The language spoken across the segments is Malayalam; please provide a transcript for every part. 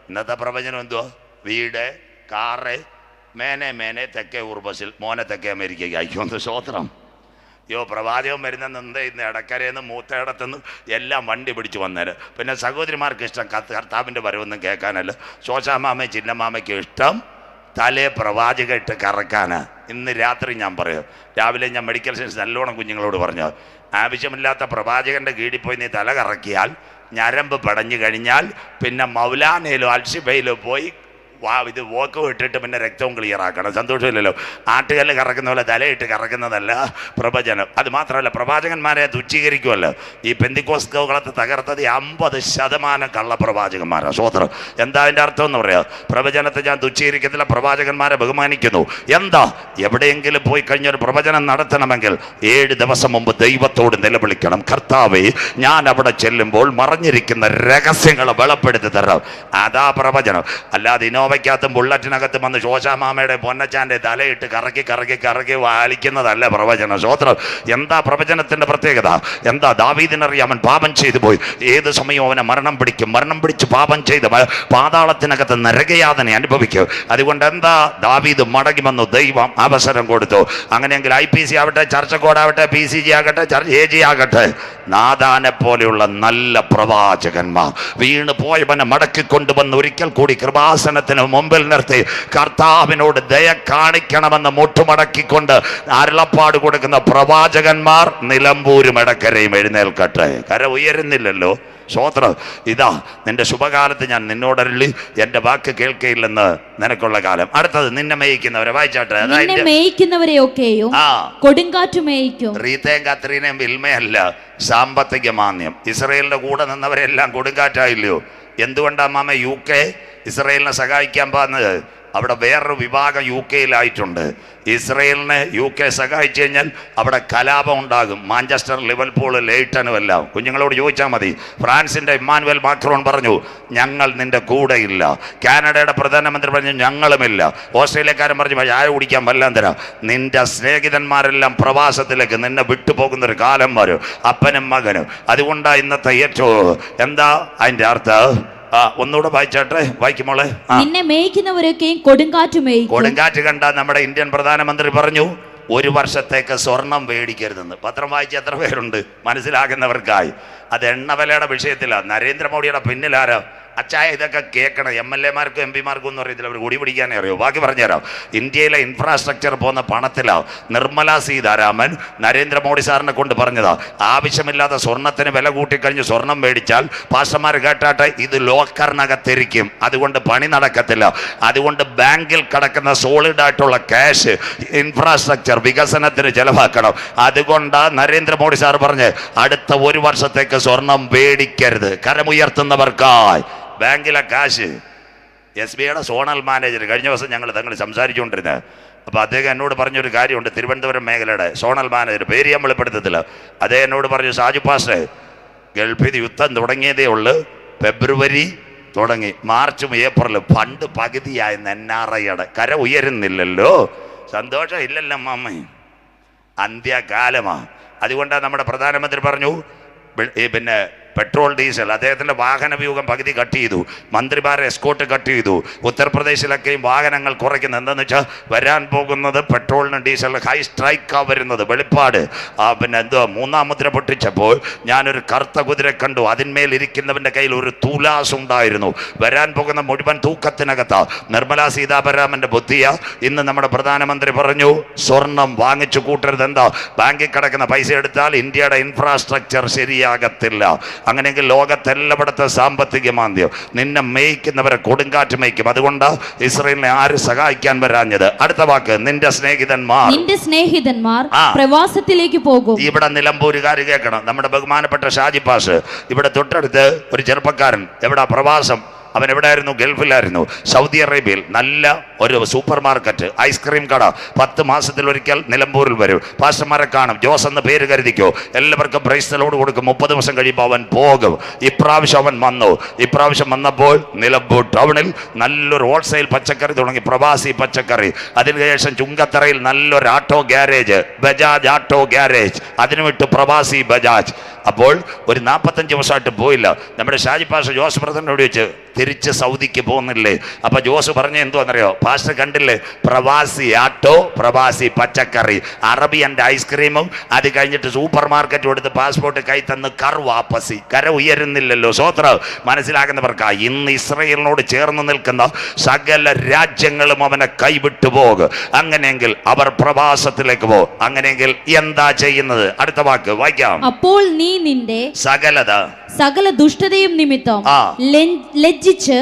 ഇന്നത്തെ പ്രവചനം എന്തുവാ? വീട്, കാറ്, മേനെ തെക്കേ ഊർബസിൽ, മോനെ തെക്കേ അമേരിക്കയ്ക്ക് അയക്കുമെന്ന്. സ്വോത്രം. പ്രവാചകം വരുന്ന ഇന്ന് ഇടക്കരയെന്ന് മൂത്തയിടത്തുനിന്ന് എല്ലാം വണ്ടി പിടിച്ച് വന്നേര്. പിന്നെ സഹോദരിമാർക്ക് ഇഷ്ടം കർത്താവിൻ്റെ വരവൊന്നും കേൾക്കാനല്ല. ശോശാമാമയും ചിന്നമാമയ്ക്കും ഇഷ്ടം തലേ പ്രവാചക ഇട്ട് കറക്കാനാ. ഇന്ന് രാത്രി ഞാൻ പറയും, രാവിലെ ഞാൻ മെഡിക്കൽ സയൻസ് നല്ലോണം കുഞ്ഞുങ്ങളോട് പറഞ്ഞു, ആവശ്യമില്ലാത്ത പ്രവാചകൻ്റെ കീഴിൽ പോയി നീ തല കറക്കിയാൽ ഞരമ്പ് പടഞ്ഞു കഴിഞ്ഞാൽ പിന്നെ മൗലാനയിലോ അൽഷിബയിലോ പോയി ഇത് വോക്കം ഇട്ടിട്ട് പിന്നെ രക്തവും ക്ലിയർ ആക്കണം. സന്തോഷമില്ലല്ലോ. ആട്ടുകല്ല് കറക്കുന്ന പോലെ തലയിട്ട് കറക്കുന്നതല്ല പ്രവചനം. അത് മാത്രമല്ല, പ്രവാചകന്മാരെ തുച്ഛീകരിക്കുമല്ലോ. ഈ പെന്തിക്കോസ്തകളത്തെ തകർത്തത് 50% കള്ളപ്രവാചകന്മാരാണ്. സ്വോത്രം. എന്താ അതിൻ്റെ അർത്ഥം എന്ന് പറയാം? പ്രവചനത്തെ ഞാൻ തുച്ഛീകരിക്കത്തില്ല, പ്രവാചകന്മാരെ ബഹുമാനിക്കുന്നു. എന്താ? എവിടെയെങ്കിലും പോയി കഴിഞ്ഞൊരു പ്രവചനം നടത്തണമെങ്കിൽ 7 ദിവസം മുമ്പ് ദൈവത്തോട് നിലവിളിക്കണം. കർത്താവേ, ഞാൻ അവിടെ ചെല്ലുമ്പോൾ മറഞ്ഞിരിക്കുന്ന രഹസ്യങ്ങളെ വെളിപ്പെടുത്തി തരാം. അതാ പ്രവചനം. അല്ലാതെ ഇന്നോവയ്ക്കകത്തും ബുള്ളറ്റിനകത്തും വന്ന് ശോശാമാമയുടെ പൊന്നച്ചാൻ്റെ തലയിട്ട് കറക്കി വാലിക്കുന്നതല്ല പ്രവചനം. സ്വോത്രം. എന്താ പ്രവചനത്തിൻ്റെ പ്രത്യേകത? എന്താ? ദാവീദിനറിയാം, അവൻ പാപം ചെയ്തു പോയി. ഏത് സമയവും അവനെ മരണം പിടിച്ച് പാപം ചെയ്ത് പാതാളത്തിനകത്ത് നരകയാതന അനുഭവിക്കും. അതുകൊണ്ട് എന്താ? ദാവീദ് മടങ്ങി വന്നു, ദൈവം അവസരം കൊടുത്തു. അങ്ങനെയെങ്കിൽ IPC ആവട്ടെ, ചർച്ചക്കോടാവട്ടെ, PCG ആകട്ടെ, AG ആകട്ടെ, നാദാനെ പോലെയുള്ള നല്ല പ്രവാചകന്മാർ വീണ് പോയവനെ മടക്കിക്കൊണ്ടുവന്ന് ഒരിക്കൽ കൂടി കൃപാസനത്തിന് മുമ്പിൽ നിർത്തി കർത്താവിനോട് ദയ കാണിക്കണമെന്ന് മുട്ടുമടക്കിക്കൊണ്ട് അരുളപ്പാട് കൊടുക്കുന്ന പ്രവാചകന്മാർ നിലമ്പൂരും ഇടക്കരയും എഴുന്നേൽക്കട്ടെ. കര ഉയരുന്നില്ലല്ലോ. സ്വോത്രം. ഇതാ നിന്റെ ശുഭകാലത്ത് ഞാൻ നിന്നോടരുളി എൻ്റെ വാക്ക് കേൾക്കയില്ലെന്ന് നിനക്കുള്ള കാലം. അടുത്തത് നിന്നെ മേയിക്കുന്നവരെ വായിച്ചാട്ടെ. മേയിക്കുന്നവരെയൊക്കെയും കൊടുങ്കാറ്റ് മേയിക്കും. റീത്തയും കത്രീനയും വിൽമയല്ല, സാമ്പത്തിക മാന്യം. ഇസ്രയേലിന്റെ കൂടെ നിന്നവരെല്ലാം കൊടുങ്കാറ്റായില്ലയോ? എന്തുകൊണ്ടാ മാമ UK ഇസ്രയേലിനെ സഹായിക്കാൻ പോകുന്നത്? അവിടെ വേറൊരു വിഭാഗം UK ഇസ്രയേലിനെ UK സഹായിച്ചു കഴിഞ്ഞാൽ അവിടെ കലാപം ഉണ്ടാകും. മാഞ്ചസ്റ്റർ, ലിവർപൂൾ, ലെയ്റ്റനും എല്ലാം. കുഞ്ഞുങ്ങളോട് ചോദിച്ചാൽ മതി. ഫ്രാൻസിൻ്റെ ഇമ്മാനുവൽ മാക്രോൺ പറഞ്ഞു, ഞങ്ങൾ നിന്റെ കൂടെ ഇല്ല. കാനഡയുടെ പ്രധാനമന്ത്രി പറഞ്ഞു, ഞങ്ങളുമില്ല. ഓസ്ട്രേലിയക്കാരൻ പറഞ്ഞു, ചായ കുടിക്കാൻ വല്ലാൻ തരാം. നിന്റെ സ്നേഹിതന്മാരെല്ലാം പ്രവാസത്തിലേക്ക് നിന്നെ വിട്ടുപോകുന്നൊരു കാലം വരും, അപ്പനും മകനും. അതുകൊണ്ടാണ് ഇന്നത്തെ ഏറ്റവും എന്താ അതിൻ്റെ അർത്ഥം? ഒന്നുകൂടെ വായിച്ചാട്ടെ, വായിക്കുമോളെ. നിന്നെ മേയ്ക്കുന്നവരൊക്കെയും കൊടുങ്കാറ്റ് മേയ്ക്കും. കൊടുങ്കാറ്റ് കണ്ട നമ്മുടെ ഇന്ത്യൻ പ്രധാനമന്ത്രി പറഞ്ഞു, 1 വർഷത്തേക്ക് സ്വർണം മേടിക്കരുതെന്ന്. പത്രം വായിച്ച എത്ര പേരുണ്ട് മനസ്സിലാകുന്നവർക്കായി? അത് എണ്ണവിലയുടെ വിഷയത്തിലാണ്. നരേന്ദ്രമോദിയുടെ പിന്നിലാരോ? അച്ചായ ഇതൊക്കെ കേൾക്കണം. MLA-മാർക്കും MP-മാർക്കും ഒന്നും അറിയത്തില്ല, അവർ കുടി പിടിക്കാനേ അറിയോ. ബാക്കി പറഞ്ഞുതരാം. ഇന്ത്യയിലെ ഇൻഫ്രാസ്ട്രക്ചർ പോകുന്ന പണത്തിലാണ്. നിർമ്മല സീതാരാമൻ നരേന്ദ്രമോദി സാറിനെ കൊണ്ട് പറഞ്ഞതാ, ആവശ്യമില്ലാത്ത സ്വർണത്തിന് വില കൂട്ടിക്കഴിഞ്ഞ് സ്വർണം മേടിച്ചാൽ പാസ്റ്റർമാർ കേട്ടാട്ടെ, ഇത് ലോക്കറിനകത്തിരിക്കും, അതുകൊണ്ട് പണി നടക്കത്തില്ല. അതുകൊണ്ട് ബാങ്കിൽ കിടക്കുന്ന സോളിഡായിട്ടുള്ള ക്യാഷ് ഇൻഫ്രാസ്ട്രക്ചർ വികസനത്തിന് ചെലവാക്കണം. അതുകൊണ്ടാണ് നരേന്ദ്രമോദി സാർ പറഞ്ഞ് അടുത്ത 1 വർഷത്തേക്ക് സ്വർണം മേടിക്കരുത്. കരമുയർത്തുന്നവർക്കായി ബാങ്കിലെ കാശ്. SBIയുടെ സോണൽ മാനേജർ കഴിഞ്ഞ ദിവസം ഞങ്ങൾ സംസാരിച്ചുകൊണ്ടിരുന്നത്. അപ്പോൾ അദ്ദേഹം എന്നോട് പറഞ്ഞൊരു കാര്യമുണ്ട്. തിരുവനന്തപുരം മേഖലയുടെ സോണൽ മാനേജർ, പേര് ഞാൻ വെളിപ്പെടുത്തത്തില്ല. അദ്ദേഹം എന്നോട് പറഞ്ഞു, സാജു പാസ്റ്റർ, ഗൾഫിൽ യുദ്ധം തുടങ്ങിയതേ ഉള്ളൂ, ഫെബ്രുവരി തുടങ്ങി, മാർച്ചും ഏപ്രിലും ഫണ്ട് പകുതിയായ NRIയുടെ കര ഉയരുന്നില്ലല്ലോ. സന്തോഷം ഇല്ലല്ലോ മാമ, അന്ത്യകാലമാണ്. അതുകൊണ്ടാണ് നമ്മുടെ പ്രധാനമന്ത്രി പറഞ്ഞു, പിന്നെ പെട്രോൾ, ഡീസൽ, അദ്ദേഹത്തിൻ്റെ വാഹന വ്യൂഹം പകുതി കട്ട് ചെയ്തു, മന്ത്രിമാരെ എസ്കോട്ട് കട്ട് ചെയ്തു. ഉത്തർപ്രദേശിലൊക്കെയും വാഹനങ്ങൾ കുറയ്ക്കുന്നത് എന്താണെന്ന് വെച്ചാൽ വരാൻ പോകുന്നത് പെട്രോളിനും ഡീസലിനും ഹൈ സ്ട്രൈക്കാണ് വരുന്നത്. വെളിപ്പാട് പിന്നെ എന്തുവാ 3-ാം മുദ്ര പൊട്ടിച്ചപ്പോൾ ഞാനൊരു കറുത്ത കുതിര കണ്ടു, അതിന്മേലിരിക്കുന്നവൻ്റെ കയ്യിൽ ഒരു തൂലാസ് ഉണ്ടായിരുന്നു. വരാൻ പോകുന്ന മുഴുവൻ തൂക്കത്തിനകത്താണ്. നിർമ്മലാ സീതാരാമൻ്റെ ബുദ്ധിയ. ഇന്ന് നമ്മുടെ പ്രധാനമന്ത്രി പറഞ്ഞു, സ്വർണം വാങ്ങിച്ചു കൂട്ടരുത്. എന്താ? ബാങ്കിൽ കിടക്കുന്ന പൈസ എടുത്താൽ ഇന്ത്യയുടെ ഇൻഫ്രാസ്ട്രക്ചർ ശരിയാകത്തില്ല. അങ്ങനെയെങ്കിൽ ലോകത്തെല്ലായിടത്തെ സാമ്പത്തിക മാന്ദ്യം. നിന്നെ മേയ്ക്കുന്നവരെ കൊടുങ്കാറ്റ് മേയ്ക്കും. അതുകൊണ്ട് ഇസ്രായേലിനെ ആര് സഹായിക്കാൻ വരാഞ്ഞത്? അടുത്ത വാക്ക്, നിന്റെ സ്നേഹിതന്മാർ പ്രവാസത്തിലേക്ക് പോകും. ഇവിടെ നിലമ്പൂരുകാർ കേൾക്കണം. നമ്മുടെ ബഹുമാനപ്പെട്ട ഷാജി പാസ് ഇവിടെ തൊട്ടടുത്ത് ഒരു ചെറുപ്പക്കാരൻ എവിടെ പ്രവാസം, അവൻ എവിടെയായിരുന്നു? ഗൾഫിലായിരുന്നു. സൗദി അറേബ്യയിൽ നല്ല ഒരു സൂപ്പർ മാർക്കറ്റ്, ഐസ്ക്രീം കട 10 മാസത്തിലൊരിക്കൽ നിലമ്പൂരിൽ വരും. പാസ്റ്റർമാരെ കാണും. ജോസ് എന്ന് പേര് കരുതിക്കോ. എല്ലാവർക്കും പ്രൈസ്തലോട് കൊടുക്കും. 30 ദിവസം കഴിയുമ്പോൾ അവൻ പോകും. ഇപ്രാവശ്യം അവൻ വന്നു. ഇപ്രാവശ്യം വന്നപ്പോൾ നിലമ്പൂർ ടൗണിൽ നല്ലൊരു ഹോൾസെയിൽ പച്ചക്കറി തുടങ്ങി, പ്രവാസി പച്ചക്കറി. അതിനുശേഷം ചുങ്കത്തറയിൽ നല്ലൊരു ആട്ടോ ഗ്യാരേജ്, ബജാജ് ആട്ടോ ഗ്യാരേജ്, അതിനു വിട്ട് പ്രവാസി ബജാജ്. അപ്പോൾ ഒരു 45 ദിവസമായിട്ട് പോയില്ല. നമ്മുടെ ഷാജി പാസ്റ്റർ ജോസ് ബ്രദറിനോട് ചോദിച്ച് തിരിച്ച് സൗദിക്ക് പോകുന്നില്ലേ? അപ്പൊ ജോസ് പറഞ്ഞ എന്തുവാന്നറിയോ? പാസ്റ്റർ കണ്ടില്ലേ, പ്രവാസി ആട്ടോ, പ്രവാസി പച്ചക്കറി, അറബിയൻ്റെ ഐസ്ക്രീമും, അത് കഴിഞ്ഞിട്ട് സൂപ്പർ മാർക്കറ്റ് കൊടുത്ത് പാസ്പോർട്ട് കൈ തന്ന് കർ വാപ്പസി. കര ഉയരുന്നില്ലല്ലോ. സ്വോത്രം മനസ്സിലാകുന്നവർക്ക് ഇന്ന് ഇസ്രയേലിനോട് ചേർന്ന് നിൽക്കുന്ന സകല രാജ്യങ്ങളും അവനെ കൈവിട്ടു പോകും. അങ്ങനെയെങ്കിൽ അവർ പ്രവാസത്തിലേക്ക് പോകും. അങ്ങനെയെങ്കിൽ എന്താ ചെയ്യുന്നത്? അടുത്ത വാക്ക് വായിക്കാം. അപ്പോൾ നീ നിന്റെ സകല ദുഷ്ടതയും നിമിത്തം ലജ്ജിച്ച്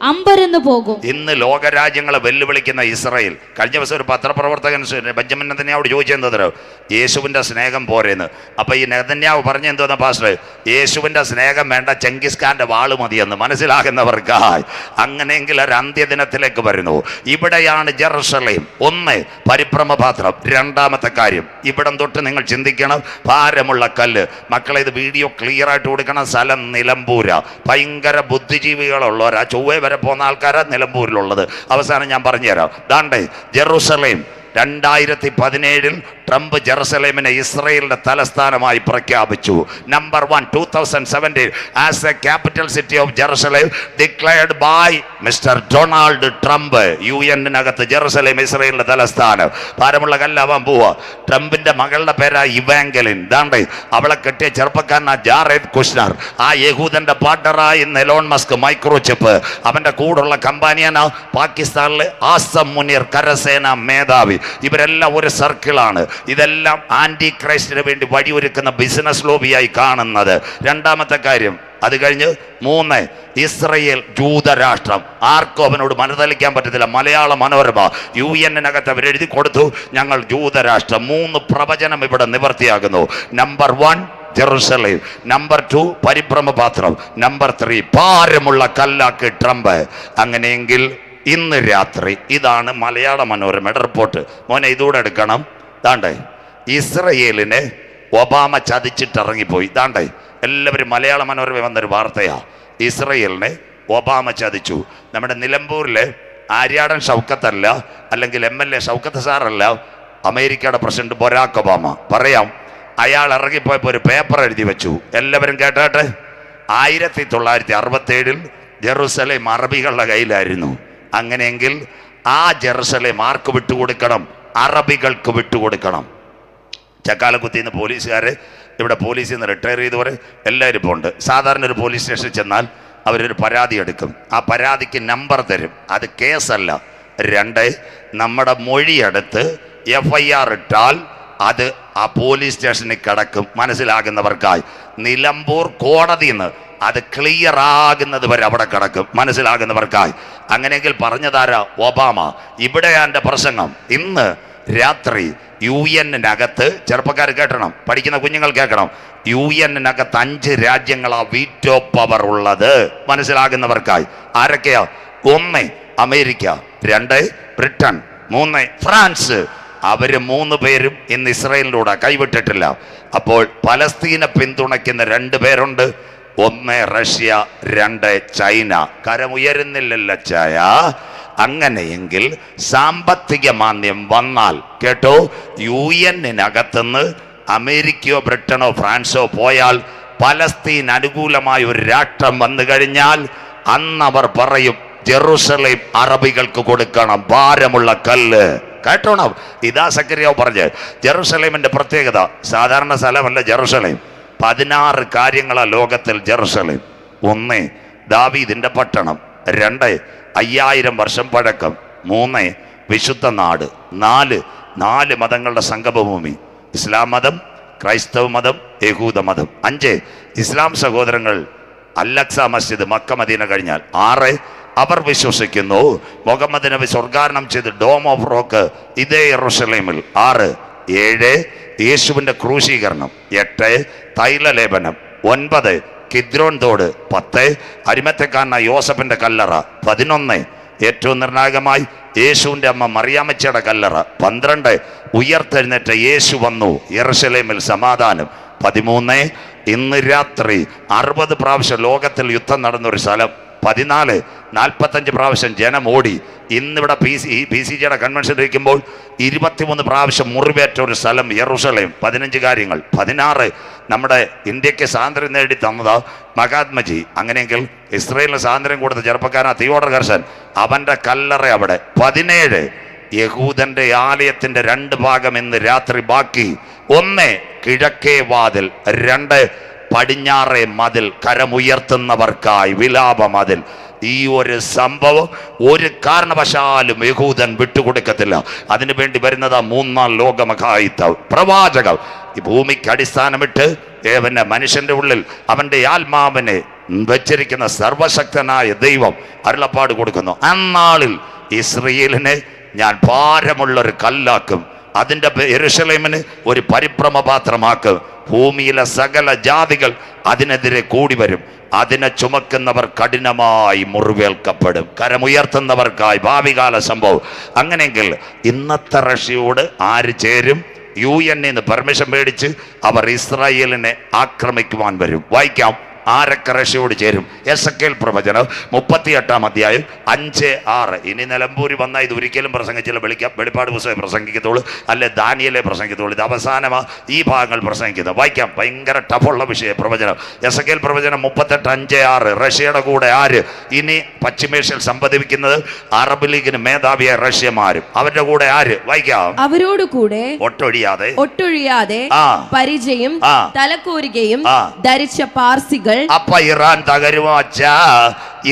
അമ്പരന്ന് പോകും. ഇന്ന് ലോകരാജ്യങ്ങളെ വെല്ലുവിളിക്കുന്ന ഇസ്രായേൽ. കഴിഞ്ഞ ദിവസം ഒരു പത്രപ്രവർത്തകൻ ബെഞ്ചമിൻ നെതന്യാവോട് ചോദിച്ചെന്തോ, യേശുവിൻ്റെ സ്നേഹം പോരെന്ന്. അപ്പൊ ഈ നെതന്യാവ് പറഞ്ഞ എന്തോന്ന് പാസ്റ്റർ, യേശുവിൻ്റെ സ്നേഹം വേണ്ട, ചെങ്കിസ് ഖാന്റെ വാള് മതിയെന്ന്. മനസ്സിലാകുന്നവർക്കായി അങ്ങനെയെങ്കിൽ ഒരു അന്ത്യദിനത്തിലേക്ക് വരുന്നു. ഇവിടെയാണ് ജെറുസലേം. ഒന്ന്, പരിഭ്രമപാത്രം. രണ്ടാമത്തെ കാര്യം, ഇവിടം തൊട്ട് നിങ്ങൾ ചിന്തിക്കണം, ഭാരമുള്ള കല്ല്. മക്കളെ, ഇത് വീഡിയോ ക്ലിയർ ആയിട്ട് കൊടുക്കണം. സ്ഥലം നിലമ്പൂര. ഭയങ്കര ബുദ്ധിജീവികളുള്ളവരാ. ചൊവ്വേ വരെ പോകുന്ന ആൾക്കാരാ നിലമ്പൂരിലുള്ളത്. അവസാനം ഞാൻ പറഞ്ഞുതരാം. ദാണ്ടേ ജെറുസലേം 2017 ട്രംപ് ജെറുസലേമിനെ ഇസ്രയേലിന്റെ തലസ്ഥാനമായി പ്രഖ്യാപിച്ചു. Number 1, 2017 as a capital city of Jerusalem declared by Mister Donald Trump. UN-നകത്ത് ജെറുസലേം ഇസ്രയേലിന്റെ തലസ്ഥാനം. ഭാരമുള്ള കല്ലാവാൻ പോവാ. ട്രംപിന്റെ മകളുടെ പേരാ ഇവാഞ്ചലിൻ. ദാണ്ടേ അവളെ കെട്ടിയ ചെറുപ്പക്കാരനാ ജാറേദ് കുഷ്നർ. ആ യഹൂദന്റെ പാർട്ണറായി എലോൺ മസ്ക് മൈക്രോചിപ്പ്. അവന്റെ കൂടുള്ള കമ്പാനിയനാ പാകിസ്ഥാനിലെ ആസം മുനീർ, കരസേന മേധാവി. ഇവരെല്ലാം ഒരു സർക്കിളാണ്. ഇതെല്ലാം ആന്റി ക്രൈസ്റ്റിന് വേണ്ടി വഴിയൊരുക്കുന്ന ബിസിനസ് ലോബിയായി കാണുന്നത്. രണ്ടാമത്തെ കാര്യം. അത് കഴിഞ്ഞ് 3, ഇസ്രയേൽ ജൂതരാഷ്ട്രം. ആർക്കും അവനോട് മനതലിക്കാൻ പറ്റത്തില്ല. മലയാള മനോരമ UN-നകത്ത് അവരെഴുതി കൊടുത്തു, ഞങ്ങൾ ജൂതരാഷ്ട്രം. 3 പ്രവചനം ഇവിടെ നിവർത്തിയാകുന്നു. നമ്പർ 1 ജെറുസലേം, നമ്പർ 2 പരിഭ്രമപാത്രം, നമ്പർ 3 ഭാരമുള്ള കല്ലാക്കി ട്രംപ്. അങ്ങനെയെങ്കിൽ ഇന്ന് രാത്രി ഇതാണ് മലയാള മനോരമയുടെ റിപ്പോർട്ട്. മോനെ ഇതൂടെ എടുക്കണം. ദാണ്ടേ ഇസ്രയേലിനെ ഒബാമ ചതിച്ചിട്ടിറങ്ങിപ്പോയി. ദാണ്ടേ എല്ലാവരും മലയാള മനോരമ വന്നൊരു വാർത്തയാ. ഇസ്രയേലിനെ ഒബാമ ചതിച്ചു. നമ്മുടെ നിലമ്പൂരിലെ ആര്യാടൻ ഷൗക്കത്തല്ല, അല്ലെങ്കിൽ MLA ഷൗക്കത്ത് സാറല്ല, അമേരിക്കയുടെ പ്രസിഡന്റ് ബൊരാക് ഒബാമ. പറയാം, അയാൾ ഇറങ്ങിപ്പോയപ്പോൾ ഒരു പേപ്പർ എഴുതി വെച്ചു. എല്ലാവരും കേട്ടാട്ടെ. 1967 ജെറുസലേം അറബികളുടെ കയ്യിലായിരുന്നു. അങ്ങനെയെങ്കിൽ ആ ജെറുസലേം ആർക്ക് വിട്ടുകൊടുക്കണം? അറബികൾക്ക് വിട്ടുകൊടുക്കണം. ചക്കാലക്കുത്തിന്ന് പോലീസുകാർ, ഇവിടെ പോലീസിൽ നിന്ന് റിട്ടയർ ചെയ്തവർ എല്ലാവരും ഇപ്പോൾ ഉണ്ട്. സാധാരണ ഒരു പോലീസ് സ്റ്റേഷനിൽ ചെന്നാൽ അവരൊരു പരാതി എടുക്കും. ആ പരാതിക്ക് നമ്പർ തരും. അത് കേസല്ല. 2, നമ്മുടെ മൊഴിയെടുത്ത് FIR ഇട്ടാൽ അത് ആ പോലീസ് സ്റ്റേഷനിൽ കിടക്കും. മനസ്സിലാകുന്നവർക്കായി നിലമ്പൂർ കോടതിയിൽ നിന്ന് അത് ക്ലിയർ ആകുന്നത് വരെ അവിടെ കിടക്കും. മനസ്സിലാകുന്നവർക്കായി. അങ്ങനെയെങ്കിൽ പറഞ്ഞതാരാ? ഒബാമ. ഇവിടെയാ എൻ്റെ പ്രസംഗം. ഇന്ന് രാത്രി UN-നകത്ത്, ചെറുപ്പക്കാർ കേൾക്കണം, പഠിക്കുന്ന കുഞ്ഞുങ്ങൾ കേൾക്കണം, UN-നകത്ത് 5 രാജ്യങ്ങളാ വീറ്റോ പവർ ഉള്ളത്. മനസ്സിലാകുന്നവർക്കായി. ആരൊക്കെയാ? 1 അമേരിക്ക, 2 ബ്രിട്ടൻ, 3 ഫ്രാൻസ്. അവര് 3 പേരും ഇന്ന് ഇസ്രായേലിലൂടെ കൈവിട്ടിട്ടില്ല. അപ്പോൾ പലസ്തീനെ പിന്തുണയ്ക്കുന്ന 2 പേരുണ്ട്. 1 റഷ്യ, 2 ചൈന. കരമുയരുന്നില്ലല്ലോ ചായ. അങ്ങനെയെങ്കിൽ സാമ്പത്തിക മാന്ദ്യം വന്നാൽ, കേട്ടോ, UN-നകത്തുനിന്ന് അമേരിക്കയോ ബ്രിട്ടനോ ഫ്രാൻസോ പോയാൽ, പലസ്തീൻ അനുകൂലമായ ഒരു രാഷ്ട്രം വന്നു കഴിഞ്ഞാൽ അന്നവർ പറയും, ജെറുസലേം അറബികൾക്ക് കൊടുക്കണം, ഭാരമുള്ള കല്ല്. കേട്ടോണം. ഇതാ സക്കറിയാവ് പറഞ്ഞ്. ജെറുസലേമിന്റെ പ്രത്യേകത സാധാരണ സ്ഥലമല്ല ജെറുസലേം. 16 കാര്യങ്ങളാ ലോകത്തിൽ ജെറുസലേം. 1 ദാവീദിന്റെ പട്ടണം, 2 5000 വർഷം പഴക്കം, 3 വിശുദ്ധ നാട്, 4 മതങ്ങളുടെ സംഗമഭൂമി, ഇസ്ലാം മതം, ക്രൈസ്തവ മതം, യഹൂദ മതം, 5 ഇസ്ലാം സഹോദരങ്ങൾ അൽ-അഖ്സ മസ്ജിദ് മക്ക മദീന കഴിഞ്ഞാൽ, 6 അവർ വിശ്വസിക്കുന്നു മുഹമ്മദ് നബി സ്വർഗാരോഹണം ചെയ്ത് ഡോം ഓഫ് റോക്ക് ഇതേ യെരൂശലേമിൽ, 6 7 യേശുവിൻ്റെ ക്രൂശീകരണം, 8 തൈലലേപനം, 9 കിദ്രോൻ തോട്, 10 അരിമത്തക്കാരനായ യോസഫിന്റെ കല്ലറ, 11 ഏറ്റവും നിർണായകമായി യേശുവിൻ്റെ അമ്മ മറിയാമ്മച്ചിയുടെ കല്ലറ, 12 ഉയർത്തെഴുന്നേറ്റ യേശു വന്നു യെരൂശലേമിൽ സമാധാനം, 13 ഇന്ന് രാത്രി 60 പ്രാവശ്യം ലോകത്തിൽ യുദ്ധം നടന്നൊരു സ്ഥലം, 14 45 പ്രാവശ്യം ജനം ഓടി. ഇന്നിവിടെ PCGയുടെ കൺവെൻഷൻ ഇരിക്കുമ്പോൾ 23 പ്രാവശ്യം മുറിവേറ്റ ഒരു സ്ഥലം യെരൂശലേം. 15 കാര്യങ്ങൾ. 16 നമ്മുടെ ഇന്ത്യക്ക് സ്വാതന്ത്ര്യം നേടി തന്നത് മഹാത്മജി. അങ്ങനെയെങ്കിൽ ഇസ്രയേലിന് സ്വാതന്ത്ര്യം കൊടുത്ത ചെറുപ്പക്കാരൻ തിയോഡർ ഹെർസൽ, അവൻ്റെ കല്ലറ അവിടെ. 17 യഹൂദന്റെ ആലയത്തിന്റെ 2 ഭാഗം ഇന്ന് രാത്രി ബാക്കി. 1 കിഴക്കേ വാതിൽ, 2 പടിഞ്ഞാറേ മതിൽ, കരമുയർത്തുന്നവർക്കായി വിലാപ മതിൽ. ഈ ഒരു സംഭവം ഒരു കാരണവശാലും യഹൂദൻ വിട്ടുകൊടുക്കത്തില്ല. അതിനു വേണ്ടി വരുന്നത് 3-ാം ലോകമഹായുദ്ധം. പ്രവാചകർ ഈ ഭൂമിക്ക് അടിസ്ഥാനമിട്ട് അവന്റെ മനുഷ്യന്റെ ഉള്ളിൽ അവന്റെ ആത്മാവിനെ വെച്ചിരിക്കുന്ന സർവശക്തനായ ദൈവം അരുളപ്പാട് കൊടുക്കുന്നു. അന്നാളിൽ ഇസ്രയേലിനെ ഞാൻ ഭാരമുള്ളൊരു കല്ലാക്കും, അതിൻ്റെ യെരൂശലേമിന് ഒരു പരിഭ്രമപാത്രമാക്കും. ഭൂമിയിലെ സകല ജാതികൾ അതിനെതിരെ കൂടി വരും. അതിനെ ചുമക്കുന്നവർ കഠിനമായി മുറിവേൽക്കപ്പെടും. കരമുയർത്തുന്നവർക്കായി ഭാവികാല സംഭവം. അങ്ങനെയെങ്കിൽ ഇന്നത്തെ റഷ്യയോട് ആര് ചേരും? UN പെർമിഷൻ മേടിച്ച് അവർ ഇസ്രായേലിനെ ആക്രമിക്കുവാൻ വരും. വായിക്കാം, ആരൊക്കെ റഷ്യയോട് ചേരും. എസക്കേൽ പ്രവചനം 38-ാം അധ്യായം 5-6. ഇനി നിലമ്പൂരി വന്നാൽ ഇത് ഒരിക്കലും പ്രസംഗിച്ചില്ല. വെളിപ്പാട് പുസ്തകം പ്രസംഗിക്കത്തുള്ളൂ, അല്ലെ ദാനിയേലേ പ്രസംഗിക്കത്തുള്ളൂ. ഇത് അവസാനമാണ് ഈ ഭാഗങ്ങൾ പ്രസംഗിക്കുന്നത്. വായിക്കാം, ഭയങ്കര ടഫുള്ള വിഷയം പ്രവചനം. എസക്കേൽ പ്രവചനം 38:5-6. റഷ്യയുടെ കൂടെ ആര്? ഇനി പശ്ചിമേഷ്യയിൽ സംഭവിക്കുന്നത് അറബ് ലീഗിന് മേധാവിയായ റഷ്യമാരും അവരുടെ കൂടെ ആര്? വായിക്കാം, അവരോട് കൂടെ ഒട്ടൊഴിയാതെ പരിചയം തലക്കോരുകയും ധരിച്ച പാർസികൾ. അപ്പൊ ഇറാൻ തകരുമോ? അച്ഛാ,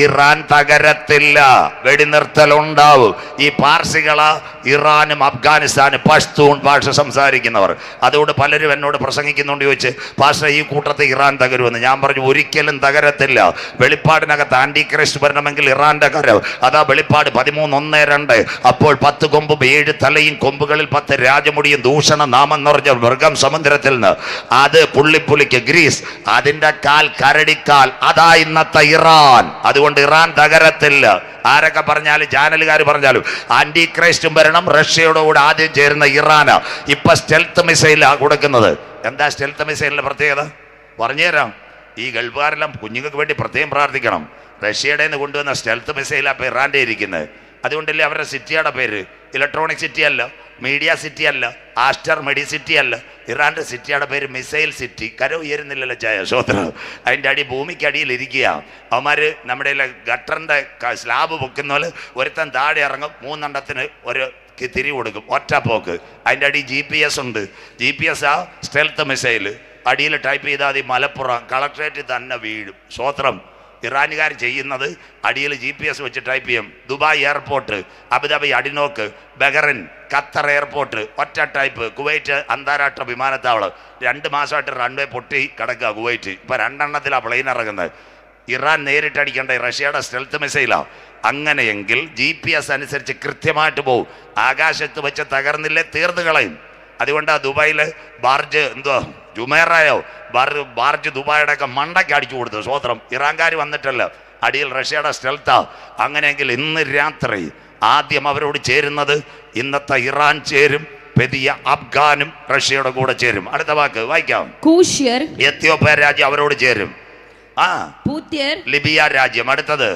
ഇറാൻ തകരത്തില്ല, വെടിനിർത്തലുണ്ടാവും. ഈ പാർസികള് ഇറാനും അഫ്ഗാനിസ്ഥാനും പഷ്തൂൺ ഭാഷ സംസാരിക്കുന്നവർ. അതുകൊണ്ട് പലരും എന്നോട് പ്രസംഗിക്കുന്നുണ്ട്, ചോദിച്ച് പാസ്റ്റർ ഈ കൂട്ടത്തിൽ ഇറാൻ തകരുമെന്ന്. ഞാൻ പറഞ്ഞു ഒരിക്കലും തകരത്തില്ല. വെളിപ്പാടിനകത്ത് ആന്റി ക്രൈസ്റ്റ് വരണമെങ്കിൽ ഇറാന്റെ കരം. അതാ വെളിപ്പാട് 13:1-2. അപ്പോൾ 10 കൊമ്പും 7 തലയും കൊമ്പുകളിൽ 10 രാജമുടിയും ദൂഷണ നാമം നിറഞ്ഞ മൃഗം സമുദ്രത്തിൽ നിന്ന്. അത് പുള്ളിപ്പുലിക്ക് ഗ്രീസ്, അതിന്റെ കാൽ കരടിക്കാൽ. അതാ ഇന്നത്തെ ഇറാൻ. അതുകൊണ്ട് ഇറാൻ തകരത്തില്ല. ആരൊക്കെ പറഞ്ഞാലും, ചാനലുകാർ പറഞ്ഞാലും ആന്റി ക്രൈസ്റ്റും വരണം. റഷ്യയുടെ കൂടെ ആദ്യം ചേരുന്ന ഇറാനാ. ഇപ്പൊ സ്റ്റെൽത്ത് മിസൈലാ കൊടുക്കുന്നത്. എന്താ സ്റ്റെൽത്ത് മിസൈലിന്റെ പ്രത്യേകത? പറഞ്ഞുതരാം. ഈ ഗൾഫുകാരെല്ലാം കുഞ്ഞുങ്ങൾക്ക് വേണ്ടി പ്രത്യേകം പ്രാർത്ഥിക്കണം. റഷ്യയുടെ നിന്ന് കൊണ്ടുവന്ന സ്റ്റെൽത്ത് മിസൈലാ ഇപ്പൊ ഇറാന്റെ ഇരിക്കുന്നത്. അതുകൊണ്ടല്ലേ അവരുടെ സിറ്റിയുടെ പേര് ഇലക്ട്രോണിക് സിറ്റി അല്ല, മീഡിയ സിറ്റി അല്ല, ആസ്റ്റർ മെഡി സിറ്റി അല്ല. ഇറാന്റെ സിറ്റിയുടെ പേര് മിസൈൽ സിറ്റി. കര ഉയരുന്നില്ലല്ലോ ചായ ശ്രോത്രം. അതിൻ്റെ അടി ഭൂമിക്കടിയിൽ ഇരിക്കുക. അവന്മാര് നമ്മുടെ ഗട്ടറിന്റെ സ്ലാബ് പൊക്കുന്ന പോലെ ഒരുത്തൻ താഴെ ഇറങ്ങും, 3 എണ്ണത്തിന് ഒരു തിരി കൊടുക്കും, ഒറ്റ പോക്ക്. അതിൻ്റെ അടി GPS ഉണ്ട്. GPS ആ സ്റ്റെൽത്ത് മിസൈൽ. അടിയിൽ ടൈപ്പ് ചെയ്താൽ മതി മലപ്പുറം കളക്ട്രേറ്റ് തന്നെ വീഴും. സ്വോത്രം. ഇറാനുകാർ ചെയ്യുന്നത് അടിയിൽ GPS വെച്ച് ടൈപ്പ് ചെയ്യും. Dubai airport, Abu Dhabi ADNOC, Bahrain, Qatar airport ഒറ്റ ടൈപ്പ്. കുവൈറ്റ് അന്താരാഷ്ട്ര വിമാനത്താവളം 2 മാസമായിട്ട് റൺവേ പൊട്ടി കിടക്കുക കുവൈറ്റ്. ഇപ്പം 2 എണ്ണത്തിലാണ് പ്ലെയിൻ ഇറങ്ങുന്നത്. ഇറാൻ നേരിട്ടടിക്കേണ്ട റഷ്യയുടെ സ്റ്റെൽത്ത് മിസൈലാണ്. അങ്ങനെയെങ്കിൽ GPS അനുസരിച്ച് കൃത്യമായിട്ട് പോകും. ആകാശത്ത് വെച്ച് തകർന്നില്ലേ തീർന്നു കളയും. അതുകൊണ്ട് ദുബായിൽ ബാർജ് എന്തോ ജുമേറായോ ബാർജ് ദുബായുടെ ഒക്കെ മണ്ടയ്ക്ക് അടിച്ചു കൊടുത്തു. സ്വോത്രം. ഇറാൻകാർ വന്നിട്ടല്ല, അടിയിൽ റഷ്യയുടെ സ്റ്റെൽത്താ. അങ്ങനെയെങ്കിൽ ഇന്ന് രാത്രി ആദ്യം അവരോട് ചേരുന്നത് ഇന്നത്തെ ഇറാൻ ചേരും. പെതിയ അഫ്ഗാനും റഷ്യയുടെ കൂടെ ചേരും. അടുത്ത വാക്ക് വായിക്കാം. കൂഷ്യർ, എത്യോപ്യ രാജ്യം അവരോട് ചേരും. പൂത്യർ, ലിബിയ രാജ്യം. അടുത്തത്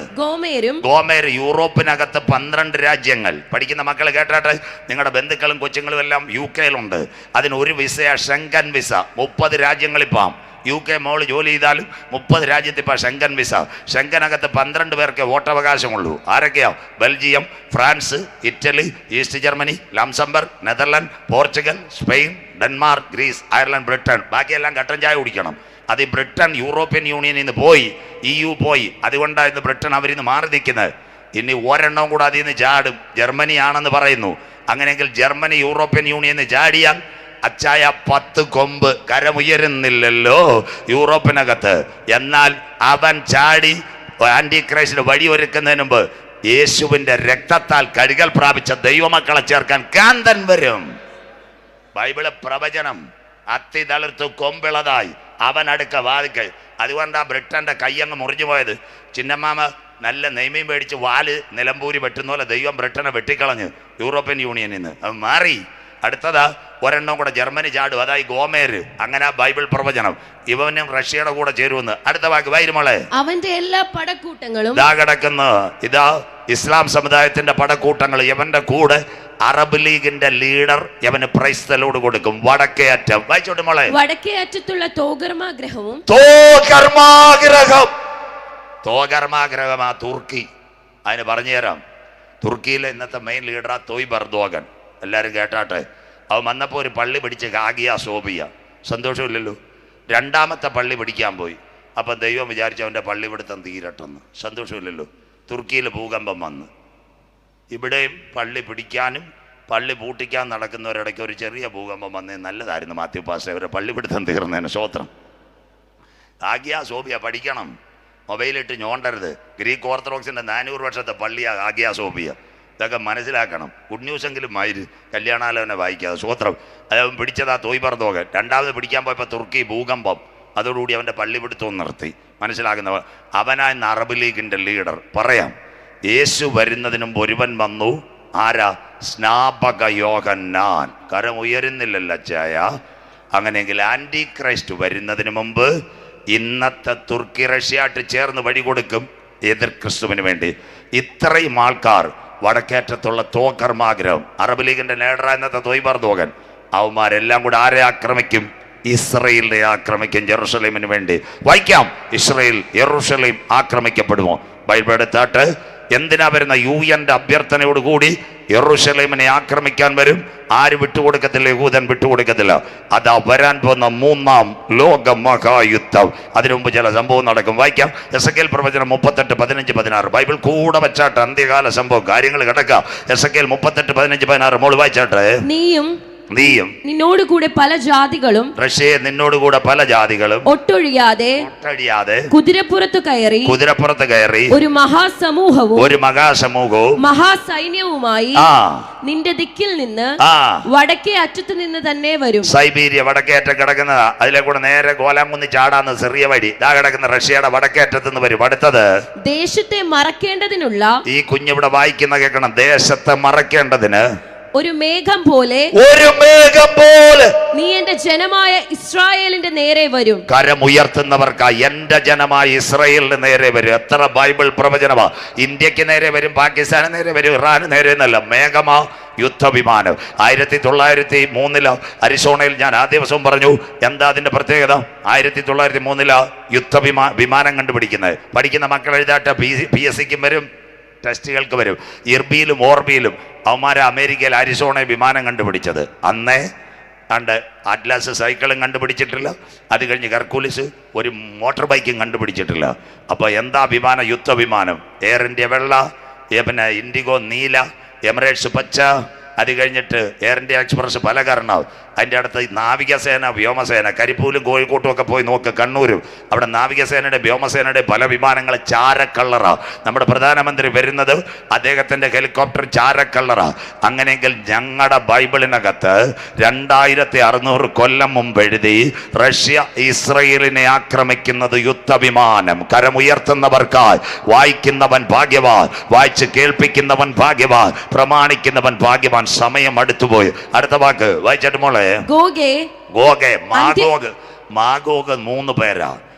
ഗോമേർ. യൂറോപ്പിനകത്ത് 12 രാജ്യങ്ങൾ. പഠിക്കുന്ന മക്കൾ കേട്ടാട്ടെ, നിങ്ങളുടെ ബന്ധുക്കളും കൊച്ചുങ്ങളും എല്ലാം UK-യിലുണ്ട്. അതിന് ഒരു വിസയാ ഷെങ്കൻ വിസ. 30 രാജ്യങ്ങളിപ്പം UK മോള് ജോലി ചെയ്താലും 30 രാജ്യത്ത് ഇപ്പം ഷെങ്കൻ വിസ. ഷെങ്കനകത്ത് 12 പേർക്ക് വോട്ടവകാശമുള്ളൂ. ആരൊക്കെയാ? Belgium, France, Italy, East Germany, Luxembourg, Netherland, Portugal, Spain, Denmark, Greece, Ireland, Britain. ബാക്കിയെല്ലാം കട്ടൻ ചായ കുടിക്കണം. അത് ബ്രിട്ടൻ യൂറോപ്യൻ യൂണിയനിൽ നിന്ന് പോയി, EU പോയി. അതുകൊണ്ടായിരുന്നു ബ്രിട്ടൻ അവരിന്ന് മാറി നിൽക്കുന്നത്. ഇനി ഒരെണ്ണവും കൂടെ അതിൽ നിന്ന് ചാടും. ജർമ്മനി ആണെന്ന് പറയുന്നു. അങ്ങനെയെങ്കിൽ ജർമ്മനി യൂറോപ്യൻ യൂണിയനിൽ നിന്ന് ചാടിയാൽ അച്ചായ 10 കൊമ്പ്. കരമുയരുന്നില്ലല്ലോ യൂറോപ്പിനകത്ത്. എന്നാൽ അവൻ ചാടി ആന്റി ക്രൈസ്റ്റിന് വഴിയൊരുക്കുന്നതിന് മുമ്പ് യേശുവിന്റെ രക്തത്താൽ കഴുകൽ പ്രാപിച്ച ദൈവമക്കളെ ചേർക്കാൻ കാന്തൻ വരും. ബൈബിള് പ്രവചനം. അത്തി തളിർത്തു കൊമ്പിളതായി അവൻ അടുക്ക വാതിക്കൽ. അതുകൊണ്ടാ ബ്രിട്ടന്റെ കയ്യങ്ങ് മുറിഞ്ഞു പോയത്. ചിന്നമ്മാമ നല്ല നെയ്മയും മേടിച്ച് വാല് നിലമ്പൂരി വെട്ടുന്ന പോലെ ദൈവം ബ്രിട്ടനെ വെട്ടിക്കളഞ്ഞ് യൂറോപ്യൻ യൂണിയനിൽ നിന്ന്. അത് മാറി. അടുത്തതാ ഒരെണ്ണം കൂടെ ജർമ്മനി ചാടും. അതായി ഗോമേര്. അങ്ങനെ ബൈബിൾ പ്രവചനം. ഇവനും റഷ്യയുടെ കൂടെ ചേരുമെന്ന്. അടുത്ത വാക്ക് വൈരുമോളെ. അവന്റെ എല്ലാ പടക്കൂട്ടങ്ങളും ഇതാ കിടക്കുന്നു. ഇതാ ഇസ്ലാം സമുദായത്തിന്റെ പടക്കൂട്ടങ്ങൾ. ഇവന്റെ കൂടെ അറബ് ലീഗിന്റെ ലീഡർ അവന് പ്രൈസ്തലോട് കൊടുക്കും. വടക്കേ അറ്റം വായിച്ചോട്ട് മോളെ. വടക്കേ അറ്റത്തുള്ള തോഗർമാഗ്രഹവും തോഗർമാഗ്രഹമാ തുർക്കി. അതിന് പറഞ്ഞു തരാം. തുർക്കിയിലെ ഇന്നത്തെ മെയിൻ ലീഡറാ തോയ്ബ് എർദോഗൻ. എല്ലാവരും കേട്ടാട്ടെ. അവൻ വന്നപ്പോൾ ഒരു പള്ളി പിടിച്ച് ആഗിയ സോഫിയ. സന്തോഷമില്ലല്ലോ. രണ്ടാമത്തെ പള്ളി പിടിക്കാൻ പോയി. അപ്പം ദൈവം വിചാരിച്ചു അവൻ്റെ പള്ളി പിടുത്തം തീരട്ടെന്ന്. സന്തോഷമില്ലല്ലോ. തുർക്കിയിൽ ഭൂകമ്പം വന്ന് ഇവിടെയും പള്ളി പിടിക്കാനും പള്ളി പൂട്ടിക്കാൻ നടക്കുന്നവരിടയ്ക്ക് ഒരു ചെറിയ ഭൂകമ്പം വന്നേ നല്ലതായിരുന്നു. മാത്യു പാസ്റ്റർ അവരുടെ പള്ളി പിടുത്തം തീർന്നതിന് സ്തോത്രം. ആഗിയ സോഫിയ പഠിക്കണം. മൊബൈലിട്ട് ഞോണ്ടരുത്. ഗ്രീക്ക് ഓർത്തഡോക്സിൻ്റെ 400 വർഷത്തെ പള്ളിയാണ് ആഗിയ സോഫിയ. ഇതൊക്കെ മനസ്സിലാക്കണം. ഗുഡ് ന്യൂസ് എങ്കിലും ആയിരു കല്യാണാലോചന വായിക്കാതെ സ്വത്രം. അത് പിടിച്ചതാ തോയ്ബ് എർദോഗൻ. രണ്ടാമത് പിടിക്കാൻ പോയപ്പോൾ തുർക്കി ഭൂകമ്പം. അതോടുകൂടി അവൻ്റെ പള്ളി പിടുത്തവും നിർത്തി. മനസ്സിലാക്കുന്നവർ അവനാ ഇന്ന് അറബ് ലീഗിൻ്റെ ലീഡർ. പറയാം, യേശു വരുന്നതിന് മുമ്പ് ഒരുവൻ വന്നു. ആരാ? സ്നാപക യോഹന്നാൻ. കരം ഉയരുന്നില്ലല്ലോ അച്ചായ. അങ്ങനെയെങ്കിൽ ആൻറ്റി ക്രൈസ്റ്റ് വരുന്നതിന് മുമ്പ് ഇന്നത്തെ തുർക്കി റഷ്യായിട്ട് ചേർന്ന് വഴി കൊടുക്കും എതിർ ക്രിസ്തുവിന് വേണ്ടി. ഇത്രയും ആൾക്കാർ വടക്കേറ്റത്തുള്ള തോഗർമാഗ്രഹം, അറബ് ലീഗിന്റെ ലീഡറായ ഇന്നത്തെ തോയ്ബ് എർദോഗൻ, അവന്മാരെല്ലാം കൂടെ ആരെ ആക്രമിക്കും? ഇസ്രയേലിനെ ആക്രമിക്കും. ജെറുസലേമിന് വേണ്ടി വായിക്കാം. ഇസ്രയേൽ യെറൂശലേം ആക്രമിക്കപ്പെടുമോ? ബൈബിൾ എടുത്താട്ട് എന്തിനാ വരുന്ന? UN അഭ്യർത്ഥനയോട് കൂടി യെറൂശലേമിനെ ആക്രമിക്കാൻ വരും. ആര് വിട്ടുകൊടുക്കത്തില്ല? യഹൂദൻ വിട്ടുകൊടുക്കത്തില്ല. അതാ വരാൻ പോകുന്ന 3-ാം ലോക മഹായുദ്ധം. അതിനു മുമ്പ് ചില സംഭവം നടക്കും. വായിക്കാം. എസെക്കേൽ പ്രവചനം 38, 15, 16. ബൈബിൾ കൂടെ വെച്ചാട്ട് അന്ത്യകാല സംഭവം കാര്യങ്ങൾ കിടക്കാം. എസെക്കേൽ 38, 15, 16 മോള് വായിച്ചാട്ടെ. നീയും നിന്നോടുകൂടെ പല ജാതികളും, റഷ്യയെ നിന്നോടുകൂടെ പല ജാതികളും ഒട്ടൊഴിയാതെ കുതിരപ്പുറത്ത് കയറി ഒരു മഹാസമൂഹവും മഹാസൈന്യവുമായി നിന്റെ ദിക്കിൽ നിന്ന് വടക്കേ അറ്റത്ത് നിന്ന് തന്നെ വരും. സൈബീരിയ വടക്കേ അറ്റം കിടക്കുന്നതാ. അതിലെ കൂടെ നേരെ ഗോലാംകുന്നി ചാടാന്ന് ചെറിയ വഴി ഇതാ കിടക്കുന്ന റഷ്യയുടെ വടക്കേ അറ്റത്ത് നിന്ന് വരും. അടുത്തത് ദേശത്തെ മറക്കേണ്ടതിനുള്ള, ഈ കുഞ്ഞിവിടെ വായിക്കുന്ന കേൾക്കണം, ദേശത്തെ മറക്കേണ്ടതിന് ഒരു മേഘം പോലെ നീ എന്റെ ജനമായ ഇസ്രായേലിന്റെ നേരെ വരും. കരമുയർത്തുന്നവർക്ക് എന്റെ ജനമായ ഇസ്രായേലിന്റെ നേരെ വരും. എത്ര ബൈബിൾ പ്രവചനമാ! ഇന്ത്യക്ക് നേരെ വരും, പാകിസ്ഥാന് നേരെ വരും, ഇറാന് നേരെ എന്നല്ല. മേഘമാ യുദ്ധവിമാനം. 1903 അരിസോണയിൽ ഞാൻ ആ ദിവസം പറഞ്ഞു. എന്താ അതിന്റെ പ്രത്യേകത? 1903 വിമാനം കണ്ടുപിടിക്കുന്നത്. പഠിക്കുന്ന മക്കൾ എഴുതാട്ട PSCക്കും വരും, ടെസ്റ്റുകൾക്ക് വരും. ഇർബിയിലും ഓർബിയിലും അവന്മാരെ അമേരിക്കയിൽ അരിസോണ വിമാനം കണ്ടുപിടിച്ചത്. അന്നേ കണ്ട് അറ്റ്ലാസ് സൈക്കിളും കണ്ടുപിടിച്ചിട്ടില്ല. അത് കഴിഞ്ഞ് ഹെർക്കുലിസ് ഒരു മോട്ടോർ ബൈക്കും കണ്ടുപിടിച്ചിട്ടില്ല. അപ്പോൾ എന്താ വിമാനം? യുദ്ധവിമാനം. എയർ ഇന്ത്യ വെള്ള, പിന്നെ ഇൻഡിഗോ നീല, എമിറേറ്റ്സ് പച്ച, അത് കഴിഞ്ഞിട്ട് എയർ ഇന്ത്യ എക്സ്പ്രസ് പല കാരണമാവും. അതിൻ്റെ അടുത്ത് നാവികസേന, വ്യോമസേന, കരിപ്പൂലും കോഴിക്കോട്ടും ഒക്കെ പോയി നോക്ക്, കണ്ണൂരും. അവിടെ നാവികസേനയുടെ വ്യോമസേനയുടെ പല വിമാനങ്ങൾ ചാരക്കള്ളറാണ്. നമ്മുടെ പ്രധാനമന്ത്രി വരുന്നത് അദ്ദേഹത്തിൻ്റെ ഹെലികോപ്റ്റർ ചാരക്കള്ളറാണ്. അങ്ങനെയെങ്കിൽ ഞങ്ങളുടെ ബൈബിളിനകത്ത് 2600 കൊല്ലം മുമ്പ് എഴുതി റഷ്യ ഇസ്രയേലിനെ ആക്രമിക്കുന്നത് യുദ്ധവിമാനം. കരമുയർത്തുന്നവർക്കായി വായിക്കുന്നവൻ ഭാഗ്യവാൻ, വായിച്ച് കേൾപ്പിക്കുന്നവൻ ഭാഗ്യവാൻ, പ്രമാണിക്കുന്നവൻ ഭാഗ്യവാൻ. സമയം അടുത്തുപോയി. അടുത്ത വാക്ക് വായിച്ചിട്ട് മോളെ. മാഗോഗ് 3 പേരാ.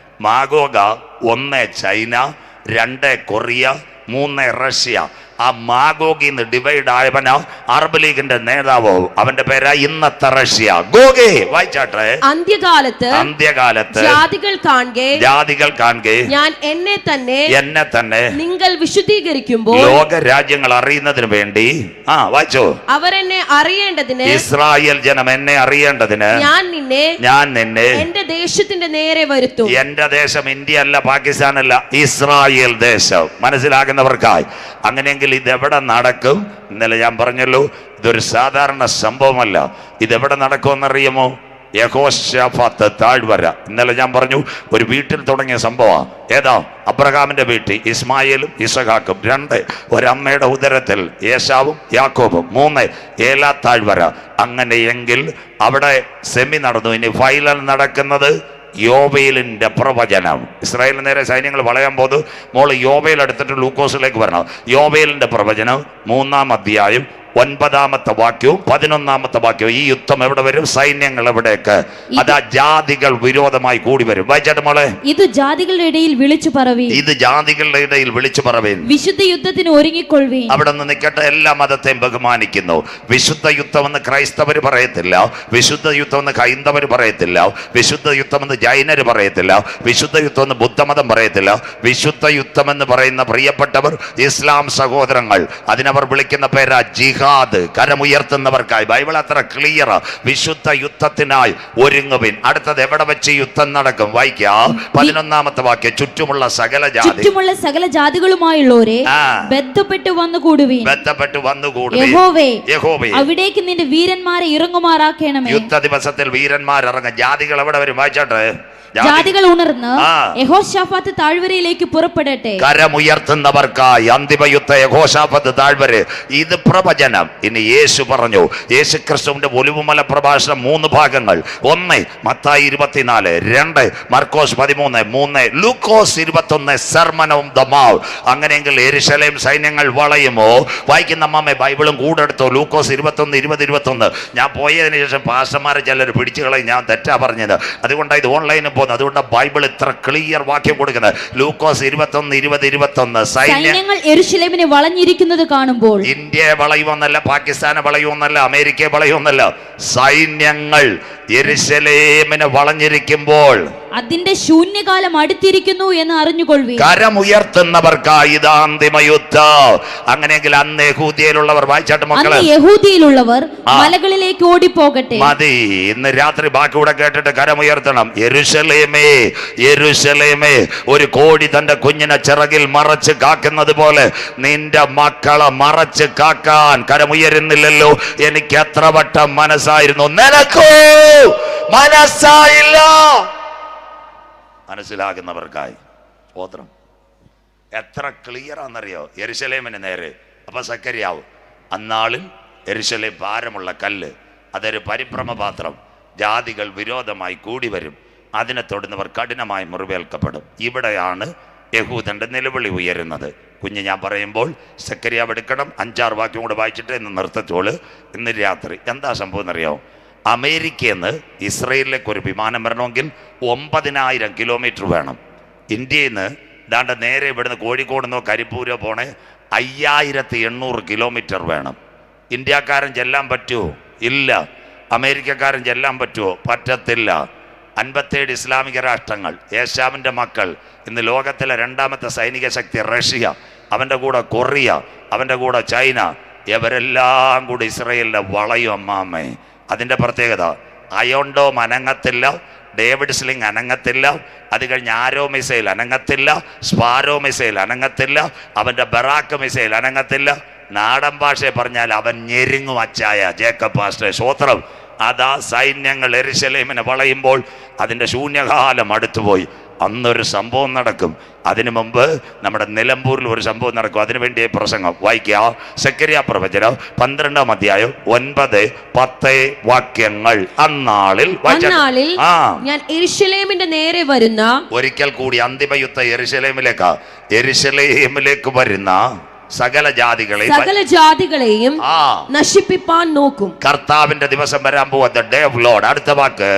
മാഗോഗ 1 ചൈന, 2 കൊറിയ, 3 റഷ്യ. ആ മാഗോഗിന്ന് ഡിവൈഡ് ആയവനോ അറബ് ലീഗിന്റെ നേതാവോ, അവന്റെ പേരാ ഇന്നത്തെ റഷ്യ. ഗോഗേ വായിച്ചാട്ടെ. അന്ത്യകാലത്ത് ജാതികൾ കാണുകെ ഞാൻ എന്നെ തന്നെ നിങ്ങൾ വിശുദ്ധീകരിക്കുമ്പോൾ ലോക രാജ്യങ്ങൾ അറിയുന്നതിന് വേണ്ടി വായിച്ചോ. അവരെന്നെ അറിയേണ്ടതിന്, ഇസ്രായേൽ ജനം എന്നെ അറിയേണ്ടതിന് ഞാൻ നിന്നെ എന്റെ ദേശത്തിന്റെ നേരെ വരുത്തും. എന്റെ ദേശം ഇന്ത്യ അല്ല, പാകിസ്ഥാൻ അല്ല, ഇസ്രായേൽ ദേശം. മനസ്സിലാകുന്നവർക്കായി. അങ്ങനെയെങ്കിൽ ഇതെവിടെ നടക്കും? ഇന്നലെ ഞാൻ പറഞ്ഞല്ലോ, ഇതൊരു സാധാരണ സംഭവമല്ല. ഇതെവിടെ നടക്കുമെന്നറിയുമോ? യഹോശാഫാത്ത് താഴ്വര. ഇന്നലെ ഞാൻ പറഞ്ഞു ഒരു വീട്ടിൽ തുടങ്ങിയ സംഭവമാണ്. ഏതാ? അബ്രഹാമിന്റെ വീട്ടിൽ ഇസ്മായേലും ഇസഹാക്കും. 2 ഒരമ്മയുടെ ഉദരത്തിൽ ഏശാവും യാക്കോബും. 3 ഏലാ താഴ്വര. അങ്ങനെയെങ്കിൽ അവിടെ സെമി നടന്നു. ഇനി ഫൈനൽ നടക്കുന്നത് യോബേലിന്റെ പ്രവചനം. ഇസ്രായേലിന് നേരെ സൈന്യങ്ങൾ വളയാൻ പോകുന്നു. മോള് യോബേൽ എടുത്തിട്ട് ലൂക്കോസിലേക്ക് വരണം. യോബേലിന്റെ പ്രവചനം 3-ാം അധ്യായം 9-ാമത്തെ വാക്യവും 11-ാമത്തെ വാക്യവും. ഈ യുദ്ധം എവിടെ വരും? സൈന്യങ്ങൾ എവിടേക്ക്? അതാ ജാതികൾ വിരോധമായി കൂടി വരും. വായിച്ചാട്ട് മോളെ. ഇത് ജാതികളുടെ ഇടയിൽ വിളിച്ചു പറവീൻ. ഇത് ജാതികളുടെ ഇടയിൽ വിളിച്ചു പറവീൻ. വിശുദ്ധ യുദ്ധത്തിന് ഒരുങ്ങിക്കൊള്ളുവീൻ. അവിടെ നിന്ന് നിൽക്കട്ടെ. എല്ലാ മതത്തെയും ബഹുമാനിക്കുന്നു. വിശുദ്ധ യുദ്ധമെന്ന് ക്രൈസ്തവര് പറയത്തില്ല, വിശുദ്ധ യുദ്ധമെന്ന് ഹൈന്ദവര് പറയത്തില്ല, വിശുദ്ധ യുദ്ധമെന്ന് ജൈനര് പറയത്തില്ല, വിശുദ്ധ യുദ്ധമെന്ന് ബുദ്ധമതം പറയത്തില്ല. വിശുദ്ധ യുദ്ധമെന്ന് പറയുന്ന പ്രിയപ്പെട്ടവർ ഇസ്ലാം സഹോദരങ്ങൾ, അതിനവർ വിളിക്കുന്ന പേരാ ജിഹാദ്, കരമുയർത്തുന്നവർക്കായി. ബൈബിൾ അത്ര ക്ലിയർ. വിശുദ്ധ യുദ്ധത്തിനായി ഒരുങ്ങുവിൻ. അടുത്തത് എവിടെ വെച്ച് യുദ്ധം നടക്കും? വായിക്കാം 11-ാമത്തെ വാക്യം. ചുറ്റുമുള്ള സകല ജാതികളുമായുള്ളവരെ ബന്ധപ്പെട്ട് വന്നുകൂടുവീൻ. യഹോവേ അവിടേക്ക് നിന്റെ വീരന്മാരെ ഇറങ്ങുമാറാക്കണമേ. യുദ്ധ ദിവസത്തിൽ വീരന്മാരിറങ്ങും. ജാതികൾ എവിടെ വരും? വായിച്ചോട്ടെ. ജാതികൾ ഉണർന്ന് യഹോശാഫാത്ത് താഴ്വരയിലേക്ക് പുറപ്പെടട്ടെ. കരമുയർത്തുന്നവർക്കായി അന്തിമയുദ്ധ യഹോശാഫാത്ത് താഴ്വര. ഇത് പ്രവചനം. ഇനി യേശു പറഞ്ഞു, യേശു ക്രിസ്തുവിന്റെ ഒലിവുമല പ്രഭാഷണം 3 ഭാഗങ്ങൾ. 1 മത്തായി 24, 2 മർക്കോസ് 13, 3 ലൂക്കോസ് 21 സെർമൺ ഓൺ ദ മൗണ്ട്. അങ്ങനെയെങ്കിൽ യെരുശലേം സൈന്യങ്ങൾ വളയുമോ? വായിക്കുന്ന അമ്മമ്മേ ബൈബിളും കൂടെ എടുത്തോ. ലൂക്കോസ് 21, 20, 21. ഞാൻ പോയതിനു ശേഷം പാസ്റ്റർമാരെ ചിലർ പിടിച്ചു കളയും, ഞാൻ തെറ്റാ പറഞ്ഞത്. അതുകൊണ്ടാണ് ഇത് ഓൺലൈനിൽ. അതുകൊണ്ട് ബൈബിൾ ഇത്ര ക്ലിയർ വാക്യം കൊടുക്കുന്നത്. ലൂക്കോസ് 21, 20, 21. സൈന്യങ്ങൾ യെരുശലേമിനെ വളഞ്ഞിരിക്കുന്നത് കാണുമ്പോൾ, ഇന്ത്യയെ വളയുമെന്നല്ല, പാകിസ്ഥാനെ വളയുമെന്നല്ല, അമേരിക്കയെ വളയുമെന്നല്ല, സൈന്യങ്ങൾ യെരുശലേമിനെ വളഞ്ഞിരിക്കുമ്പോൾ അതിന്റെ ശൂന്യകാലം അടുത്തിരിക്കുന്നു എന്ന് അറിഞ്ഞുകൊള്ളുവീൻ. കരമുയർത്തുന്നവർക്കായി ഇതാന്തിമ യുദ്ധം. അങ്ങനെയെങ്കിൽ അന്ന് യഹൂദിയയിലുള്ളവർ, വായിച്ചാട്ട് മക്കളെ, യഹൂദിയിലുള്ളവർ മലകളിലേക്ക് ഓടിപ്പോകട്ടെ. മതി. ഇന്ന് രാത്രി ബാക്കി കൂടെ കേട്ടിട്ട് കരമുയർത്തണം. യെരുശലേമേ, യെരുശലേമേ, ഒരു കോഴി തന്റെ കുഞ്ഞിനെ ചിറകിൽ മറച്ച് കാക്കുന്നത് പോലെ നിന്റെ മക്കളെ മറച്ച് കാക്കാൻ കരമുയരുന്നില്ലല്ലോ. എനിക്ക് എത്ര വട്ടം മനസ്സായിരുന്നു, നിനക്കോ മനസ്സായില്ല. മനസ്സിലാകുന്നവർക്കായി സ്തോത്രം. എത്ര ക്ലിയർ ആണെന്നറിയോ? യെരുശലേമിന് നേരെ. അപ്പൊ സക്കറിയാവും, അന്നാളിൽ യെരുശലേം ഭാരമുള്ള കല്ല്, അതൊരു പരിഭ്രമപാത്രം. ജാതികൾ വിരോധമായി കൂടി വരും, അതിനെ തൊടുന്നവർ കഠിനമായി മുറിവേൽക്കപ്പെടും. ഇവിടെയാണ് യഹൂദന്റെ നിലവിളി ഉയരുന്നത്. കുഞ്ഞ് ഞാൻ പറയുമ്പോൾ സക്കറിയാവ് എടുക്കണം. 5-6 വാക്യം കൂടെ വായിച്ചിട്ട് ഇന്ന് നിർത്തത്തോള്. ഇന്ന് രാത്രി എന്താ സംഭവം എന്നറിയാമോ? അമേരിക്കയിൽ നിന്ന് ഇസ്രയേലിലേക്ക് ഒരു വിമാനം വരണമെങ്കിൽ 9000 കിലോമീറ്റർ വേണം. ഇന്ത്യയിൽ നിന്ന് ദാണ്ട് നേരെ ഇവിടുന്ന് കോഴിക്കോട് നിന്നോ കരിപ്പൂരോ പോണേ 5800 കിലോമീറ്റർ വേണം. ഇന്ത്യക്കാരൻ ചെല്ലാൻ പറ്റുമോ? ഇല്ല. അമേരിക്കക്കാരൻ ചെല്ലാൻ പറ്റുമോ? പറ്റത്തില്ല. 57 ഇസ്ലാമിക രാഷ്ട്രങ്ങൾ, ഏഷ്യാവിൻ്റെ മക്കൾ. ഇന്ന് ലോകത്തിലെ 2ാമത്തെ സൈനിക ശക്തി റഷ്യ, അവൻ്റെ കൂടെ കൊറിയ, അവൻ്റെ കൂടെ ചൈന, ഇവരെല്ലാം കൂടി ഇസ്രയേലിൻ്റെ വളയും അമ്മാമ്മേ. അതിൻ്റെ പ്രത്യേകത, അയോണ്ടോം അനങ്ങത്തില്ല, ഡേവിഡ് സ്ലിംഗ് അനങ്ങത്തില്ല, അത് കഴിഞ്ഞ് ആരോ മിസൈൽ അനങ്ങത്തില്ല, സ്പാരോ മിസൈൽ അനങ്ങത്തില്ല, അവൻ്റെ ബറാക്ക് മിസൈൽ അനങ്ങത്തില്ല. നാടൻ ഭാഷയെ പറഞ്ഞാൽ അവൻ ഞെരുങ്ങും അച്ചായ. ജേക്കബ് പാസ്റ്റർ സ്വോത്രം. അതാ സൈന്യങ്ങൾ യെരുശലേമിനെ വളയുമ്പോൾ അതിൻ്റെ ശൂന്യകാലം അടുത്തുപോയി. അന്നൊരു സംഭവം നടക്കും. അതിനു മുമ്പ് നമ്മുടെ നിലമ്പൂരിൽ ഒരു സംഭവം നടക്കും. അതിനുവേണ്ടി പ്രസംഗം വായിക്കുക. സെക്കരിയ പ്രവചനം 12-ാം അധ്യായം 9, 10 വാക്യങ്ങൾ. അന്നാളിൽ ഞാൻ യെരുശലേമിന്റെ നേരെ വരുന്ന, ഒരിക്കൽ കൂടി അന്തിമയുദ്ധ യെരുശലേമിലേക്ക് വരുന്ന സകല ജാതികളെയും നശിപ്പിപ്പാൻ നോക്കും. കർത്താവിന്റെ ദിവസം വരാൻ പോകുന്ന ഡേ ഓഫ് ലോർഡ്. അടുത്ത വാക്ക്,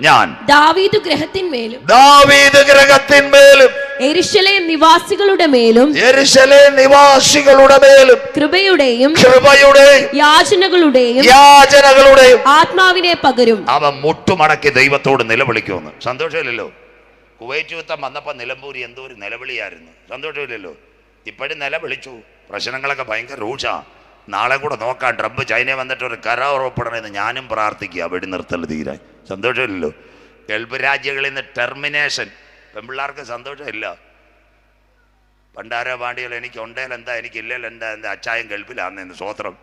ഞാൻ ദാവീദ് ഗ്രഹത്തിന്മേലും യെരുശലേം നിവാസികളുടെ മേലും കൃപയുടെയും യാചനകളുടെയും ആത്മാവിനെ പകരും. അവൻ മുട്ടുമടക്കി ദൈവത്തോട് നിലവിളിക്കുമെന്ന്. സന്തോഷമില്ലല്ലോ? കുവൈറ്റ് യുദ്ധം വന്നപ്പോ നിലമ്പൂരി എന്തോ ഒരു നിലവിളിയായിരുന്നു. സന്തോഷമില്ലല്ലോ? ഇപ്പോഴും നിലവിളിച്ചു. പ്രശ്നങ്ങളൊക്കെ ഭയങ്കര രൂക്ഷാ. നാളെ കൂടെ നോക്കാം. ട്രംപ് ചൈന വന്നിട്ട് ഒരു കരാർ ഉറപ്പിടണമെന്ന് ഞാനും പ്രാർത്ഥിക്കുക. വെടിനിർത്തൽ തീരാൻ. സന്തോഷമില്ലല്ലോ? ഗൾഫ് രാജ്യങ്ങളിൽ നിന്ന് ടെർമിനേഷൻ. പെൺപിള്ളേർക്ക് സന്തോഷമില്ല. പണ്ടാരോ പാണ്ടികൾ എനിക്ക് ഉണ്ടേൽ എന്താ, എനിക്ക് ഇല്ലേൽ എന്താ, എൻ്റെ അച്ചായം ഗൾഫിലാണെന്ന്. സ്വോത്രം.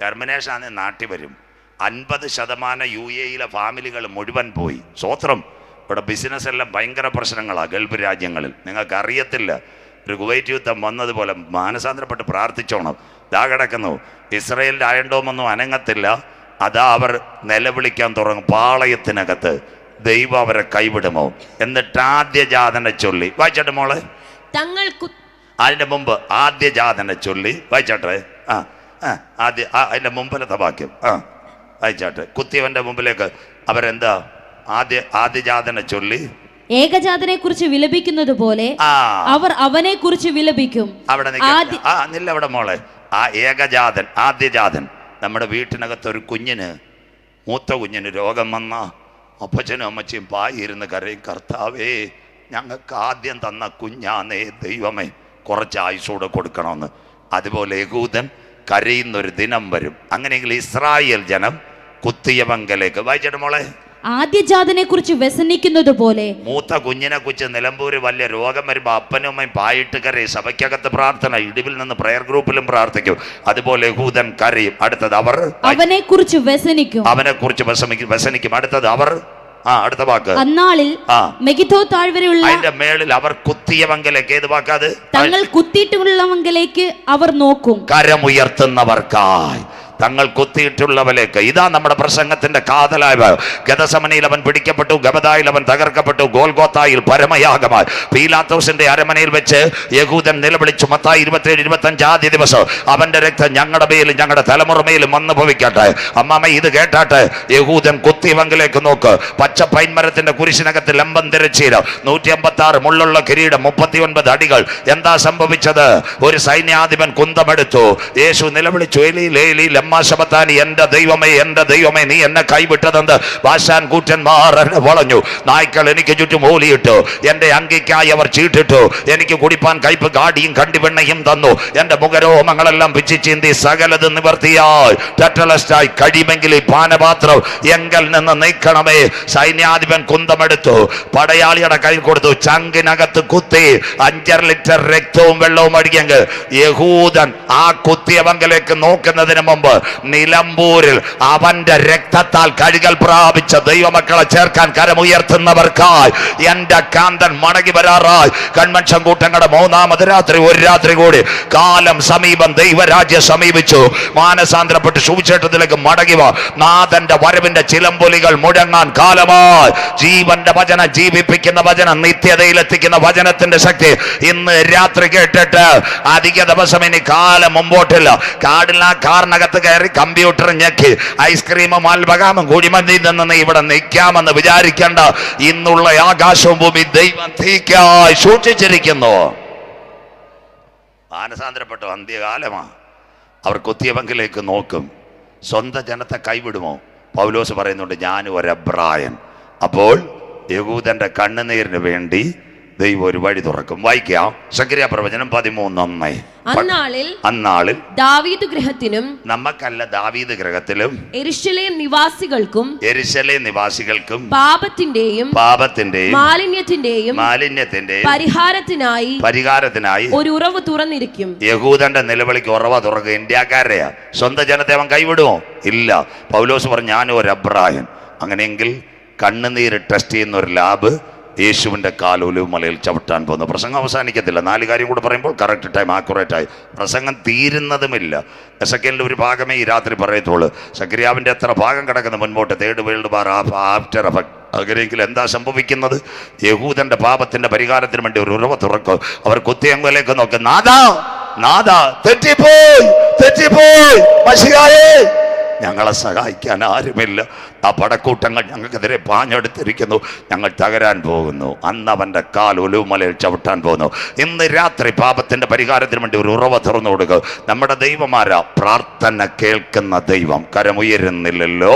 ടെർമിനേഷൻ ആണെന്ന് നാട്ടിൽ വരും. 50% UAE ഫാമിലികൾ മുഴുവൻ പോയി. സ്വോത്രം. ഇവിടെ ബിസിനസ് എല്ലാം ഭയങ്കര പ്രശ്നങ്ങളാണ് ഗൾഫ് രാജ്യങ്ങളിൽ. നിങ്ങൾക്ക് അറിയത്തില്ല. ഒരു കുവൈറ്റ് യുദ്ധം വന്നതുപോലെ മാനസാന്തരപ്പെട്ട് പ്രാർത്ഥിച്ചോണം. ദാ കിടക്കുന്നു. ഇസ്രയേലിൻ്റെ അയൺഡോമൊന്നും അനങ്ങത്തില്ല. അതാ അവർ നിലവിളിക്കാൻ തുടങ്ങും. പാളയത്തിനകത്ത് ദൈവം അവരെ കൈവിടുമോ? എന്നിട്ട് ആദ്യജാതനെ ചൊല്ലി വായിച്ചോട്ടെ മോളെ. തങ്ങൾ അതിന്റെ മുമ്പ് ആദ്യജാതനെ ചൊല്ലി വായിച്ചോട്ടെ. ആദ്യ അതിൻ്റെ മുമ്പിലത്തെ വാക്യം വായിച്ചാട്ടെ. കുത്തിയവന്റെ മുമ്പിലേക്ക് അവരെന്താ ആദ്യജാതനെ ചൊല്ലി ഏകജാതനെ കുറിച്ച് വിലപിക്കുന്നത് പോലെ അവർ അവനെ കുറിച്ച് വിലപിക്കും. അവിടെ നില്ല അവിടെ മോളെ. ആ ഏകജാതൻ, ആദ്യജാതൻ, നമ്മുടെ വീട്ടിനകത്ത് ഒരു കുഞ്ഞിന്, മൂത്ത കുഞ്ഞിന് രോഗം വന്ന അപ്പച്ചനും അമ്മച്ചിയും പായിരുന്ന് കരയും, കർത്താവേ ഞങ്ങൾക്ക് ആദ്യം തന്ന കുഞ്ഞാന്നേ ദൈവമേ, കുറച്ച് ആയുസ്സൂടെ കൊടുക്കണമെന്ന്. അതുപോലെ യഹൂദൻ കരയുന്നൊരു ദിനം വരും. അങ്ങനെയെങ്കിൽ ഇസ്രായേൽ ജനം കുത്തിയവങ്കലേക്ക്, വായിച്ചിട്ട് മോളെ, ആദ്യജാതനെ കുറിച്ച് വ്യസനിക്കുന്നത് പോലെ, മൂത്ത കുഞ്ഞിനെ കുറിച്ച് നിലമ്പൂര് വലിയ രോഗം വരുമ്പോ അപ്പനും അമ്മയും പായിട്ട് കരയും. സഭയ്ക്കകത്ത് പ്രാർത്ഥന, ഇടിവിൽ നിന്ന് പ്രയർ ഗ്രൂപ്പിലും പ്രാർത്ഥിക്കും. അതുപോലെ യഹൂദൻ കരയും. അടുത്തത് അവർ അവനെ കുറിച്ച് വ്യസനിക്കും, അവനെ കുറിച്ച് വ്യസനിക്കും. അടുത്തത് അവർ അടുത്ത വാക്ക് അന്നാളിൽ മെഗിദ്ദോ താഴ്വരയുള്ള അതിന്റെ മേളിൽ അവർ കുത്തിയവങ്കലേക്ക്, ഏത് വാക്കാത്? തങ്ങൾ കുത്തിയിട്ടുള്ളവങ്കലേക്ക് അവർ നോക്കും. കരമുയർത്തുന്നവർക്കായി തങ്ങൾ കുത്തിയിട്ടുള്ളവലേക്ക്. ഇതാ നമ്മുടെ പ്രസംഗത്തിന്റെ കാതലായ. ഗദസമനയിൽ അവൻ പിടിക്കപ്പെട്ടു, ഗബദായിൽ അവൻ തകർക്കപ്പെട്ടു, ഗോൽഗോത്തായിൽ പരമയാഗമായി പീലാത്തോസിന്റെ അരമനയിൽ വെച്ച് യഹൂദൻ നിലവിളിച്ചു. മത്തായി 27-25 ആദ്യ ദിവസം അവന്റെ രക്തം ഞങ്ങളുടെ മേലും ഞങ്ങളുടെ തലമുറമേലും വന്നു ഭവിക്കട്ടെ. അമ്മാമ്മ ഇത് കേട്ടാട്ടെ. യഹൂദൻ കുത്തിയവങ്കിലേക്ക് നോക്ക്. പച്ച പൈൻമരത്തിന്റെ കുരിശിനകത്ത് ലംബം തിരച്ചീര, 156 മുള്ളുള്ള കിരീടം, 39 അടികൾ. എന്താ സംഭവിച്ചത്? ഒരു സൈന്യാധിപൻ കുന്തമെടുത്തു. യേശു നിലവിളിച്ചു, ഏലി ഏലി ലമ്മാ ശബത്താനി, എന്റെ ദൈവമേ എന്റെ ദൈവമേ നീ എന്നെ കൈവിട്ടതെന്ത്? ബാശാൻ കൂറ്റന്മാർ എന്നെ വളഞ്ഞു, നായ്ക്കൾ എനിക്ക് ചുറ്റും ഓലിയിട്ടു, എന്റെ അങ്കിക്കായി അവർ ചീട്ടിട്ടു, എനിക്ക് കുടിപ്പാൻ കയ്പ് കാടിയും കണ്ടിവെണ്ണയും തന്നു, എന്റെ മുഖരോമങ്ങളെല്ലാം പിച്ചിച്ചീന്തി സകലത് നിവർത്തിയായി ടെറ്റലസ്റ്റായി കഴിയുമെങ്കിൽ ഈ പാനപാത്രം എങ്കിൽ നിന്ന് നീക്കണമേ. സൈന്യാധിപൻ കുന്തമെടുത്തു, പടയാളിയുടെ കയ്യിൽ കൊടുത്തു, ചങ്കിനകത്ത് കുത്തി 5 ലിറ്റർ രക്തവും വെള്ളവും അടിക്കെങ്കിൽ യഹൂദൻ ആ കുത്തിയവങ്കിലേക്ക് നോക്കുന്നതിന് മുമ്പ് നിലമ്പൂരിൽ അവന്റെ രക്തത്താൽ കഴുകൽ പ്രാപിച്ച ദൈവമക്കളെ ചേർക്കാൻ കരമുയർത്തുന്നവർക്കായി എന്റെ കാന്തൻ മടങ്ങി വരാറായി. കൺവെൻഷൻ കൂട്ടങ്ങളുടെ 3ാമത് രാത്രി, ഒരു രാത്രി കൂടി. കാലം സമീപം, ദൈവരാജ്യം സമീപിച്ചു. മാനസാന്തരപ്പെട്ട് സുവിശേഷത്തിലേക്ക് മടങ്ങി വാ. നാഥന്റെ വരവിന്റെ ചിലമ്പൊലികൾ മുഴങ്ങാൻ കാലമായി. ജീവന്റെ വചനം, ജീവിപ്പിക്കുന്ന വചനം, നിത്യതയിലെത്തിക്കുന്ന വചനത്തിന്റെ ശക്തി ഇന്ന് രാത്രി കേട്ടിട്ട് അധിക ദിവസം ഇനി കാലം മുമ്പോട്ടില്ല. കാടില്ല, കാറിനകത്ത് കയറി കമ്പ്യൂട്ടർ ഞെക്കി ഐസ്ക്രീമും അൽബകാമും കുഴിമന്തിയിൽ നിന്ന് ഇവിടെ നിൽക്കാമെന്ന് വിചാരിക്കേണ്ട. ഇന്നുള്ള ആകാശവും ഭൂമി ദൈവം തീക്കായി സൂക്ഷിച്ചിരിക്കുന്നു. മാനസാന്തരപ്പെട്ടു അന്ത്യകാലമാ. അവർ കുത്തിയവങ്കിലേക്ക് നോക്കും. സ്വന്തം ജനത്തെ കൈവിടുമോ? പൗലോസ് പറയുന്നുണ്ട്, ഞാനും ഒരു എബ്രായൻ. അപ്പോൾ യഹൂദന്റെ കണ്ണുനീരിന് വേണ്ടി ദൈവം ഒരു വഴി തുറക്കും. വായിക്കാം. സഖറിയാ പ്രവചനം 13:1. അന്നാളിൽ ദാവീദ് ഗൃഹത്തിനും, നമുക്കല്ല ദാവീദ് ഗൃഹത്തിലും യെരൂശലേം നിവാസികൾക്കും പാപത്തിന്റെയും മാലിന്യത്തിന്റെയും പരിഹാരത്തിനായി ഒരു ഉറവ് തുറന്നിരിക്കും. യഹൂദന്റെ നിലവിളിക്ക് ഉറവ തുറക്കുക. ഇന്ത്യക്കാരെയാ. സ്വന്തം ജനത്തെ അവൻ കൈവിടുമോ? ഇല്ല. പൗലോസ് പറഞ്ഞു, ഞാനും ഒരു എബ്രായൻ. അങ്ങനെയെങ്കിൽ കണ്ണുനീര് ടെസ്റ്റ് ചെയ്യുന്ന ഒരു ലാബ് യേശുവിൻ്റെ കാൽ ഒലിവുമലയിൽ ചവിട്ടാൻ പോകുന്നു. പ്രസംഗം അവസാനിക്കത്തില്ല. 4 കാര്യം കൂടെ പറയുമ്പോൾ കറക്റ്റ് ടൈം, ആക്യുറേറ്റായി. പ്രസംഗം തീരുന്നതുമില്ല. എസെക്കിയേലിന്റെ ഒരു ഭാഗമേ ഈ രാത്രി പറയത്തുള്ളൂ. സഖറിയാവിന്റെ എത്ര ഭാഗം കിടക്കുന്ന മുൻപോട്ട്, 3rd world war, after effect. അങ്ങനെയെങ്കിൽ എന്താ സംഭവിക്കുന്നത്? യഹൂദന്റെ പാപത്തിന്റെ പരിഹാരത്തിന് വേണ്ടി ഒരു ഉറവ തുറക്കും. അവർ കുത്തിയങ്കലേക്ക് നോക്കും. നാദാ തെറ്റിപ്പോയി മശിഹായേ, ഞങ്ങളെ സഹായിക്കാൻ ആരുമില്ല. ആ പടക്കൂട്ടങ്ങൾ ഞങ്ങൾക്കെതിരെ പാഞ്ഞെടുത്തിരിക്കുന്നു, ഞങ്ങൾ തകരാൻ പോകുന്നു. അന്ന് അവൻ്റെ കാൽ ഒലിവുമലയിൽ ചവിട്ടാൻ പോകുന്നു. ഇന്ന് രാത്രി പാപത്തിൻ്റെ പരിഹാരത്തിന് വേണ്ടി ഒരു ഉറവ തുറന്നു കൊടുക്കുക. നമ്മുടെ ദൈവമാരാ? പ്രാർത്ഥന കേൾക്കുന്ന ദൈവം. കരമുയരുന്നില്ലല്ലോ.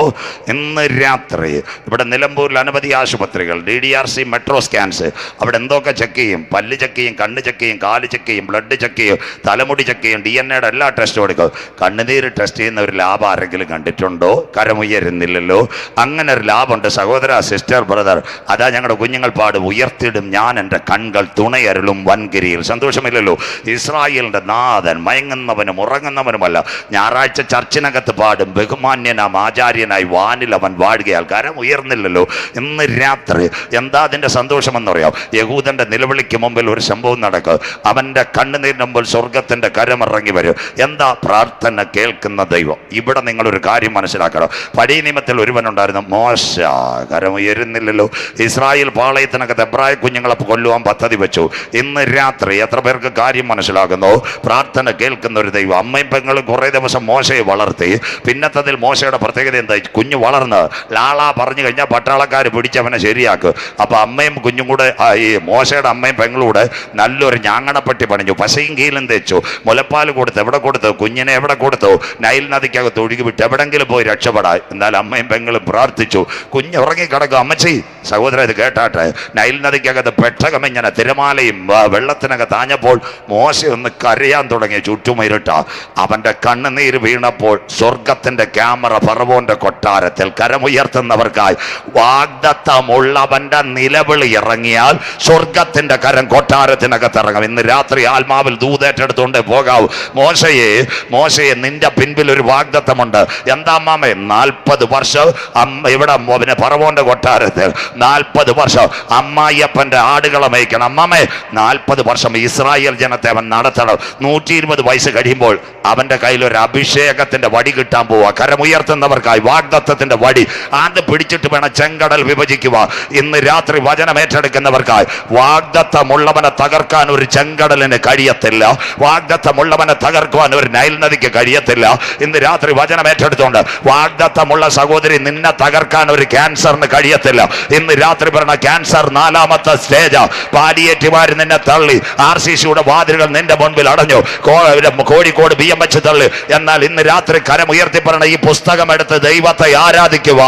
ഇന്ന് രാത്രി ഇവിടെ നിലമ്പൂരിൽ അനവധി ആശുപത്രികൾ, DDRC മെട്രോ സ്കാൻസ്, അവിടെ എന്തൊക്കെ ചെക്ക് ചെയ്യും? പല്ല് ചെക്ക് ചെയ്യും, കണ്ണ് ചെക്ക് ചെയ്യും, കാല് ചെക്ക് ചെയ്യും, ബ്ലഡ് ചെക്ക് ചെയ്യും, തലമുടി ചെക്ക് ചെയ്യും, DNA എല്ലാ ടെസ്റ്റും എടുക്കും. കണ്ണുനീര് ടെസ്റ്റ് ചെയ്യുന്ന ഒരു ലാബ് ആരെങ്കിലും കണ്ടിട്ടുണ്ടോ? കരമുയരുന്നില്ലല്ലോ. അങ്ങനെ ഒരു ലാഭമുണ്ട് സഹോദര, സിസ്റ്റർ, ബ്രദർ. അതാ ഞങ്ങളുടെ കുഞ്ഞുങ്ങൾ പാടും, ഉയർത്തിടും ഞാൻ എൻ്റെ കൺകൾ തുണയരുളും വൻകിരിയിൽ. സന്തോഷമില്ലല്ലോ? ഇസ്രായേലിന്റെ നാഥൻ മയങ്ങുന്നവനും ഉറങ്ങുന്നവനുമല്ല. ഞായറാഴ്ച ചർച്ചിനകത്ത് പാടും, ബഹുമാന്യനാം ആചാര്യനായി വാനിൽ അവൻ വാഴുകയാൽ. കരം ഉയർന്നില്ലല്ലോ. ഇന്ന് രാത്രി എന്താ അതിൻ്റെ സന്തോഷമെന്ന് പറയാം? യഹൂദന്റെ നിലവിളിക്ക് മുമ്പിൽ ഒരു സംഭവം നടക്കും. അവൻ്റെ കണ്ണുനീരിന് മുമ്പിൽ സ്വർഗത്തിന്റെ കരമിറങ്ങി വരും. എന്താ? പ്രാർത്ഥന കേൾക്കുന്ന ദൈവം. ഇവിടെ നിങ്ങളൊരു ഒരു കാര്യം മനസ്സിലാക്കണം. പഴയ നിയമത്തിൽ ഒരുവനുണ്ടായിരുന്നു, മോശ. കരമുയരുന്നില്ലല്ലോ. ഇസ്രായേൽ പാളയത്തിനകത്ത് എബ്രായ കുഞ്ഞുങ്ങളെ കൊല്ലുവാൻ പദ്ധതി വെച്ചു. ഇന്ന് രാത്രി എത്ര പേർക്ക് കാര്യം മനസ്സിലാകുന്നു? പ്രാർത്ഥന കേൾക്കുന്ന ഒരു ദൈവം. അമ്മയും പെങ്ങളും കുറേ ദിവസം മോശയെ വളർത്തി. പിന്നത്തതിൽ മോശയുടെ പ്രത്യേകത എന്താ? കുഞ്ഞു വളർന്ന് ലാളാ പറഞ്ഞു കഴിഞ്ഞാൽ പട്ടാളക്കാർ പിടിച്ചവനെ ശരിയാക്കും. അപ്പൊ അമ്മയും കുഞ്ഞും കൂടെ, ഈ മോശയുടെ അമ്മയും പെങ്ങളും കൂടെ നല്ലൊരു ഞാങ്ങണപ്പെട്ടി പണിഞ്ഞു. പശയും കീലും തെച്ചു, മുലപ്പാൽ കൊടുത്ത്. എവിടെ കൊടുത്തു? കുഞ്ഞിനെ എവിടെ കൊടുത്തു? നൈൽ നദിക്കകത്ത് ഒഴുകി വിട്ട് എവിടെങ്കിലും പോയി രക്ഷപ്പെടാൻ. എന്നാൽ അമ്മയും പെങ്ങളും പ്രാർത്ഥിച്ചു. കുഞ്ഞ് ഉറങ്ങിക്കിടക്കും. അമ്മച്ചി, സഹോദരൻ ഇത് കേട്ടാട്ടെ. നൈൽ നദിക്കകത്ത് പെട്ടകമിങ്ങനെ തിരമാലയും വെള്ളത്തിനകത്ത് ആഞ്ഞപ്പോൾ മോശ ഒന്ന് കരയാൻ തുടങ്ങി. ചുറ്റുമിരുട്ട. അവന്റെ കണ്ണുനീര് വീണപ്പോൾ സ്വർഗത്തിന്റെ ക്യാമറ ഫറവോന്റെ കൊട്ടാരത്തിൽ. കരമുയർത്തുന്നവർക്കായി വാഗ്ദത്തമുള്ളവന്റെ നിലവിളി ഇറങ്ങിയാൽ സ്വർഗത്തിന്റെ കരം കൊട്ടാരത്തിനകത്ത് ഇറങ്ങും. ഇന്ന് രാത്രി ആത്മാവിൽ ദൂതേറ്റെടുത്തുകൊണ്ട് പോകാവൂ. മോശയെ നിന്റെ പിൻപിൽ ഒരു വാഗ്ദത്തമുണ്ട്. എന്താ അമ്മാമേ? 40 വർഷം ഇവിടെ ഫറവോന്റെ കൊട്ടാരത്തിൽ 40 വർഷം അമ്മായിയപ്പന്റെ ആടുകളെ മേയ്ക്കണം. അമ്മാമേ, 40 വർഷം ഇസ്രായേൽ ജനത്തെ അവൻ നടത്തണം. 120 വയസ്സ് കഴിയുമ്പോൾ അവന്റെ കയ്യിൽ ഒരു അഭിഷേകത്തിന്റെ വടി കിട്ടാൻ പോവുക. കരമുയർത്തുന്നവർക്കായി വാഗ്ദത്തത്തിന്റെ വടി. അത് പിടിച്ചിട്ട് വേണം ചെങ്കടൽ വിഭജിക്കുക. ഇന്ന് രാത്രി വചനം ഏറ്റെടുക്കുന്നവർക്കായി വാഗ്ദത്തമുള്ളവനെ തകർക്കാൻ ഒരു ചെങ്കടലിന് കഴിയത്തില്ല. വാഗ്ദത്തമുള്ളവനെ തകർക്കുവാൻ ഒരു നൈൽ നദിക്ക് കഴിയത്തില്ല. ഇന്ന് രാത്രി വചനം ഏറ്റെടുത്തുകൊണ്ട് വാഗ്ദത്തമുള്ള സഹോദരി, നിന്നെ തകർക്കാൻ ഒരു ക്യാൻസറിന് കഴിയത്തില്ല. ഇന്ന് രാത്രി പറഞ്ഞ ക്യാൻസർ 4ാമത്തെ സ്റ്റേജ്. പാലിയേറ്റീവുകാർ നിന്നെ തള്ളി. RCCയുടെ വാതിലുകൾ നിന്റെ മുൻപിൽ അടഞ്ഞു. കോഴിക്കോട് BMH തള്ളി. എന്നാൽ ഇന്ന് രാത്രി കരമുയർത്തി പറഞ്ഞ ഈ പുസ്തകം എടുത്ത് ദൈവത്തെ ആരാധിക്കുക.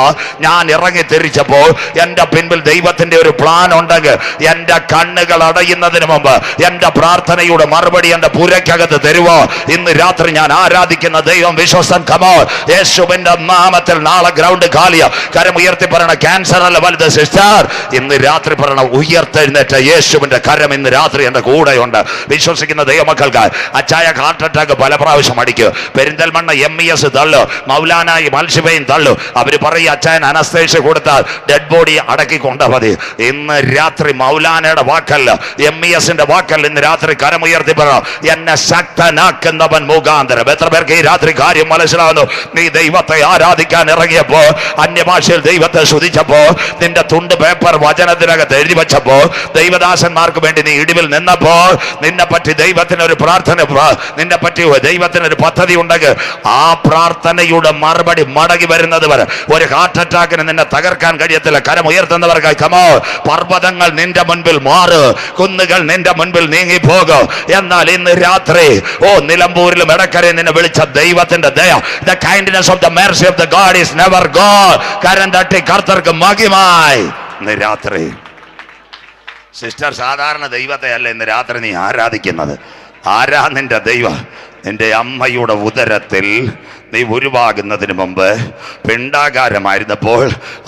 ഞാൻ ഇറങ്ങി തിരിച്ചപ്പോൾ എന്റെ പിൻപിൽ ദൈവത്തിന്റെ ഒരു പ്ലാൻ ഉണ്ടെങ്കിൽ എന്റെ കണ്ണുകൾ അടയുന്നതിന് മുമ്പ് എന്റെ പ്രാർത്ഥനയുടെ മറുപടി എന്റെ പുരക്കകത്ത് തരുവോ? ഇന്ന് രാത്രി ഞാൻ ആരാധിക്കുന്ന ദൈവം വിശ്വസൻ. കമോ, യേശുവിന്റെ നാമത്തിൽ നാളെ ഗ്രൗണ്ട് കാലിയ. കരമുയർത്തി പറയണ ക്യാൻസർ അല്ല വലുത് സിസ്റ്റർ. ഇന്ന് രാത്രി പറയണ ഉയർത്തെഴുന്നേറ്റ യേശുവിന്റെ കരം ഇന്ന് രാത്രി എന്റെ കൂടെയുണ്ട്. വിശ്വസിക്കുന്ന ദൈവമക്കൾക്ക് അച്ചായ ഹാർട്ട് അറ്റാക്ക് പല പ്രാവശ്യം അടിക്കും. പെരിന്തൽമണ്ണ MES തള്ളു, മൗലാനായി മൽഷിബയും തള്ളു. അവര് പറയും അച്ചായൻ അനസ്തേഷ്യ കൊടുത്താൽ ഡെഡ് ബോഡി അടക്കി കൊണ്ടാൽ മതി. ഇന്ന് രാത്രി മൗലാനയുടെ വാക്കല്ല, MESന്റെ വാക്കല്ല. ഇന്ന് രാത്രി കരമുയർത്തി പറ, എന്നെ ശക്തനാക്കുന്നവൻ മുഖാന്തരം. എത്ര പേർക്ക് ഈ രാത്രി കാര്യം മനസ്സിലാവുന്നു? നീ ദൈവത്തെ ആരാധിക്കാൻ ഇറങ്ങിയപ്പോ, അന്യഭാഷയിൽ ദൈവത്തെ സ്തുതിച്ചപ്പോ, നിന്റെ തുണ്ട് പേപ്പർ വചനത്തിനകത്ത് എഴുതി വെച്ചപ്പോ, ദൈവദാസന്മാർക്ക് വേണ്ടി നീ ഇടിവിൽ നിന്നപ്പോ, നിന്നെ പറ്റി ദൈവത്തിനൊരു പ്രാർത്ഥന, നിന്നെ പറ്റി ദൈവത്തിനൊരു പദ്ധതി ഉണ്ടെങ്കിൽ ആ പ്രാർത്ഥനയുടെ മറുപടി മടങ്ങി വരുന്നത് വരെ ഒരു ഹാർട്ട് അറ്റാക്കിന് നിന്നെ തകർക്കാൻ കഴിയത്തില്ല. കരമുയർത്തുന്നവർക്കായി കമോ, പർവ്വതങ്ങൾ നിന്റെ മുൻപിൽ മാറ്, കുന്നുകൾ നിന്റെ മുൻപിൽ നീങ്ങിപ്പോകും. എന്നാൽ ഇന്ന് രാത്രി നിലമ്പൂരിലും എടക്കരയിൽ നിന്നെ വിളിച്ച ദൈവത്തിന്റെ ദയ, the kindness of the mercy of the God is never gone. കരം തട്ടി കർത്തർക്ക് മഹിമായി. ഇന്ന് രാത്രി സിസ്റ്റർ, സാധാരണ ദൈവത്തെ അല്ല ഇന്ന് രാത്രി നീ ആരാധിക്കുന്നത്. ആരാ നിന്റെ ദൈവം? നിന്റെ അമ്മയുടെ ഉദരത്തിൽ നീ ഉരുവാകുന്നതിന് മുമ്പ് പിണ്ടാകാരമായിരുന്നപ്പോൾ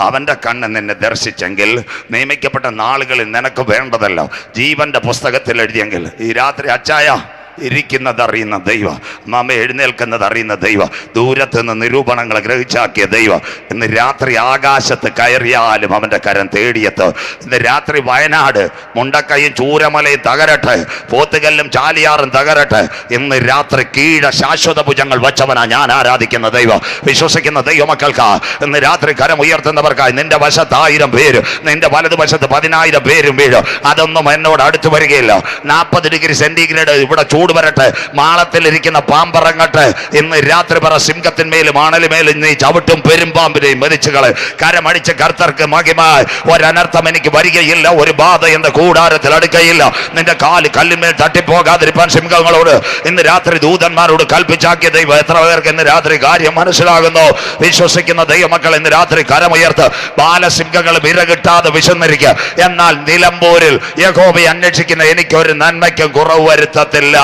അവൻ്റെ കണ്ണ് നിന്നെ ദർശിച്ചെങ്കിൽ, നിയമിക്കപ്പെട്ട നാളുകളിൽ നിനക്ക് വേണ്ടതല്ലോ ജീവന്റെ പുസ്തകത്തിൽ എഴുതിയെങ്കിൽ, ഈ രാത്രി അച്ചായ ഇരിക്കുന്നത് അറിയുന്ന ദൈവം, മാമ എഴുന്നേൽക്കുന്നത് അറിയുന്ന ദൈവം, ദൂരത്ത് നിന്ന് നിരൂപണങ്ങൾ ഗ്രഹിച്ചാക്കിയ ദൈവം ഇന്ന് രാത്രി ആകാശത്ത് കയറിയാലും അവൻ്റെ കരം തേടിയെത്തും. ഇന്ന് രാത്രി വയനാട് മുണ്ടക്കയും ചൂരമലയും തകരട്ടെ, പോത്തുകല്ലും ചാലിയാറും തകരട്ടെ. ഇന്ന് രാത്രി കീഴ ശാശ്വത ഭുജങ്ങൾ വച്ചവനാ ഞാൻ ആരാധിക്കുന്ന ദൈവം. വിശ്വസിക്കുന്ന ദൈവമക്കൾക്ക് ഇന്ന് രാത്രി കരം ഉയർത്തുന്നവർക്കായി നിന്റെ വശത്ത് 1000 പേര്, നിന്റെ വലതുവശത്ത് 10,000 പേരും വീഴും. അതൊന്നും എന്നോട് അടുത്ത് വരികയില്ല. 40 ഡിഗ്രി സെന്റിഗ്രേഡ് ഇവിടെ ചൂട് വരട്ടെ, മാളത്തിലിരിക്കുന്ന പാമ്പറങ്ങട്ടെ. ഇന്ന് രാത്രി പറ, സിംഹത്തിന്മേലും ആണലിമേലും നീ ചവിട്ടും പെരുമ്പാമ്പിനെയും മെതിച്ചുകളെ. കരമടിച്ച് കർത്തർക്ക് മഹിമായി. ഒരനർത്ഥം എനിക്ക് വരികയില്ല, ഒരു ബാധ എന്റെ കൂടാരത്തിൽ അടുക്കയില്ല. നിന്റെ കാല് കല്ലിന്മേൽ തട്ടിപ്പോകാതിരിപ്പാൻ സിംഹങ്ങളോട് ഇന്ന് രാത്രി ദൂതന്മാരോട് കൽപ്പിച്ചാക്കിയ ദൈവം. എത്ര പേർക്ക് ഇന്ന് രാത്രി കാര്യം മനസ്സിലാകുന്നു? വിശ്വസിക്കുന്ന ദൈവമക്കൾ ഇന്ന് രാത്രി കരമുയർത്ത്. ബാലസിംഹങ്ങൾ വിറകിട്ടാതെ വിശന്നിരിക്കുക. എന്നാൽ നിലമ്പൂരിൽ യഹോവയെ അന്വേഷിക്കുന്ന എനിക്കൊരു നന്മയ്ക്കും കുറവ് വരുത്തത്തില്ല.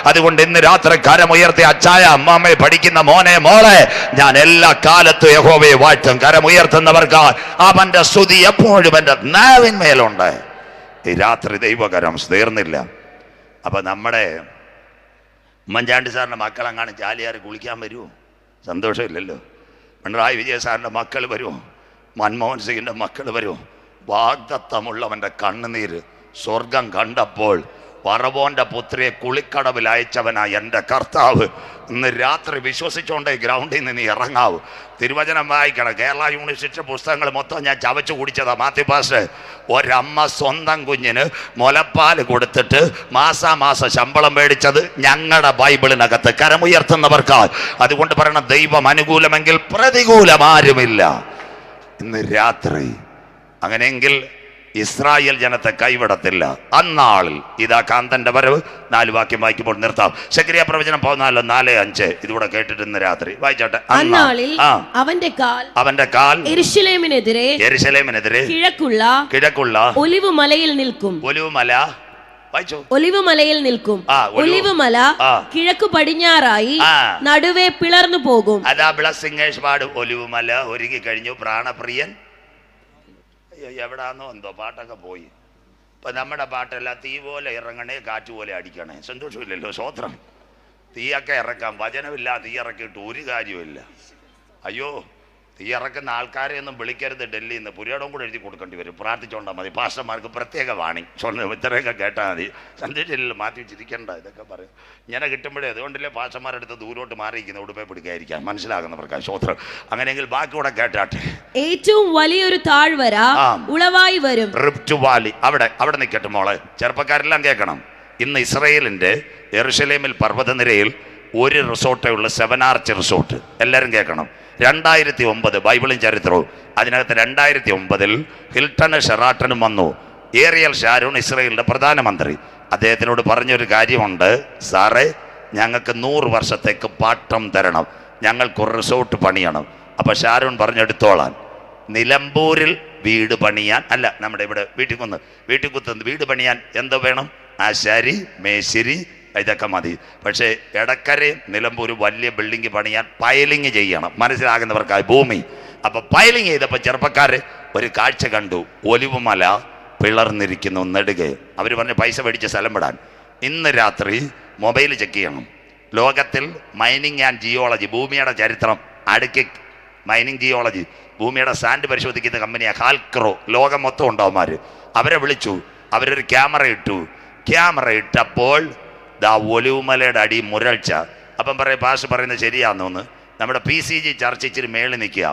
അതുകൊണ്ട് ഇന്ന് രാത്രി കരമുയർത്തി അച്ചായ, അമ്മാമ്മയെ പഠിക്കുന്ന മോനെ മോളെ, ഞാൻ എല്ലാ കാലത്തും യഹോവയെ വാഴ്ത്തും. കരമുയർത്തുന്നവർക്ക് അവന്റെ സ്തുതി എപ്പോഴും എന്റെ നാവിന്മേലുണ്ട്. ഈ രാത്രി ദൈവകരം തീർന്നില്ല. അപ്പൊ നമ്മുടെ ഉമ്മൻചാണ്ടി സാറിന്റെ മക്കളെങ്ങാനും ചാലിയാറ് കുളിക്കാൻ വരുമോ? സന്തോഷമില്ലല്ലോ. പിണറായി വിജയ സാറിന്റെ മക്കൾ വരുമോ? മൻമോഹൻ സിംഗിന്റെ മക്കൾ വരുമോ? വാഗ്ദത്തമുള്ളവന്റെ കണ്ണുനീര് സ്വർഗം കണ്ടപ്പോൾ പറവോന്റെ പുത്രിയെ കുളിക്കടവിൽ അയച്ചവനാ എൻ്റെ കർത്താവ്. ഇന്ന് രാത്രി വിശ്വസിച്ചുകൊണ്ടേ ഗ്രൗണ്ടിൽ നിന്ന് നീ ഇറങ്ങാവൂ. തിരുവചനം വായിക്കണം. കേരള യൂണിവേഴ്സിറ്റി പുസ്തകങ്ങൾ മൊത്തം ഞാൻ ചവച്ചു കുടിച്ചതാ. മാത്യു പാസ്റ്റർ, ഒരമ്മ സ്വന്തം കുഞ്ഞിന് മുലപ്പാൽ കൊടുത്തിട്ട് മാസാമാസം ശമ്പളം മേടിച്ചത് ഞങ്ങളുടെ ബൈബിളിനകത്ത്. കരമുയർത്തുന്നവർക്കാ. അതുകൊണ്ട് പറയണം, ദൈവം അനുകൂലമെങ്കിൽ പ്രതികൂലം ആരുമില്ല. ഇന്ന് രാത്രി അങ്ങനെയെങ്കിൽ ഇസ്രായേൽ ജനത്തെ കൈവിടത്തില്ല. അന്നാളിൽ ഇതാ കാന്തന്റെ വരവ്. 4 വാക്യം വായിക്കുമ്പോൾ നിർത്താം. സെക്കരിയ പ്രവചനം 14:4-5 ഇതുകൂടെ കേട്ടിട്ട് ഇന്ന് രാത്രി വായിച്ചോട്ടെ. അന്നാളിൽ അവന്റെ കാൽ യെരൂശലേമിനെതിരെ കിഴക്കുള്ള ഒലിവ് മലയിൽ നിൽക്കും. ഒലിവുമല വായിച്ചോ. ഒലിവുമലയിൽ നിൽക്കും. ഒലിവുമല കിഴക്ക് പടിഞ്ഞാറായി നടുവേ പിളർന്നു പോകും. അതാ ബ്ലസ്സിംഗേഴ്സ് പാട്. ഒലിവുമല ഒരുങ്ങി കഴിഞ്ഞു. പ്രാണപ്രിയൻ എവിടാന്നോ എന്തോ പാട്ടൊക്കെ പോയി. ഇപ്പൊ നമ്മുടെ പാട്ടെല്ലാം തീ പോലെ ഇറങ്ങണേ, കാറ്റ് പോലെ അടിക്കണേ. സന്തോഷമില്ലല്ലോ. സ്വോത്രം. തീയൊക്കെ ഇറക്കാം. വചനമില്ല, തീ ഇറക്കിയിട്ട് ഒരു കാര്യമില്ല. അയ്യോ, തീ ഇറക്കുന്ന ആൾക്കാരെ ഒന്നും വിളിക്കരുത്. ഡൽഹിയിൽ നിന്ന് പുരയിടം കൂടെ എഴുതി കൊടുക്കേണ്ടി വരും. പ്രാർത്ഥിച്ചോണ്ടാൽ മതി. പാസ്റ്റർമാർക്ക് പ്രത്യേക വാണി. ഇത്രയൊക്കെ കേട്ടാൽ മതി. സന്ദേശില്ലല്ലോ, മാറ്റി ചിരിക്കണ്ട. ഇതൊക്കെ പറയും. ഇങ്ങനെ കിട്ടുമ്പോഴേ അതുകൊണ്ടല്ലേ പാസ്റ്റർമാരെടുത്ത് ദൂരോട്ട് മാറിയിരിക്കുന്ന ഉടുപ്പെ പിടിക്കാതിരിക്കാം. മനസ്സിലാകുന്നവർക്ക് സ്വോത്രം. അങ്ങനെയെങ്കിൽ ബാക്കി കൂടെ കേട്ടാട്ടെ. ഏറ്റവും വലിയൊരു താഴ്വര ഉളവായി വരും. Rift Valley. അവിടെ നിൽക്കട്ടെ മോളെ. ചെറുപ്പക്കാരെല്ലാം കേൾക്കണം. ഇന്ന് ഇസ്രായേലിന്റെ യെരൂശലേമിൽ പർവ്വതനിരയിൽ ഒരു റിസോർട്ടേ ഉള്ളൂ, 7 ആർച്ച് റിസോർട്ട്. എല്ലാവരും കേൾക്കണം. 2009 ബൈബിളും ചരിത്രവും. അതിനകത്ത് 2009 ഹിൽട്ടണ് ഷെറാട്ടനും വന്നു. ഏറിയൽ ഷാരോൺ ഇസ്രായേലിന്റെ പ്രധാനമന്ത്രി. അദ്ദേഹത്തിനോട് പറഞ്ഞൊരു കാര്യമുണ്ട്. സാറേ, ഞങ്ങൾക്ക് 100 വർഷത്തേക്ക് പാട്ടം തരണം, ഞങ്ങൾക്കൊരു റിസോർട്ട് പണിയണം. അപ്പം ഷാരോൺ പറഞ്ഞെടുത്തോളാൻ. നിലമ്പൂരിൽ വീട് പണിയാൻ അല്ല, നമ്മുടെ ഇവിടെ വീട്ടിൽ വീട് പണിയാൻ എന്തോ വേണം? ആശാരി, മേശിരി, ഇതൊക്കെ മതി. പക്ഷേ എടക്കരയും നിലമ്പൂരും വലിയ ബിൽഡിംഗ് പണിയാൻ പൈലിങ് ചെയ്യണം. മനസ്സിലാകുന്നവർക്കായി ഭൂമി. അപ്പൊ പൈലിങ് ചെയ്തപ്പോൾ ചെറുപ്പക്കാർ ഒരു കാഴ്ച കണ്ടു. ഒലിവുമല പിളർന്നിരിക്കുന്നു നെടുകെ. അവർ പറഞ്ഞ് പൈസ മേടിച്ച് സ്ഥലം വിടാൻ. ഇന്ന് രാത്രി മൊബൈൽ ചെക്ക് ചെയ്യണം. ലോകത്തിൽ മൈനിങ് ആൻഡ് ജിയോളജി, ഭൂമിയുടെ ചരിത്രം, അടുക്കിക് മൈനിങ് ജിയോളജി, ഭൂമിയുടെ സാൻഡ് പരിശോധിക്കുന്ന കമ്പനിയാണ് ഹാൽക്രോ. ലോകം മൊത്തം ഉണ്ടാവുമാർ. അവരെ വിളിച്ചു. അവരൊരു ക്യാമറ ഇട്ടു. ക്യാമറ ഇട്ടപ്പോൾ ദാ ഒലിവുമലയുടെ അടി മുരൾച്ച. അപ്പം പാസ്റ്റർ പറയുന്നത് ശരിയാണെന്ന്. നമ്മുടെ PCG ചർച്ച ഇച്ചിരി മേളിൽ നിൽക്കുക.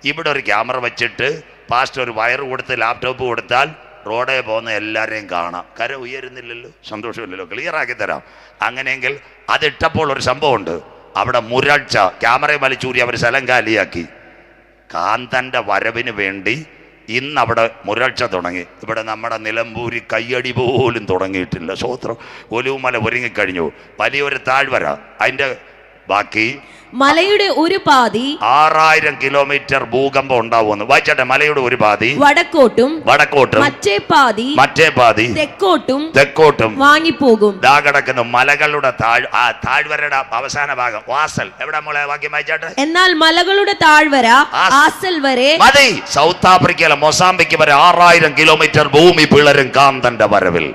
ഇവിടെ ഒരു ക്യാമറ വെച്ചിട്ട് പാസ്റ്റർ ഒരു വയർ കൊടുത്ത് ലാപ്ടോപ്പ് കൊടുത്താൽ റോഡേ പോകുന്ന എല്ലാവരെയും കാണാം. കര ഉയരുന്നില്ലല്ലോ, സന്തോഷമില്ലല്ലോ. ക്ലിയർ ആക്കി തരാം. അങ്ങനെയെങ്കിൽ അതിട്ടപ്പോൾ ഒരു സംഭവമുണ്ട്. അവിടെ മുരൾച്ച. ക്യാമറയെ വലിച്ചൂരി അവർ സ്ഥലം കാലിയാക്കി. കാന്തൻ്റെ വരവിന് വേണ്ടി ഇന്ന് അവിടെ മുരൾച്ച തുടങ്ങി. ഇവിടെ നമ്മുടെ നിലമ്പൂരി കയ്യടി പോലും തുടങ്ങിയിട്ടില്ല. സ്വോത്രം. ഒലിവുമല ഒരുങ്ങിക്കഴിഞ്ഞു. വലിയൊരു താഴ്വര. അതിൻ്റെ ബാക്കി മലയുടെ ഒരു പാതി 6000 കിലോമീറ്റർ ഭൂകമ്പം ഉണ്ടാവുമെന്ന് വായിച്ചട്ടെ. മലയുടെ ഒരു പാതി വടക്കോട്ടും മറ്റേ പാതി തെക്കോട്ടും വാങ്ങിപ്പോകും. ദാ കിടക്കുന്നു മലകളുടെ താഴ്വരയുടെ അവസാന ഭാഗം വാസൽ. എവിടെ മോളെ വാക്യം വായിച്ചാട്ടെ. എന്നാൽ മലകളുടെ താഴ്വര ആസൽ വരെ മതി. സൗത്ത് ആഫ്രിക്കയിലെ മൊസാംബിക്ക് വരെ 6000 കിലോമീറ്റർ ഭൂമി പിളരും കാന്തന്റെ വരവിൽ.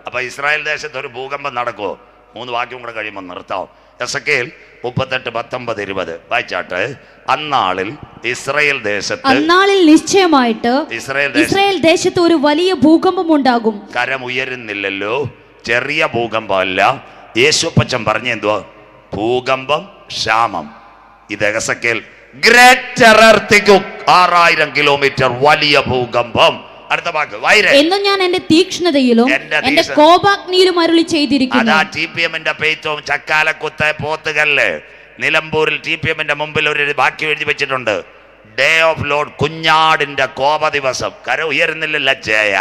അപ്പൊ ഇസ്രായേൽ ദേശത്ത് ഒരു ഭൂകമ്പം നടക്കുമോ? 3 വാക്യം കൂടെ കഴിയുമ്പോൾ നിർത്താം. എസെക്കിയേൽ 38:19-20 വായിച്ചാട്ടെ. അന്നാളിൽ ഇസ്രായേൽ ദേശത്ത് നിശ്ചയമായിട്ട് ഇസ്രായേൽ ദേശത്ത് ഒരു വലിയ ഭൂകമ്പം ഉണ്ടാകും. കരം ഉയരുന്നില്ലല്ലോ. ചെറിയ ഭൂകമ്പമല്ല. യേശുപ്പച്ചൻ പറഞ്ഞ എന്തുവാ? ഭൂകമ്പം, ക്ഷാമം. ഇത് എസെക്കിയേൽ ഗ്രേറ്റ് എർത്ത്ക്വേക്ക് 6000 കിലോമീറ്റർ വലിയ ഭൂകമ്പം. അടുത്ത വാക്ക് എന്നും ഞാൻ എന്റെ തീക്ഷ്ണതയിലും എന്റെ കോപാഗ്നിയിലും അരുളി ചെയ്തിരിക്കുന്നു. അതാ TPM-ന്റെ പെയ്ത്തും ചക്കാലക്കുത്ത് പോത്തുകല്ല്. നിലമ്പൂരിൽ TPM-ന്റെ മുമ്പിൽ ഒരു വാക്യം എഴുതി വെച്ചിട്ടുണ്ട്. ഡേ ഓഫ് ലോഡ്, കുഞ്ഞാടിന്റെ കോപ ദിവസം. കര ഉയരുന്നില്ല ജയ.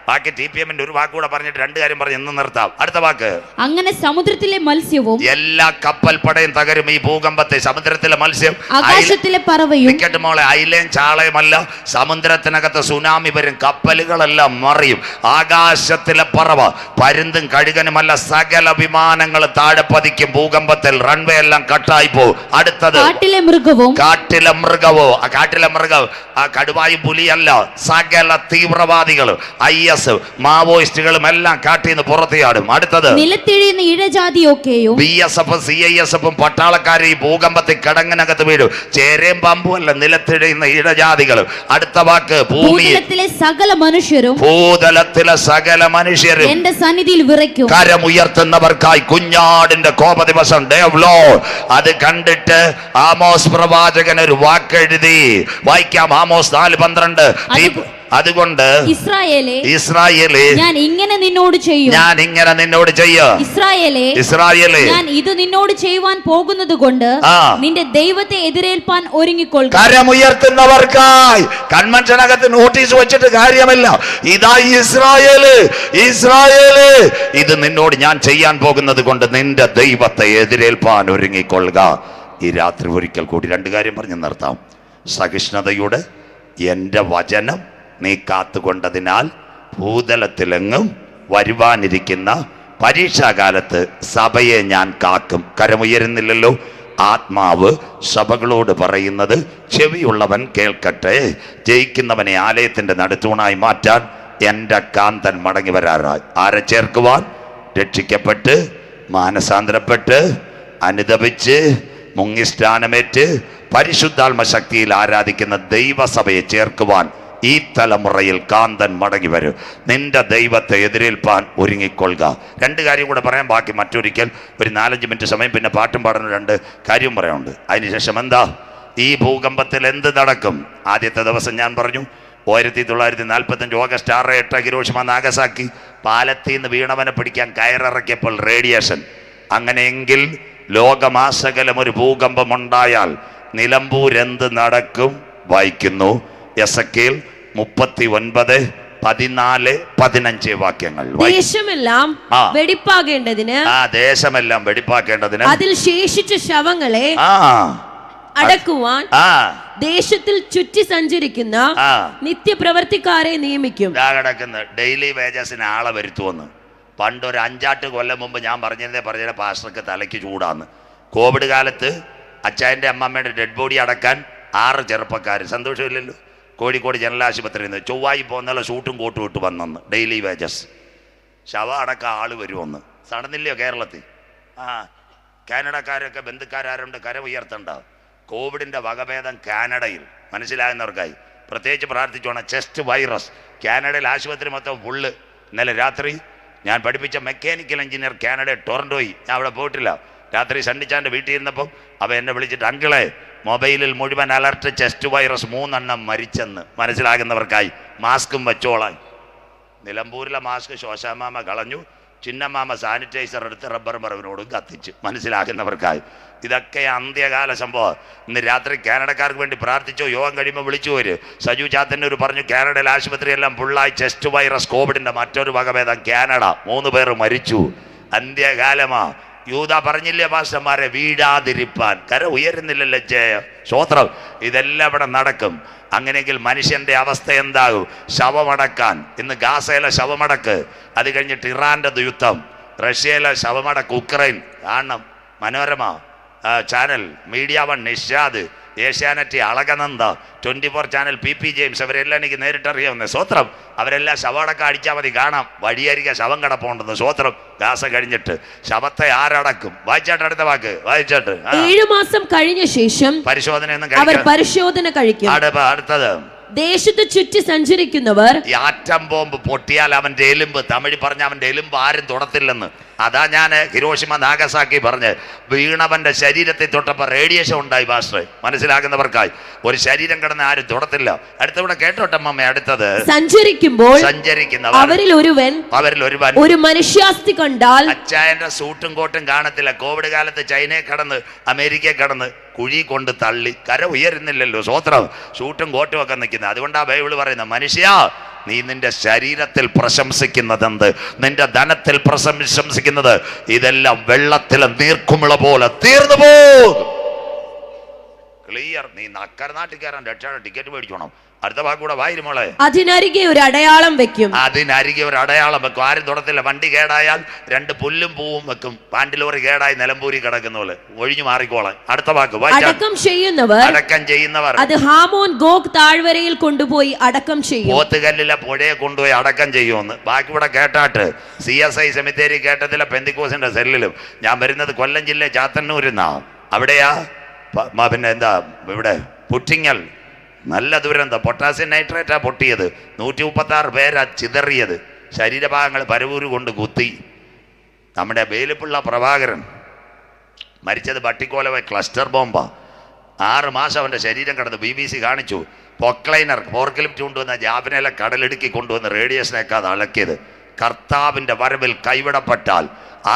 ബാക്കി TPM-ന്റെ ഒരു വാക്ക് കൂടെ പറഞ്ഞിട്ട് 2 കാര്യം പറഞ്ഞ് ഇന്ന് നിർത്താം. അടുത്ത വാക്ക്. അങ്ങനെ സമുദ്രത്തിലെ മത്സ്യവും എല്ലാ കപ്പൽ പടയും തകരും ഈ ഭൂകമ്പത്തെ. സമുദ്രത്തിലെ മത്സ്യം, ആകാശത്തിലെ പറവയും. മോളെ, അയിലേം ചാളയുമല്ല, സമുദ്രത്തിനകത്ത് സുനാമി വരും. കപ്പലുകളെല്ലാം മറിയും. ആകാശത്തിലെ പറവ, പരുന്തും കഴുകനുമല്ല, സകല വിമാനങ്ങൾ താഴെ പതിക്കും ഭൂകമ്പത്തിൽ. റൺവേ എല്ലാം കട്ടായി പോകും. അടുത്തത് കാട്ടിലെ മൃഗവും. കാട്ടിലെ മൃഗം ആ കടുവായും പുലിയല്ല, സകല തീവ്രവാദികൾ, IS മാവോയിസ്റ്റുകളും എല്ലാം കാട്ടിൽ നിന്ന് പുറത്തിയാടും. അടുത്തത് നിലത്തിഴിയുന്ന ഇഴജാതിയൊക്കെയും BSF CISF പട്ടാളക്കാരെ ഈ ഭൂകമ്പത്തിൽ കിടങ്ങിനകത്ത് വീഴും. ചേരയും പാമ്പും അല്ല, നിലത്തിഴിയുന്ന ഇഴജാതികളും. അടുത്ത വാക്ക് ഭൂതലത്തിലെ സകല മനുഷ്യരും ഭൂതലത്തിലെ സകല മനുഷ്യരും എന്റെ സന്നിധിയിൽ വിറയ്ക്കും. കരമുയർത്തുന്നവർക്കായി കുഞ്ഞാടിന്റെ കോപദിവസം ഡേ ഓഫ് ലോർഡ്. അത് കണ്ടിട്ട് ആമോസ് പ്രവാചകൻ ഒരു വാക്കെഴുതി. വായിക്കാം, ആമോസ് 4:12. അതുകൊണ്ട് ഇസ്രായേലേ ഞാൻ ഇങ്ങനെ നിന്നോട് ചെയ്യും. ഇസ്രായേലേ ഞാൻ ഇത് നിന്നോട് ചെയ്യുവാൻ പോകുന്നത് കൊണ്ട് നിന്റെ ദൈവത്തെ എതിരേൽപ്പാൻ ഒരുങ്ങിക്കൊള്ളുക. കരമുയർത്തുന്നവർക്കായി കൺവെൻഷനകത്ത് നോട്ടീസ് വെച്ചിട്ട് കാര്യമില്ല. ഇതാ ഇസ്രായേലേ, ഇത് നിന്നോട് ഞാൻ ചെയ്യാൻ പോകുന്നത് കൊണ്ട് നിന്റെ ദൈവത്തെ എതിരേൽപ്പാൻ ഒരുങ്ങിക്കൊള്ളുക. ഈ രാത്രി ഒരിക്കൽ കൂടി 2 കാര്യം പറഞ്ഞ് നിർത്താം. സഹിഷ്ണുതയുടെ എൻ്റെ വചനം നീ കാത്തുകൊണ്ടതിനാൽ ഭൂതലത്തിലെങ്ങും വരുവാനിരിക്കുന്ന പരീക്ഷാകാലത്ത് സഭയെ ഞാൻ കാക്കും. കരമുയരുന്നില്ലല്ലോ. ആത്മാവ് സഭകളോട് പറയുന്നത് ചെവിയുള്ളവൻ കേൾക്കട്ടെ. ജയിക്കുന്നവനെ ആലയത്തിന്റെ നടുത്തൂണായി മാറ്റാൻ എൻ്റെ കാന്തൻ മടങ്ങി വരാറായി. ആരെ ചേർക്കുവാൻ? രക്ഷിക്കപ്പെട്ട് മാനസാന്തരപ്പെട്ട് അനുദപിച്ച് മുങ്ങിസ്ഥാനമേറ്റ് പരിശുദ്ധാത്മ ശക്തിയിൽ ആരാധിക്കുന്ന ദൈവസഭയെ ചേർക്കുവാൻ ഈ തലമുറയിൽ കാന്തൻ മടങ്ങി വരും. നിന്റെ ദൈവത്തെ എതിരേൽപ്പാൻ ഒരുങ്ങിക്കൊള്ളുക. 2 കാര്യം കൂടെ പറയാം, ബാക്കി മറ്റൊരിക്കൽ ഒരു 4-5 മിനിറ്റ് സമയം, പിന്നെ പാട്ടും പാടുന്ന 2 കാര്യം പറയാനുണ്ട്. അതിനുശേഷം എന്താ ഈ ഭൂകമ്പത്തിൽ എന്ത് നടക്കും? ആദ്യത്തെ ദിവസം ഞാൻ പറഞ്ഞു 1945 ഓഗസ്റ്റ് 6-8 ഹിരോഷിമ നാഗസാക്കി പാലത്തിൽ നിന്ന് വീണവനെ പിടിക്കാൻ കയറിറക്കിയപ്പോൾ റേഡിയേഷൻ. അങ്ങനെയെങ്കിൽ ലോകമാസകലം ഒരു ഭൂകമ്പമുണ്ടായാൽ നിലമ്പൂർ എന്ത് നടക്കും? വായിക്കുന്നു എസക്കേൽ 39:14-15 വാക്യങ്ങൾ. ദേശമെല്ലാം വെടിപ്പാകേണ്ടതിന് അതിൽ ശേഷിച്ച ശവങ്ങളെ അടക്കുവാൻ ദേശത്തിൽ ചുറ്റി സഞ്ചരിക്കുന്ന നിത്യപ്രവർത്തിക്കാരെ നിയമിക്കും. ഡെയിലി വേജസിന് ആളെ വരുത്തുവന്ന് പണ്ട് ഒരു 5-8 കൊല്ലം മുമ്പ് ഞാൻ പറഞ്ഞ പാസ്റ്റർക്ക് തലയ്ക്ക് ചൂടാന്ന്. കോവിഡ് കാലത്ത് അച്ചായൻ്റെ അമ്മമ്മയുടെ ഡെഡ് ബോഡി അടക്കാൻ 6 ചെറുപ്പക്കാർ, സന്തോഷമില്ലല്ലോ, കോഴിക്കോട് ജനറൽ ആശുപത്രിയിൽ നിന്ന് ചൊവ്വായി പോകുന്നുള്ള ഷൂട്ടും കോട്ടും ഇട്ട് വന്നെന്ന്. ഡെയിലി വേജസ് ശവ അടക്കം ആള് വരുമെന്ന്. നടന്നില്ലയോ കേരളത്തിൽ? കാനഡക്കാരൊക്കെ ബന്ധുക്കാരുണ്ട് കര ഉയർത്തണ്ട. കോവിഡിൻ്റെ വകഭേദം കാനഡയിൽ മനസ്സിലാകുന്നവർക്കായി പ്രത്യേകിച്ച് പ്രാർത്ഥിച്ചോണം. ചെസ്റ്റ് വൈറസ് കാനഡയിൽ ആശുപത്രി മൊത്തം ഫുള്ള്. ഇന്നലെ രാത്രി ഞാൻ പഠിപ്പിച്ച മെക്കാനിക്കൽ എഞ്ചിനീയർ കാനഡ ടൊറൻഡോയിൽ, ഞാൻ അവിടെ പോയിട്ടില്ല. രാത്രി സണ്ണിച്ചാൻ്റെ വീട്ടിൽ ഇരുന്നപ്പം അവൻ എന്നെ വിളിച്ചിട്ട്, അങ്കിളെ മൊബൈലിൽ മുഴുവൻ അലർട്ട്, ചെസ്റ്റ് വൈറസ് 3 എണ്ണം മരിച്ചെന്ന്. മനസ്സിലാകുന്നവർക്കായി മാസ്കും വെച്ചോളാൻ. നിലമ്പൂരിലെ മാസ്ക് ശോശാമാമ കളഞ്ഞു, ചിന്നമാമ സാനിറ്റൈസർ എടുത്ത് റബ്ബർ മറവിനോടും കത്തിച്ച്. മനസ്സിലാക്കുന്നവർക്കായി ഇതൊക്കെ അന്ത്യകാല സംഭവം. ഇന്ന് രാത്രി കാനഡക്കാർക്ക് വേണ്ടി പ്രാർത്ഥിച്ചോ, യോഗം കഴിയുമ്പോൾ വിളിച്ചു വരും. സജു ചാത്തന്നൂർ പറഞ്ഞു കാനഡയിൽ ആശുപത്രിയെല്ലാം ഫുള്ളായി ചെസ്റ്റ് വൈറസ് കോവിഡിൻ്റെ മറ്റൊരു വകഭേദം കാനഡ, 3 പേർ മരിച്ചു. അന്ത്യകാലമാ. യൂദാ പറഞ്ഞില്ലേ പാസ്റ്റർമാരെ വീഴാതിരിപ്പാൻ? കര ഉയരുന്നില്ലല്ലോ ജയ സ്തോത്രം. ഇതെല്ലാം ഇവിടെ നടക്കും. അങ്ങനെയെങ്കിൽ മനുഷ്യന്റെ അവസ്ഥ എന്താകും? ശവമടക്കാൻ. ഇന്ന് ഗാസയിലെ ശവമടക്ക്, അത് കഴിഞ്ഞിട്ട് ഇറാന്റെ യുദ്ധം, റഷ്യയിലെ ശവമടക്ക്, ഉക്രൈൻ കാണണം. Manorama channel, media 1, Nishad, Asianet, Alakananda, 24 channel, PP James, അവരെല്ലാം എനിക്ക് നേരിട്ടറിയാവുന്ന സ്വത്രം. അവരെല്ലാം ശവമടക്കം അടിച്ചാൽ മതി, കാണാം. വഴിയരികെ ശവം കിടപ്പുണ്ടെന്ന്. സ്വത്രം. ഗാസ കഴിഞ്ഞിട്ട് ശവത്തെ ആരടക്കും? വായിച്ചാട്ട് അടുത്ത വാക്ക് വായിച്ചാട്ട്. 7 മാസം കഴിഞ്ഞ ശേഷം പരിശോധന കഴിക്കും. അടുത്തത് ദേശത്ത് ചുറ്റി സഞ്ചരിക്കുന്നവർ. ഈ ആറ്റം ബോംബ് പൊട്ടിയാൽ അവന്റെ എലുമ്പ്, തമിഴ് പറഞ്ഞ അവന്റെ എലുമ്പ് ആരും തൊടത്തില്ലെന്ന്. അതാ ഞാൻ ഹിരോഷിമ നാഗസാക്കി പറഞ്ഞ് വീണവന്റെ ശരീരത്തിൽ തൊട്ടപ്പോൾ റേഡിയേഷൻ ഉണ്ടായി പാസ്റ്റർ. മനസ്സിലാകുന്നവർക്കായി ഒരു ശരീരം കിടന്ന് ആരും തൊടത്തില്ല. അടുത്തവിടെ കേട്ടോട്ടമ്മ. അടുത്തത് സഞ്ചരിക്കുന്നവർ അവരിൽ ഒരുവൻ ഒരു മനുഷ്യാസ്തി കണ്ടാൽ. അച്ചായന്റെ സൂട്ടും കോട്ടും കാണത്തില്ല. കോവിഡ് കാലത്ത് ചൈനയെ കടന്ന് അമേരിക്കയെ കടന്ന് കുഴി കൊണ്ട് തള്ളി. കര ഉയരുന്നില്ലല്ലോ സ്വത്രം. സൂട്ടും കോട്ടും ഒക്കെ നിൽക്കുന്നത്. അതുകൊണ്ടാ ബൈബിൾ പറയുന്നത്, മനുഷ്യ നീ നിന്റെ ശരീരത്തിൽ പ്രശംസിക്കുന്നതെന്ത്? നിന്റെ ധനത്തിൽ പ്രശംസിക്കുന്നത് ഇതെല്ലാം വെള്ളത്തിലെ നീർക്കുമിള പോലെ തീർന്നു പോകും. ക്ലിയർ. നീ നക്കരനാട്ടിൽ കയറാൻ രക്ഷയുടെ ടിക്കറ്റ് മേടിച്ചോണം. അടുത്ത വാക്കൂടെ വായിരുമോളെ. അതിനരികെ ഒരു അടയാളം വെക്കും. അതിനരികെ ഒരു അടയാളം വെക്കും. ആരും തൊടത്തില്ല. വണ്ടി കേടായാൽ 2 പുല്ലും പൂവും വെക്കും. പാൻഡിലോറി കേടായി നിലമ്പൂരി കിടക്കുന്ന പോലെ ഒഴിഞ്ഞു മാറിക്കോളാം. അടുത്ത വാക്ക്. അടക്കം ചെയ്യുന്നവർ അത് ഹാമോൻ ഗോഗ് താഴ്വരയിൽ കൊണ്ടുപോയി അടക്കം ചെയ്യും. പോത്തുകല്ലിലെ പുഴയെ കൊണ്ടുപോയി അടക്കം ചെയ്യുമെന്ന്. ബാക്കി ഇവിടെ കേട്ടാട്ട് CSI സെമിത്തേരി കേട്ടതിലെ പെന്തിക്കോസിന്റെ സെല്ലിലും. ഞാൻ വരുന്നത് കൊല്ലം ജില്ല ചാത്തന്നൂരിന്നാ. അവിടെയാ പിന്നെ എന്താ ഇവിടെ പുറ്റിങ്ങൽ നല്ല ദുരന്തം. പൊട്ടാസ്യം നൈട്രേറ്റാ പൊട്ടിയത്. 136 പേരാ ചിതറിയത്. ശരീരഭാഗങ്ങൾ പരവൂര് കൊണ്ട് കുത്തി. നമ്മുടെ വേലുപ്പിള്ള പ്രഭാകരൻ മരിച്ചത് ബട്ടിക്കോലവ ക്ലസ്റ്റർ ബോംബാ. 6 മാസം അവൻ്റെ ശരീരം കിടന്ന് BBC കാണിച്ചു. പൊക്ലൈനർ ഫോർക്ലിഫ്റ്റ് കൊണ്ടുവന്ന ജാബിനെല്ലാം കടലിടുക്കി കൊണ്ടുവന്ന് റേഡിയേഷനേക്കാതെ അളക്കിയത്. കർത്താവിൻ്റെ വരവിൽ കൈവിടപ്പെട്ടാൽ,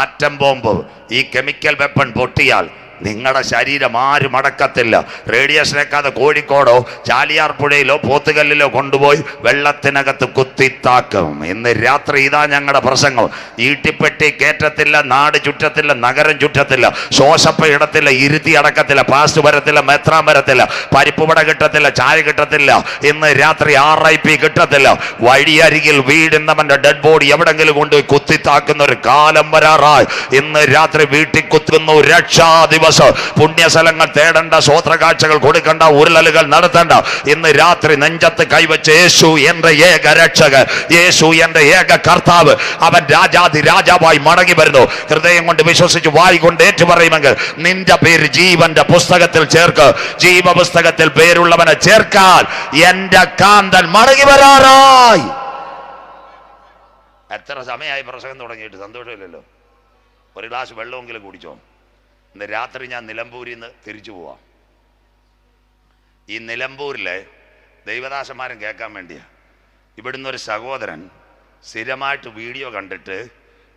ആറ്റം ബോംബ്, ഈ കെമിക്കൽ വെപ്പൺ പൊട്ടിയാൽ നിങ്ങളുടെ ശരീരം ആരും അടക്കത്തില്ല. റേഡിയേഷനേക്കാതെ കോഴിക്കോടോ ചാലിയാർ പുഴയിലോ പോത്തുകല്ലിലോ കൊണ്ടുപോയി വെള്ളത്തിനകത്ത് കുത്തിത്താക്കും. ഇന്ന് രാത്രി ഇതാ ഞങ്ങളുടെ പ്രസംഗം. ഈട്ടിപ്പെട്ടി കയറ്റത്തില്ല, നാട് ചുറ്റത്തില്ല, നഗരം ചുറ്റത്തില്ല, ശോശപ്പ ഇടത്തില്ല, ഇരുത്തി അടക്കത്തില്ല, പാസ്റ്റ് വരത്തില്ല, മെത്രാൻ വരത്തില്ല, പരിപ്പുവട കിട്ടത്തില്ല, ചായ കിട്ടത്തില്ല. ഇന്ന് രാത്രി RIP കിട്ടത്തില്ല. വഴിയരികിൽ വീടുന്നവന്റെ ഡെഡ് ബോഡി എവിടെങ്കിലും കൊണ്ടുപോയി കുത്തിത്താക്കുന്ന ഒരു കാലം വരാറായി. ഇന്ന് രാത്രി വീട്ടിൽ കുത്തുന്നു. രക്ഷാദിവസം. പുണ്യസ്ഥലങ്ങൾ തേടേണ്ട, സ്വോത്രകാഴ്ചകൾ കൊടുക്കേണ്ട, ഉരുളലുകൾ നടത്തേണ്ട. ഇന്ന് രാത്രി നെഞ്ചത്ത് കൈവച്ച് യേശു എന്റെ ഏക രക്ഷകൻ, യേശു എന്റെ ഏക കർത്താവ്, അവൻ രാജാതി രാജാവായി മടങ്ങി വരുന്നു. ഹൃദയം കൊണ്ട് വിശ്വസിച്ച് വായി കൊണ്ട് ഏറ്റുപറയുമെങ്കിൽ നിന്റെ പേര് ജീവന്റെ പുസ്തകത്തിൽ ചേർക്ക്. ജീവപുസ്തകത്തിൽ പേരുള്ളവനെ ചേർക്കാൻ എന്റെ കാന്തൻ മടങ്ങി വരാറായി. എത്ര സമയമായി പ്രസംഗം തുടങ്ങിയിട്ട്? സന്തോഷമില്ലല്ലോ. ഒരു ഗ്ലാസ് വെള്ളമെങ്കിലും കുടിച്ചോ. ഇന്ന് രാത്രി ഞാൻ നിലമ്പൂരിൽ നിന്ന് തിരിച്ചു പോവാം. ഈ നിലമ്പൂരിലെ ദൈവദാസന്മാരും കേൾക്കാൻ വേണ്ടിയാണ്. ഇവിടുന്ന് ഒരു സഹോദരൻ സ്ഥിരമായിട്ട് വീഡിയോ കണ്ടിട്ട്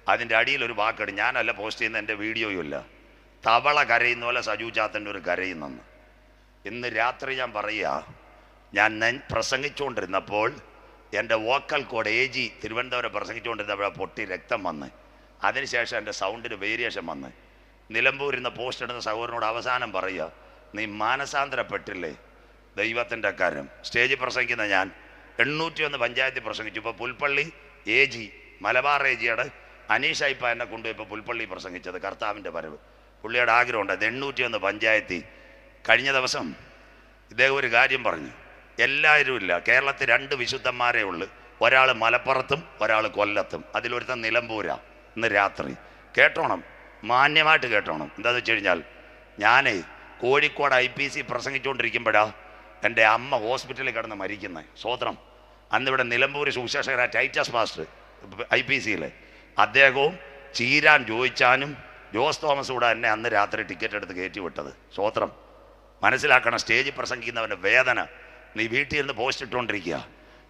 അതിൻ്റെ അടിയിൽ ഒരു വാക്കിടും. ഞാനല്ല പോസ്റ്റ് ചെയ്യുന്ന, എൻ്റെ വീഡിയോയും ഇല്ല. തവള കരയുന്ന പോലെ സജു ചാത്തൻ്റെ ഒരു കരയുന്നെന്ന്. ഇന്ന് രാത്രി ഞാൻ പറയുക, ഞാൻ പ്രസംഗിച്ചുകൊണ്ടിരുന്നപ്പോൾ എൻ്റെ വോക്കൽ കോഡ് AG തിരുവനന്തപുരം പ്രസംഗിച്ചുകൊണ്ടിരുന്നപ്പോൾ പൊട്ടി രക്തം വന്ന്. അതിനുശേഷം എൻ്റെ സൗണ്ടിന് വേരിയേഷൻ വന്ന്. നിലമ്പൂരിൽ നിന്ന് പോസ്റ്റ് ഇടുന്ന സഹോദരനോട് അവസാനം പറയുക, നീ മാനസാന്തരപ്പെട്ടില്ലേ? ദൈവത്തിൻ്റെ കാര്യം. സ്റ്റേജിൽ പ്രസംഗിക്കുന്ന ഞാൻ 801 പഞ്ചായത്തിൽ പ്രസംഗിച്ചു. ഇപ്പോൾ പുൽപ്പള്ളി AG, മലബാർ AGയുടെ അനീഷ് അയ്പ എന്നെ കൊണ്ടുപോയി ഇപ്പോൾ പുൽപ്പള്ളി പ്രസംഗിച്ചത്. കർത്താവിൻ്റെ വരവ് പുള്ളിയുടെ ആഗ്രഹമുണ്ട്. അത് 801 പഞ്ചായത്തിൽ. കഴിഞ്ഞ ദിവസം ഇദ്ദേഹം ഒരു കാര്യം പറഞ്ഞു. എല്ലാവരും ഇല്ല, കേരളത്തിൽ 2 വിശുദ്ധന്മാരേ ഉള്ളൂ. ഒരാൾ മലപ്പുറത്തും ഒരാൾ കൊല്ലത്തും. അതിലൊരുത്തൻ നിലമ്പൂരാ. ഇന്ന് രാത്രി കേട്ടോണം, മാന്യമായിട്ട് കേട്ടോണം. എന്താണെന്ന് വെച്ച് കഴിഞ്ഞാൽ, ഞാനേ കോഴിക്കോട് IPC പ്രസംഗിച്ചുകൊണ്ടിരിക്കുമ്പോഴാണ് എൻ്റെ അമ്മ ഹോസ്പിറ്റലിൽ കിടന്ന് മരിക്കുന്നത്. സ്വോത്രം. അന്നിവിടെ നിലമ്പൂർ സുവിശേഷകരായ ടൈറ്റസ് പാസ്റ്റർ IPCയിൽ, അദ്ദേഹവും ചീരാൻ ജോയിച്ചാനും ജോസ് തോമസ് കൂടെ എന്നെ അന്ന് രാത്രി ടിക്കറ്റ് എടുത്ത് കയറ്റി വിട്ടത്. സ്വോത്രം. മനസ്സിലാക്കണം, സ്റ്റേജിൽ പ്രസംഗിക്കുന്നവൻ്റെ വേദന. നീ വീട്ടിൽ നിന്ന് പോസ്റ്റ് ഇട്ടുകൊണ്ടിരിക്കുക.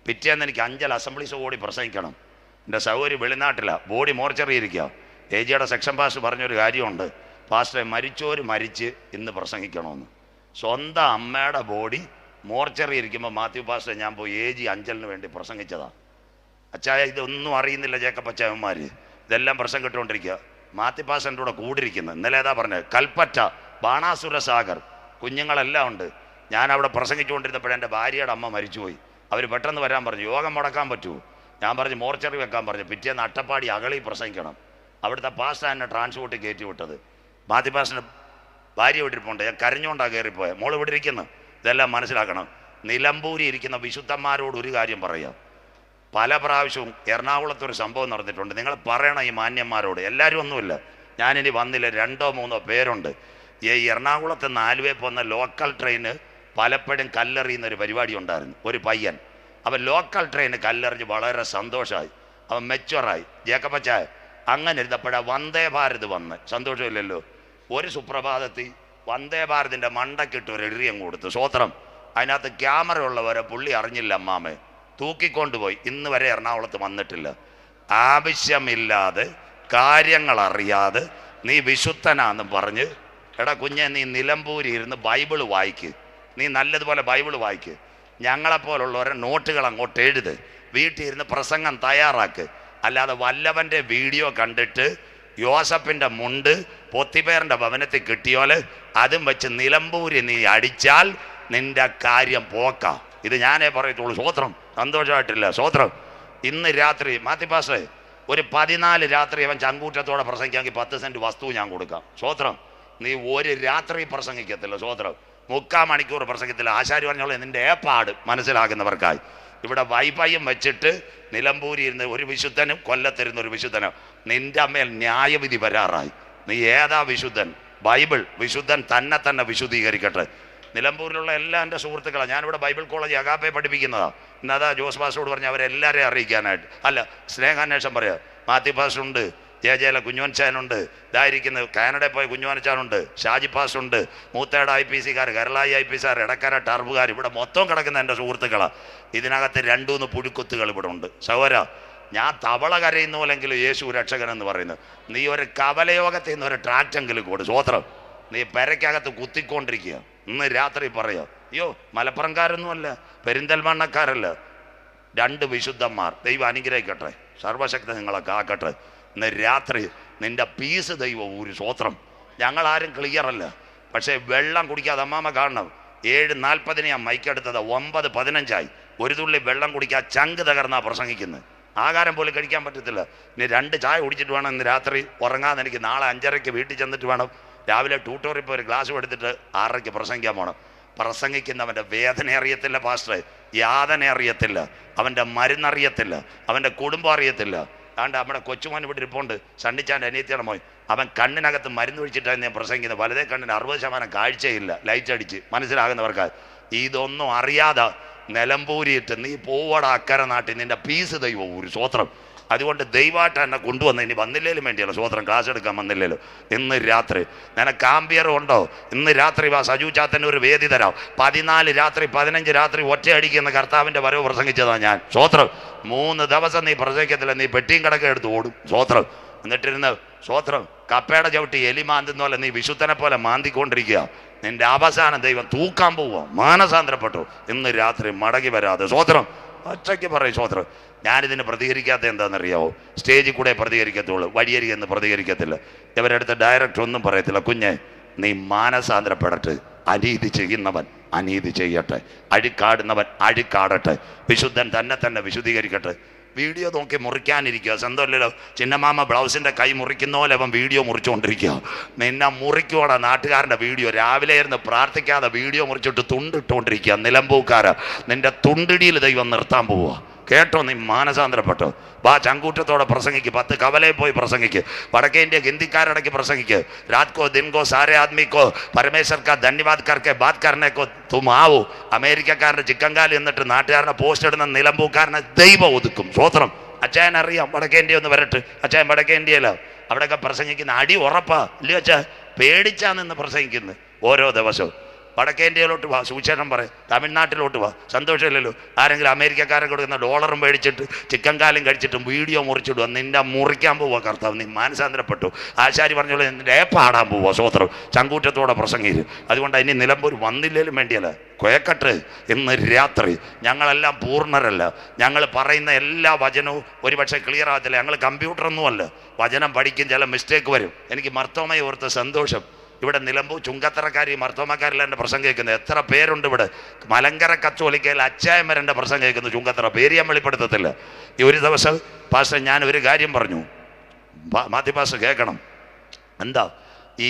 പിറ്റേന്ന് എനിക്ക് 5 അസംബ്ലീസ് കൂടി പ്രസംഗിക്കണം. എൻ്റെ സഹോദരി വെളിനാട്ടിലാണ്, ബോഡി മോർച്ചറി ഇരിക്കുക. AGയുടെ സെക്ഷൻ പാസ്റ്റർ പറഞ്ഞൊരു കാര്യമുണ്ട്, പാസ്റ്ററെ മരിച്ചോര് മരിച്ച് ഇന്ന് പ്രസംഗിക്കണമെന്ന്. സ്വന്തം അമ്മയുടെ ബോഡി മോർച്ചറി ഇരിക്കുമ്പോൾ മാത്യു പാസ്റ്റർ ഞാൻ പോയി AG അഞ്ചലിന് വേണ്ടി പ്രസംഗിച്ചതാണ്. അച്ചായ ഇതൊന്നും അറിയുന്നില്ല ജേക്കബ് അച്ചായന്മാർ, ഇതെല്ലാം പ്രസംഗം ഇട്ടുകൊണ്ടിരിക്കുക. മാത്യു പാസ്റ്ററിൻ്റെ കൂടെ കൂടിയിരിക്കുന്നത്. ഇന്നലെ ഏതാ പറഞ്ഞത്, കൽപ്പറ്റ, ബാണാസുര സാഗർ, കുഞ്ഞുങ്ങളെല്ലാം ഉണ്ട്. ഞാൻ അവിടെ പ്രസംഗിച്ചുകൊണ്ടിരുന്നപ്പോൾ എൻ്റെ ഭാര്യയുടെ അമ്മ മരിച്ചുപോയി. അവർ പെട്ടെന്ന് വരാൻ പറഞ്ഞു. യോഗം മുടക്കാൻ പറ്റുമോ? ഞാൻ പറഞ്ഞു മോർച്ചറി വെക്കാൻ പറഞ്ഞു. പിറ്റേന്ന് അട്ടപ്പാടി അകളി പ്രസംഗിക്കണം. അവിടുത്തെ പാസ്റ്റർ എന്നെ ട്രാൻസ്പോർട്ടിൽ കയറ്റി വിട്ടത്. മാത്യു പാസ്റ്ററിന് ഭാര്യ വിട്ടിരിപ്പുണ്ട്. ഞാൻ കരഞ്ഞുകൊണ്ടാണ് കയറിപ്പോയത്. മോള് ഇവിടെ ഇരിക്കുന്നു. ഇതെല്ലാം മനസ്സിലാക്കണം. നിലമ്പൂരി ഇരിക്കുന്ന വിശുദ്ധന്മാരോട് ഒരു കാര്യം പറയാം. പല പ്രാവശ്യവും എറണാകുളത്തൊരു സംഭവം നടന്നിട്ടുണ്ട്. നിങ്ങൾ പറയണം ഈ മാന്യന്മാരോട്. എല്ലാവരും ഒന്നുമില്ല, ഞാനിനി വന്നില്ല, 2 3 പേരുണ്ട്. ഈ എറണാകുളത്ത് 4 വേ പോകുന്ന ലോക്കൽ ട്രെയിന് പലപ്പോഴും കല്ലെറിയുന്നൊരു പരിപാടി ഉണ്ടായിരുന്നു. ഒരു പയ്യൻ അവൻ ലോക്കൽ ട്രെയിന് കല്ലെറിഞ്ഞ് വളരെ സന്തോഷമായി, അവൻ മെച്ചുവറായി. ജേക്കബച്ചായ അങ്ങനെ ഇരുന്നപ്പോഴാണ് വന്ദേ ഭാരത് വന്ന്. സന്തോഷമില്ലല്ലോ. ഒരു സുപ്രഭാതത്തിൽ വന്ദേ ഭാരതിൻ്റെ മണ്ടക്കിട്ട് ഒരു എറിയം കൊടുത്തു. സ്വോത്രം. അതിനകത്ത് ക്യാമറ ഉള്ളവരെ പുള്ളി അറിഞ്ഞില്ല. അമ്മാമേ തൂക്കിക്കൊണ്ടുപോയി. ഇന്ന് വരെ എറണാകുളത്ത് വന്നിട്ടില്ല. ആവശ്യമില്ലാതെ കാര്യങ്ങൾ അറിയാതെ നീ വിശുദ്ധനാന്നും പറഞ്ഞ്, എടാ കുഞ്ഞെ, നീ നിലമ്പൂരി ഇരുന്ന് ബൈബിള് വായിക്ക്. നീ നല്ലതുപോലെ ബൈബിള് വായിക്ക്. ഞങ്ങളെപ്പോലുള്ളവരെ നോട്ടുകൾ അങ്ങോട്ട് എഴുത്. വീട്ടിൽ ഇരുന്ന് പ്രസംഗം തയ്യാറാക്ക്. അല്ലാതെ വല്ലവൻ്റെ വീഡിയോ കണ്ടിട്ട് യോസഫിൻ്റെ മുണ്ട് പൊത്തിപ്പേറിൻ്റെ ഭവനത്തിൽ കിട്ടിയോല് അതും വെച്ച് നിലമ്പൂരി നീ അടിച്ചാൽ നിന്റെ കാര്യം പോക്കാം. ഇത് ഞാനേ പറയത്തുള്ളൂ. സ്വോത്രം. സന്തോഷമായിട്ടില്ല. സ്വോത്രം. ഇന്ന് രാത്രി മാത്തിപ്പാസ് ഒരു 14 രാത്രി അവൻ ചങ്കൂറ്റത്തോടെ പ്രസംഗിക്കാമെങ്കിൽ 10 സെൻറ്റ് വസ്തു ഞാൻ കൊടുക്കാം. സ്വോത്രം. നീ ഒരു രാത്രി പ്രസംഗിക്കത്തില്ല. സ്വോത്രം. 3/4 മണിക്കൂർ പ്രസംഗത്തില്ല. ആശാരി പറഞ്ഞോളൂ നിന്റെ ഏപ്പാട് മനസ്സിലാകുന്നവർക്കായി. ഇവിടെ വൈഫൈയും വെച്ചിട്ട് നിലമ്പൂരി ഇരുന്ന് ഒരു വിശുദ്ധനും കൊല്ലത്തിരുന്ന ഒരു വിശുദ്ധനും നിന്റെ മേൽ ന്യായവിധി വരാറായി. നീ ഏതാ വിശുദ്ധൻ? ബൈബിൾ. വിശുദ്ധൻ തന്നെ വിശുദ്ധീകരിക്കട്ടെ. നിലമ്പൂരിലുള്ള എല്ലാ എൻ്റെ സുഹൃത്തുക്കളാണ്. ഞാനിവിടെ ബൈബിൾ കോളേജ് അഗാപ്പെ പഠിപ്പിക്കുന്നതാണ്. ഇന്നതാ ജോസ് പാസ്റ്റോട് പറഞ്ഞ് അവരെല്ലാവരെയും അറിയിക്കാനായിട്ട്. അല്ല, സ്നേഹാന്വേഷണം പറയാം. മാത്യു പാസ്റ്റുണ്ട്, ജയല കുഞ്ഞുവൻചാനുണ്ട്, ഇതായിരിക്കുന്നത് കാനഡയിൽ പോയ കുഞ്ഞുവൻചാനുണ്ട്, ഷാജി പാസ്റ്റുണ്ട്, മൂത്തേട IPC കേരളായി IPC ഇടക്കര ടർബുകാർ ഇവിടെ മൊത്തം കിടക്കുന്ന എൻ്റെ സുഹൃത്തുക്കളാണ്. ഇതിനകത്ത് 2-3 പുഴുക്കുത്തുകൾ ഇവിടെ ഉണ്ട്. സഹോദര, ഞാൻ തവള കരയുന്ന പോലെങ്കിലും യേശു രക്ഷകനെന്ന് പറയുന്നത്. നീ ഒരു കവലയോഗത്തിൽ നിന്ന് ഒരു ട്രാക്റ്റെങ്കിലും കൂടെ. സ്വോത്രം. നീ പെരയ്ക്കകത്ത് കുത്തിക്കൊണ്ടിരിക്കുക. ഇന്ന് രാത്രി പറയാം, അയ്യോ മലപ്പുറംകാരൊന്നുമല്ല, പെരിന്തൽമണ്ണക്കാരല്ല, 2 വിശുദ്ധന്മാർ. ദൈവം അനുഗ്രഹിക്കട്ടെ, സർവശക്തി നിങ്ങളെ കാക്കട്ടെ. ഇന്ന് രാത്രി നിന്റെ പീസ് ദൈവം ഒരു സ്വോത്രം. ഞങ്ങളാരും ക്ലിയറല്ല, പക്ഷേ വെള്ളം കുടിക്കാതെ അമ്മാമ കാണണം. 7:40 ഞാൻ മൈക്കെടുത്തത് 9:15 ഒരു തുള്ളി വെള്ളം കുടിക്കാൻ ചങ്ക് തകർന്നാ പ്രസംഗിക്കുന്നത്. ആഹാരം പോലും കഴിക്കാൻ പറ്റത്തില്ല. ഇനി 2 ചായ കുടിച്ചിട്ട് വേണം ഇന്ന് രാത്രി ഉറങ്ങാതെ. എനിക്ക് നാളെ 5:30 വീട്ടിൽ ചെന്നിട്ട് വേണം രാവിലെ ട്യൂട്ടോറിൽ പോയി ഒരു ഗ്ലാസ് എടുത്തിട്ട് 6:30 പ്രസംഗിക്കാൻ പോകണം. പ്രസംഗിക്കുന്നവൻ്റെ വേദന അറിയത്തില്ല പാസ്റ്ററെ, യാതന അറിയത്തില്ല, അവൻ്റെ മരുന്നറിയത്തില്ല, അവൻ്റെ കുടുംബം അറിയത്തില്ല. അതുകൊണ്ട് നമ്മുടെ കൊച്ചുമോൻ ഇവിടെ ഇരിപ്പുണ്ട്, സണ്ണിച്ചാൻ്റെ അനിയത്തിയാണ് മോൻ. അവൻ കണ്ണിനകത്ത് മരുന്ന് ഒഴിച്ചിട്ടാണ് ഞാൻ പ്രസംഗിക്കുന്നത്. വലതേ കണ്ണിന് 60% കാഴ്ചയില്ല, ലൈറ്റ് അടിച്ച്. മനസ്സിലാകുന്നവർക്ക് ഇതൊന്നും അറിയാതെ നിലമ്പൂരിയിട്ട് നീ പോവടാ അക്കരെ നാട്ടിൽ. നിന്റെ പീസ് ദൈവം ഒരു സ്വോത്രം. അതുകൊണ്ട് ദൈവമായിട്ട് എന്നെ കൊണ്ടുവന്ന് ഇനി വന്നില്ലേലും വേണ്ടിയല്ലോ സ്വോത്രം, ക്ലാസ് എടുക്കാൻ വന്നില്ലേലും. ഇന്ന് രാത്രി നിനക്ക് ആംബിയർ ഉണ്ടോ? ഇന്ന് രാത്രി വാ, സജു ചാത്തന് ഒരു വേദി തരാം. 14 രാത്രി 15 രാത്രി ഒറ്റയടിക്കുന്ന കർത്താവിൻ്റെ വരവ് പ്രസംഗിച്ചതാണ് ഞാൻ. സ്വോത്രം. 3 ദിവസം നീ പ്രസംഗിക്കത്തില്ല, നീ പെട്ടിയും കിടക്ക എടുത്ത് ഓടും. സ്വോത്രം. എന്നിട്ടിരുന്ന് സ്വോത്രം കപ്പയുടെ ചവിട്ടി എലി മാന്തുന്ന പോലെ നീ വിശുദ്ധനെ പോലെ മാന്തിക്കൊണ്ടിരിക്കുക. നിന്റെ അവസാനം ദൈവം തൂക്കാൻ പോവുക. മാനസാന്തരപ്പെട്ടു. ഇന്ന് രാത്രി മടങ്ങി വരാതെ. സ്വോത്രം. ഒറ്റയ്ക്ക് പറയും സ്വോത്രം. ഞാനിതിന് പ്രതികരിക്കാത്ത എന്താണെന്നറിയാവോ? സ്റ്റേജിൽ കൂടെ പ്രതികരിക്കത്തുള്ളൂ, വഴിയരികെന്ന് പ്രതികരിക്കത്തില്ല. ഇവരടുത്ത് ഡയറക്റ്റ് ഒന്നും പറയത്തില്ല. കുഞ്ഞെ, നീ മാനസാന്തരപ്പെടട്ടെ. അനീതി ചെയ്യുന്നവൻ അനീതി ചെയ്യട്ടെ, അഴുക്കാടുന്നവൻ അഴുക്കാടട്ടെ, വിശുദ്ധൻ തന്നെ വിശുദ്ധീകരിക്കട്ടെ. വീഡിയോ നോക്കി മുറിക്കാനിരിക്കുക. സ്വന്തമല്ലല്ലോ. ചിന്നമാമ ബ്ലൗസിൻ്റെ കൈ മുറിക്കുന്ന പോലെ അവൻ വീഡിയോ മുറിച്ചുകൊണ്ടിരിക്കുക. നിന്നെ മുറിക്കുവാടാ നാട്ടുകാരൻ്റെ വീഡിയോ. രാവിലെ ഇരുന്ന് പ്രാർത്ഥിക്കാതെ വീഡിയോ മുറിച്ചിട്ട് തുണ്ടിട്ടുകൊണ്ടിരിക്കുക. നിലമ്പൂക്കാര, നിന്റെ തുണ്ടിടിയിൽ ദൈവം നിർത്താൻ പോവുക. കേട്ടോ, നീ മാനസാന്തരപ്പെട്ടോ. വാ, ചങ്കൂറ്റത്തോടെ പ്രസംഗിക്ക്. 10 കവലയിൽ പോയി പ്രസംഗിക്ക്. വടക്കേ ഇന്ത്യ ഹിന്ദിക്കാരടക്കി പ്രസംഗിക്ക്. रात को दिन को सारे आदमी को परमेश्वर का धन्यवाद करके बात करने को तुम आओ. അമേരിക്കക്കാരൻ്റെ ചിക്കൻ കാലി എന്നിട്ട് നാട്ടുകാരനെ പോസ്റ്റ് ഇടുന്ന നിലമ്പൂക്കാരനെ ദൈവം ഒതുക്കും. സ്വോത്രം. അച്ചായൻ അറിയാം വടക്കേ ഇന്ത്യ ഒന്ന് വരട്ടെ. അച്ചായൻ വടക്കേ ഇന്ത്യയിലോ അവിടെയൊക്കെ പ്രസംഗിക്കുന്ന അടി ഉറപ്പാ ഇല്ലയോ അച്ഛാ? പേടിച്ചാ നിന്ന് പ്രസംഗിക്കുന്നത് ഓരോ ദിവസവും. വടക്കേ ഇന്ത്യയിലോട്ട് വാ, സുവിശേഷം പറയും. തമിഴ്നാട്ടിലോട്ട് വാ, സന്തോഷമില്ലല്ലോ. ആരെങ്കിലും അമേരിക്കക്കാരൻ കൊടുക്കുന്ന ഡോളറും മേടിച്ചിട്ട് ചിക്കൻ കാലും കഴിച്ചിട്ടും വീഡിയോ മുറിച്ചിടുക. നിന്നെ മുറിക്കാൻ പോവുക കർത്താവ്. നീ മാനസാന്തരപ്പെട്ടു. ആശാരി പറഞ്ഞോളൂ, നിന്റെ പാടാൻ പോവുക. സ്വോത്രം. ചങ്കൂറ്റത്തോടെ പ്രസംഗിച്ച്. അതുകൊണ്ട് ഇനി നിലമ്പൂർ വന്നില്ലേലും വേണ്ടിയല്ല, കുഴക്കട്ടെ. ഇന്ന് രാത്രി ഞങ്ങളെല്ലാം പൂർണ്ണരല്ല. ഞങ്ങൾ പറയുന്ന എല്ലാ വചനവും ഒരുപക്ഷെ ക്ലിയർ ആകത്തില്ല. ഞങ്ങൾ കമ്പ്യൂട്ടറൊന്നുമല്ല. വചനം പഠിക്കും, ചില മിസ്റ്റേക്ക് വരും. എനിക്ക് മർത്തോമയെ ഓർത്ത് സന്തോഷം. ഇവിടെ നിലമ്പൂർ ചുങ്കത്തറക്കാരി മർത്തോമക്കാരിൽ എൻ്റെ പ്രസംഗം കേൾക്കുന്നത് എത്ര പേരുണ്ട് ഇവിടെ. മലങ്കര കത്തോലിക്കയിൽ അച്ചായമ്മ എൻ്റെ പ്രസംഗം കേൾക്കുന്നു ചുങ്കത്തറ. പേര് ഞാൻ വെളിപ്പെടുത്തത്തില്ല. ഈ ഒരു ദിവസം പാസ്റ്റർ ഞാൻ ഒരു കാര്യം പറഞ്ഞു, മാത്യു പാസ്റ്റർ കേൾക്കണം. എന്താ ഈ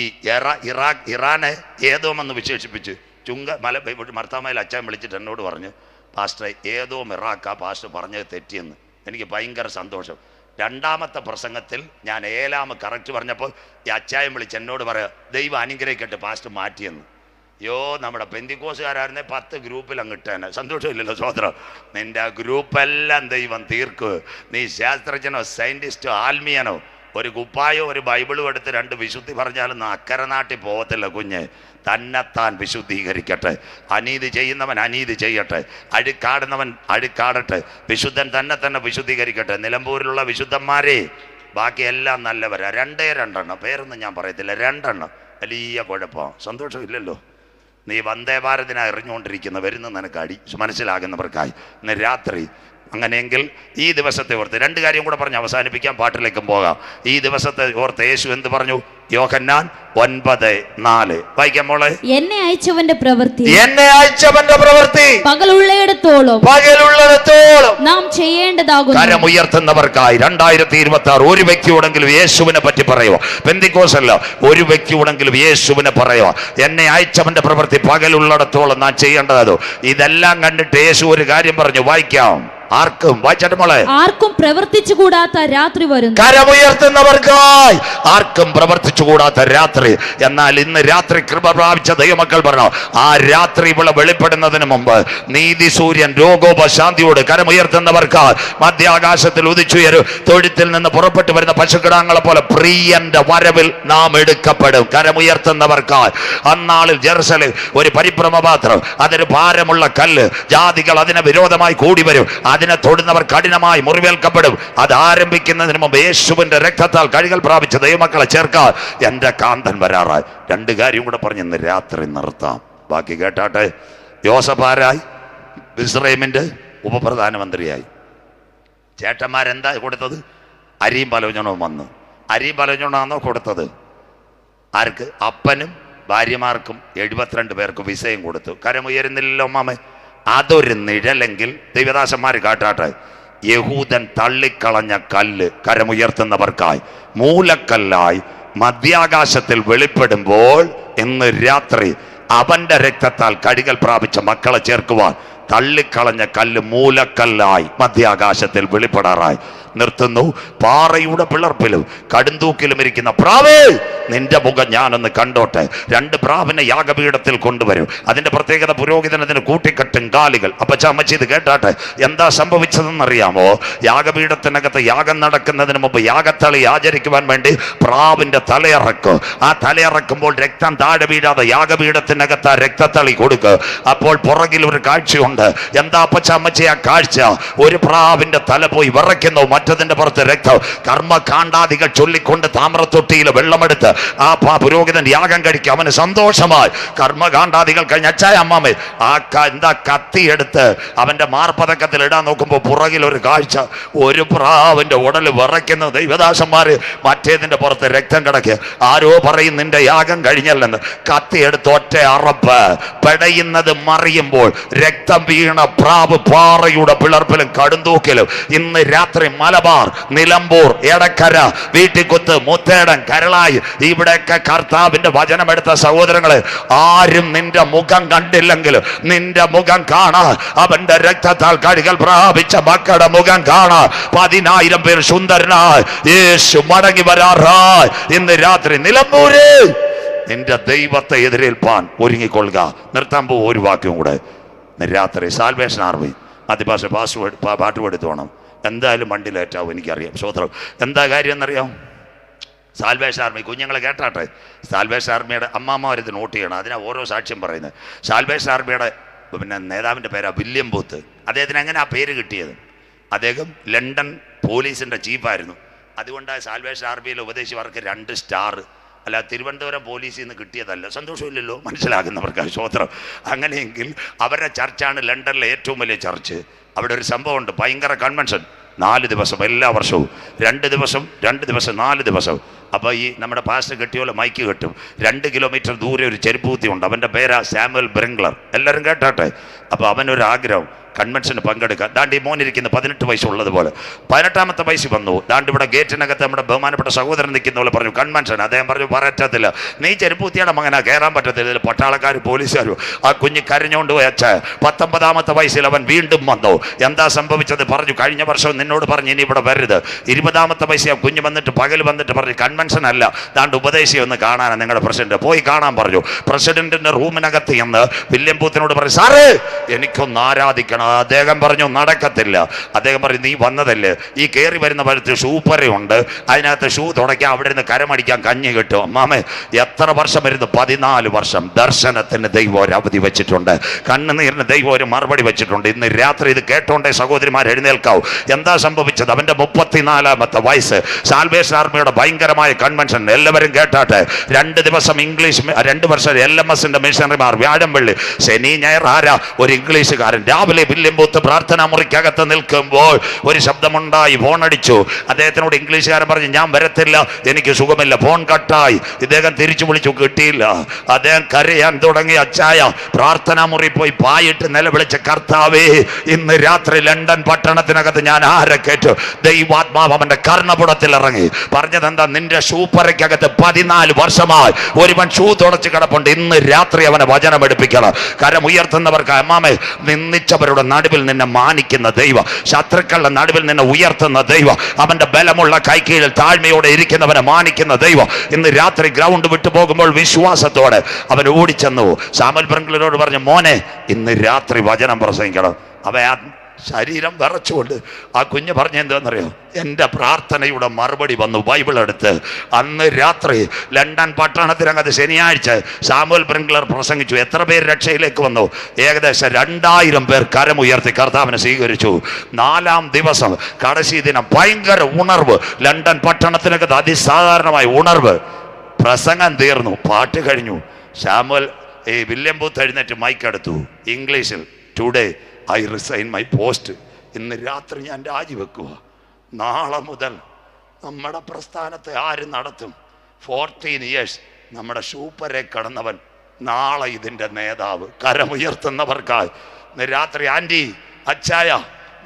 ഇറാനെ ഏതോമെന്ന് വിശേഷിപ്പിച്ച് മർത്തോമയിൽ അച്ചായൻ വിളിച്ചിട്ട് എന്നോട് പറഞ്ഞു, പാസ്റ്റർ ഏതോം ഇറാഖാ പാസ്റ്റർ പറഞ്ഞത് തെറ്റിയെന്ന്. എനിക്ക് ഭയങ്കര സന്തോഷം. 2ാമത്തെ പ്രസംഗത്തിൽ ഞാൻ 7 കറക്റ്റ് പറഞ്ഞപ്പോൾ ഈ അച്ചായം വിളിച്ച് എന്നോട് പറയാം, ദൈവം അനുഗ്രഹിക്കട്ടെ പാസ്റ്റർ മാറ്റിയെന്ന്. നമ്മുടെ പെന്തിക്കോസുകാരായിരുന്നേ 10 ഗ്രൂപ്പിൽ അങ്ങിട്ടേനെ. സന്തോഷമില്ലല്ലോ സഹോദരം? നിന്റെ ഗ്രൂപ്പെല്ലാം ദൈവം തീർക്ക്. നീ ശാസ്ത്രജ്ഞനോ സയൻറ്റിസ്റ്റോ ആത്മീയനോ ഒരു കുപ്പായോ ഒരു ബൈബിളും എടുത്ത് 2 വിശുദ്ധി പറഞ്ഞാലൊന്നും അക്കരെ നാട്ടിൽ പോകത്തില്ല കുഞ്ഞ്. തന്നെത്താൻ വിശുദ്ധീകരിക്കട്ടെ. അനീതി ചെയ്യുന്നവൻ അനീതി ചെയ്യട്ടെ, അഴുക്കാടുന്നവൻ അഴുക്കാടട്ടെ, വിശുദ്ധൻ തന്നെ വിശുദ്ധീകരിക്കട്ടെ. നിലമ്പൂരിലുള്ള വിശുദ്ധന്മാരെ ബാക്കിയെല്ലാം നല്ലവരാ. 2 പേരൊന്നും ഞാൻ പറയത്തില്ല, 2 വലിയ കുഴപ്പം. സന്തോഷമില്ലല്ലോ? നീ വന്ദേ ഭാരതിനായി എറിഞ്ഞുകൊണ്ടിരിക്കുന്ന വരുന്ന നിനക്ക് മനസ്സിലാകുന്നവർക്കായി ഇന്ന് രാത്രി അങ്ങനെയെങ്കിൽ ഈ ദിവസത്തെ ഓർത്ത് 2 കാര്യം കൂടെ പറഞ്ഞ് അവസാനിപ്പിക്കാം, പാട്ടിലേക്കും പോകാം. ഈ ദിവസത്തെ ഓർത്ത് യേശു എന്ത് പറഞ്ഞു? യോഹന്നാൻ 9:4 വായിക്കാം മോളെ. എന്നെ അയച്ചവന്റെ പ്രവൃത്തി പകലുള്ളിടത്തോളം നാം ചെയ്യേണ്ടതാകുന്നു. കരമുയർത്തുന്നവർക്കായി 2026 ഒരു വ്യക്തിയോടെങ്കിലും യേശുവിനെ പറ്റി പറയുക. പെന്തിക്കോസ് അല്ല, ഒരു വ്യക്തിയോടെങ്കിലും യേശുവിനെ പറയുക. എന്നെ അയച്ചവന്റെ പ്രവൃത്തി പകലുള്ളിടത്തോളം നാം ചെയ്യേണ്ടതോ. ഇതെല്ലാം കണ്ടിട്ട് യേശു ഒരു കാര്യം പറഞ്ഞു, വായിക്കാം. ആർക്കും വായിച്ചാട്ട് മോളെ. ആർക്കും പ്രവർത്തിച്ചുകൂടാത്ത രാത്രി വരുന്നു. കരമുയർത്തുന്നവർക്കായി ആർക്കും പ്രവർത്തിച്ചുകൂടാത്ത രാത്രി. എന്നാൽ ഇന്ന് രാത്രി കൃപ പ്രാപിച്ച ദൈവമക്കൾ പറഞ്ഞു, ആ രാത്രി ഇവിടെ വെളിപ്പെടുന്നതിന് മുമ്പ് നീതി സൂര്യൻ രോഗോപശാന്തിയോട് കരമുയർത്തുന്നവർക്കായി മധ്യാകാശത്തിൽ ഉദിച്ചുയരും. തൊഴുത്തിൽ നിന്ന് പുറപ്പെട്ടു വരുന്ന പശുക്കിടാങ്ങളെ പോലെ പ്രിയന്റെ വരവിൽ നാം എടുക്കപ്പെടും. കരമുയർത്തുന്നവർക്കായി. അന്നാളിൽ ജെറുസലേം ഒരു പരിഭ്രമപാത്രം, അതൊരു ഭാരമുള്ള കല്ല്. ജാതികൾ അതിനെ വിരോധമായി കൂടി വരും. അതിനെ തൊടുന്നവർ കഠിനമായി മുറിവേൽക്കപ്പെടും. അത് ആരംഭിക്കുന്നതിന് മുമ്പ് യേശുവിന്റെ രക്തത്താൽ കഴുകൽ പ്രാപിച്ച ദൈവമക്കളെ ചേർക്കാൻ എന്റെ കാന്തൻ വരാറായി. 2 കാര്യം കൂടെ പറഞ്ഞ് ഇന്ന് രാത്രി നിർത്താം. ബാക്കി കേട്ടാട്ടെ. യോസഫാരായി, ഇസ്രയേലിന്റെ ഉപപ്രധാനമന്ത്രിയായി. ചേട്ടന്മാരെന്താ കൊടുത്തത്? അരിയും പലവ്യഞ്ജനവും വന്നു. അരിയും പലവ്യഞ്ജനമാണോ കൊടുത്തത്? ആർക്ക്? അപ്പനും ഭാര്യമാർക്കും 72 പേർക്ക് വിസയും കൊടുത്തു. കരമുയരുന്നില്ലല്ലോ അമ്മാമേ. അതൊരു നിഴലെങ്കിൽ ദൈവദാസന്മാർ കാട്ടാട്ടെ. യഹൂദൻ തള്ളിക്കളഞ്ഞ കല്ല് കരമുയർത്തുന്നവർക്കായി മൂലക്കല്ലായി മധ്യാകാശത്തിൽ വെളിപ്പെടുമ്പോൾ ഇന്ന് രാത്രി അവന്റെ രക്തത്താൽ കഴുകൽ പ്രാപിച്ച മക്കളെ ചേർക്കുവാൻ തള്ളിക്കളഞ്ഞ കല്ല് മൂലക്കല്ലായി മധ്യാകാശത്തിൽ വെളിപ്പെടാറായി. നിർത്തുന്നു. പാറയുടെ പിളർപ്പിലും കടുന്തൂക്കിലും ഇരിക്കുന്ന പ്രാവേ, നിന്റെ മുഖം ഞാനൊന്ന് കണ്ടോട്ടെ. 2 പ്രാവിനെ യാഗപീഠത്തിൽ കൊണ്ടുവരും. അതിന്റെ പ്രത്യേകത പുരോഹിതനത്തിന് കൂട്ടിക്കെട്ടും കാലുകൾ. അപ്പച്ച അമ്മച്ചി ഇത് കേട്ടാട്ടെ. എന്താ സംഭവിച്ചതെന്നറിയാമോ? യാഗപീഠത്തിനകത്ത് യാഗം നടക്കുന്നതിന് മുമ്പ് യാഗത്തളി ആചരിക്കുവാൻ വേണ്ടി പ്രാവിന്റെ തലയിറക്കും. ആ തലയിറക്കുമ്പോൾ രക്തം താഴെ വീഴാതെ യാഗപീഠത്തിനകത്ത് ആ രക്തത്തളി കൊടുക്കുക. അപ്പോൾ പുറകിൽ ഒരു കാഴ്ചയുണ്ട്. എന്താ അപ്പച്ച അമ്മച്ചി ആ കാഴ്ച? ഒരു പ്രാവിന്റെ തല പോയി വിറയ്ക്കുന്നു, മറ്റതിന്റെ പുറത്ത് രക്തം. കർമ്മകാണ്ഡാദികൾ ചൊല്ലിക്കൊണ്ട് താമ്രത്തൊട്ടിയിൽ വെള്ളമെടുത്ത് ആ പുരോഹിതൻ യാഗം കഴിക്കും. അവന് സന്തോഷമായി. കർമ്മകാണ്ഡാദികൾ കഴിഞ്ഞ അച്ചായ അമ്മാമേ എന്താ കത്തിയെടുത്ത് അവന്റെ മാർപ്പതക്കത്തിൽ ഇടാൻ നോക്കുമ്പോൾ പുറകിൽ ഒരു കാഴ്ച. ഒരു പ്രാവിന്റെ ഉടല് വിറയ്ക്കുന്നു. ദൈവദാസന്മാര് മറ്റേതിന്റെ പുറത്ത് രക്തം കിടക്കുക. ആരോ പറയും നിന്റെ യാഗം കഴിഞ്ഞല്ലെന്ന്. കത്തിയെടുത്ത് ഒറ്റ അറപ്പ്. പെടയുന്നത് മറിയുമ്പോൾ രക്തം വീണ പ്രാവ് പാറയുടെ പിളർപ്പിലും കടുന്തൂക്കിലും. ഇന്ന് രാത്രി മലബാർ, നിലമ്പൂർ, എടക്കര, വീട്ടിക്കുത്ത്, മുത്തേടൻ, കരളായി ഇവിടെയൊക്കെ കർത്താവിന്റെ വചനമെടുത്ത സഹോദരങ്ങളെ, ആരും നിന്റെ മുഖം കണ്ടില്ലെങ്കിലും നിന്റെ മുഖം കാണാൻ അവന്റെ രക്തത്താൽ കഴുകൽ പ്രാപിച്ച മക്കളുടെ മുഖം കാണാൻ 10,000 പേർ സുന്ദരനായി യേശു മടങ്ങി വരാറായി. ഇന്ന് രാത്രി നിലമ്പൂര് നിന്റെ ദൈവത്തെ എതിരേൽപ്പാൻ ഒരുങ്ങിക്കൊള്ളുക. നിർത്താൻ പോകും ഒരു വാക്യം കൂടെ. രാത്രി സാൽവേഷൻ ആർമി അതിഭാഷ പാട്ട് എടുത്തോണം. എന്തായാലും വണ്ടിയിലേറ്റാവും, എനിക്കറിയാം. സ്വോത്രം. എന്താ കാര്യം എന്നറിയാം? സാൽവേഷൻ ആർമി കുഞ്ഞുങ്ങളെ കേട്ടാട്ടെ. സാൽവേഷൻ ആർമിയുടെ അമ്മാമ്മമാരിത് നോട്ട് ചെയ്യണം. അതിനാ ഓരോ സാക്ഷ്യം പറയുന്നത്. സാൽവേഷൻ ആർമിയുടെ നേതാവിൻ്റെ പേരാ വില്യം ബൂത്ത്. അദ്ദേഹത്തിന് എങ്ങനെ ആ പേര് കിട്ടിയത്? അദ്ദേഹം ലണ്ടൻ പോലീസിൻ്റെ ചീഫായിരുന്നു. അതുകൊണ്ടാണ് സാൽവേഷൻ ആർമിയിലെ ഉപദേശിവർക്ക് 2 സ്റ്റാർ. അല്ല, തിരുവനന്തപുരം പോലീസിൽ നിന്ന് കിട്ടിയതല്ല. സന്തോഷമില്ലല്ലോ, മനസ്സിലാക്കുന്നവർക്ക് സ്വോത്രം. അങ്ങനെയെങ്കിൽ അവരുടെ ചർച്ചാണ് ലണ്ടനിലെ ഏറ്റവും വലിയ ചർച്ച്. അവിടെ ഒരു സംഭവമുണ്ട്, ഭയങ്കര കൺവെൻഷൻ. 4 ദിവസം എല്ലാ വർഷവും. 2 ദിവസം 4 ദിവസം. അപ്പോൾ ഈ നമ്മുടെ പാസ്റ്റർ കെട്ടിയോലെ മൈക്ക് കെട്ടും. 2 കിലോമീറ്റർ ദൂരെ ഒരു ചെരുപ്പൂത്തി ഉണ്ട്. അവൻ്റെ പേരാ സാമുവൽ ബ്രിംഗ്ലർ. എല്ലാവരും കേട്ടാട്ടെ. അപ്പോൾ അവനൊരു ആഗ്രഹം കൺവെൻഷന് പങ്കെടുക്കാം. ദാണ്ട് ഈ മോനിരിക്കുന്ന 18 വയസ്സുള്ളതുപോലെ 18ാമത്തെ വയസ്സിൽ വന്നു. ദാണ്ട് ഇവിടെ ഗേറ്റിനകത്ത് നമ്മുടെ ബഹുമാനപ്പെട്ട സഹോദരൻ നിൽക്കുന്ന പോലെ പറഞ്ഞു കൺവെൻഷൻ. അദ്ദേഹം പറഞ്ഞു പറയറ്റത്തില്ല, നീ ചെരുപ്പൂത്തിയുടെ മകനാ, കയറാൻ പറ്റത്തില്ല. ഇതിൽ പട്ടാളക്കാരും പോലീസുകാരും. ആ കുഞ്ഞ് കരഞ്ഞുകൊണ്ട് വെച്ച 19ാമത്തെ വയസ്സിൽ അവൻ വീണ്ടും വന്നു. എന്താ സംഭവിച്ചത്? പറഞ്ഞു, കഴിഞ്ഞ വർഷം നിന്നോട് പറഞ്ഞു ഇനി ഇവിടെ വരരുത്. 20ാമത്തെ വയസ്സിൽ ആ കുഞ്ഞ് വന്നിട്ട് പകൽ വന്നിട്ട് പറഞ്ഞു കൺവെൻഷൻ അല്ല, ദാണ്ട് ഉപദേശി ഒന്ന് കാണാനാണ് നിങ്ങളുടെ പ്രസിഡന്റ്. പോയി കാണാൻ പറഞ്ഞു. പ്രസിഡന്റിന്റെ റൂമിനകത്ത് എന്ന് വില്യം ബൂത്തിനോട് പറഞ്ഞു, സാറേ എനിക്കൊന്ന് ആരാധിക്കണം. അദ്ദേഹം പറഞ്ഞു നടക്കത്തില്ല. അദ്ദേഹം പറഞ്ഞു നീ വന്നതല്ലേ, ഈ കയറി വരുന്ന വരത്ത് ഷൂപ്പറയുണ്ട്, അതിനകത്ത് ഷൂ തുടയ്ക്കാൻ, അവിടെ നിന്ന് കരമടിക്കാൻ കഞ്ഞി കിട്ടും. അമ്മാമേ എത്ര വർഷം വരുന്നു? 14 വർഷം. ദർശനത്തിന് ദൈവം ഒരു അവധി വെച്ചിട്ടുണ്ട്. കണ്ണുനീരിന് ദൈവം ഒരു മറുപടി വെച്ചിട്ടുണ്ട്. ഇന്ന് രാത്രി ഇത് കേട്ടോണ്ടേ സഹോദരിമാർ എഴുന്നേൽക്കാവും. എന്താ സംഭവിച്ചത്? അവന്റെ 34ാമത്തെ വയസ്സ്. സാൽവേഷൻ ആർമിയുടെ ഭയങ്കരമായ കൺവെൻഷൻ. എല്ലാവരും കേട്ടാട്ടെ. 2 ദിവസം ഇംഗ്ലീഷ്, 2 വർഷം LMSന്റെ മിഷണറിമാർ. വ്യാഴം വെള്ളി ശനി ഞായർ ആരാ? ഒരു ഇംഗ്ലീഷുകാരൻ രാവിലെ വില്യം ബൂത്ത് പ്രാർത്ഥനാ മുറിക്കകത്ത് നിൽക്കുമ്പോൾ ഒരു ശബ്ദമുണ്ടായി. ഫോൺ അടിച്ചു. അദ്ദേഹത്തിനോട് ഇംഗ്ലീഷുകാരൻ പറഞ്ഞു, ഞാൻ വരത്തില്ല, എനിക്ക് സുഖമില്ല. ഫോൺ കട്ടായി. ഇദ്ദേഹം തിരിച്ചു വിളിച്ചു, കിട്ടിയില്ല. അദ്ദേഹം കരയാൻ തുടങ്ങി. അച്ചായ പ്രാർത്ഥനാ മുറി പോയി പായിട്ട് നിലവിളിച്ച, കർത്താവേ, ഇന്ന് രാത്രി ലണ്ടൻ പട്ടണത്തിനകത്ത് ഞാൻ ആരെ കേട്ടു? ദൈവാത്മാവ് അവന്റെ കർണപുടത്തിൽ ഇറങ്ങി. പറഞ്ഞത് എന്താ? നിന്റെ ഷൂപ്പറയ്ക്കകത്ത് 14 വർഷമായി ഒരുവൻ ഷൂ തുടച്ച് കിടപ്പുണ്ട്. ഇന്ന് രാത്രി അവനെ വചനം എടുപ്പിക്കണം. കരം ഉയർത്തുന്നവർക്ക് അമ്മാമേ, നിന്ദിച്ചവരുടെ നടുവിൽ നിന്നെ മാനിക്കുന്ന ദൈവം, ശത്രുക്കളുടെ നടുവിൽ നിന്നെ ഉയർത്തുന്ന ദൈവം, അവന്റെ ബലമുള്ള കൈക്കീഴിൽ താഴ്മയോടെ ഇരിക്കുന്നവനെ മാനിക്കുന്ന ദൈവം ഇന്ന് രാത്രി ഗ്രൗണ്ട് വിട്ടു പോകുമ്പോൾ വിശ്വാസത്തോടെ അവൻ ഓടിച്ചെന്നു. സാമുവൽ ബ്രിങ്ക്ലറോട് പറഞ്ഞു, മോനെ, ഇന്ന് രാത്രി വചനം പ്രസംഗിക്കണം. അവൻ ശരീരം വിറച്ചുകൊണ്ട് ആ കുഞ്ഞ് പറഞ്ഞ എന്താണെന്നറിയോ? എൻ്റെ പ്രാർത്ഥനയുടെ മറുപടി വന്നു. ബൈബിൾ എടുത്ത് അന്ന് രാത്രി ലണ്ടൻ പട്ടണത്തിനകത്ത് ശനിയാഴ്ച സാമുവൽ ബ്രിങ്ക്ലർ പ്രസംഗിച്ചു. എത്ര പേര് രക്ഷയിലേക്ക് വന്നു? ഏകദേശം 2000 പേർ കരമുയർത്തി കർത്താവിനെ സ്വീകരിച്ചു. 4-ാം ദിവസം കടശി ദിനം ഭയങ്കര ഉണർവ്. ലണ്ടൻ പട്ടണത്തിനകത്ത് അതിസാധാരണമായ ഉണർവ്. പ്രസംഗം തീർന്നു, പാട്ട് കഴിഞ്ഞു. സാമുവൽ വില്യം ബൂത്ത് എഴുന്നേറ്റ് മൈക്കെടുത്തു. ഇംഗ്ലീഷിൽ, today I resign my post. ഇന്ന് രാത്രി ഞാൻ രാജിവെക്കുക. നാളെ മുതൽ നമ്മുടെ പ്രസ്ഥാനത്തെ ആര് നടത്തും? 14 years നമ്മുടെ ഷൂപ്പരെ കടന്നവൻ നാളെ ഇതിൻ്റെ നേതാവ്. കരമുയർത്തുന്നവർക്കായി ഇന്ന് രാത്രി, ആൻറ്റി, അച്ചായ,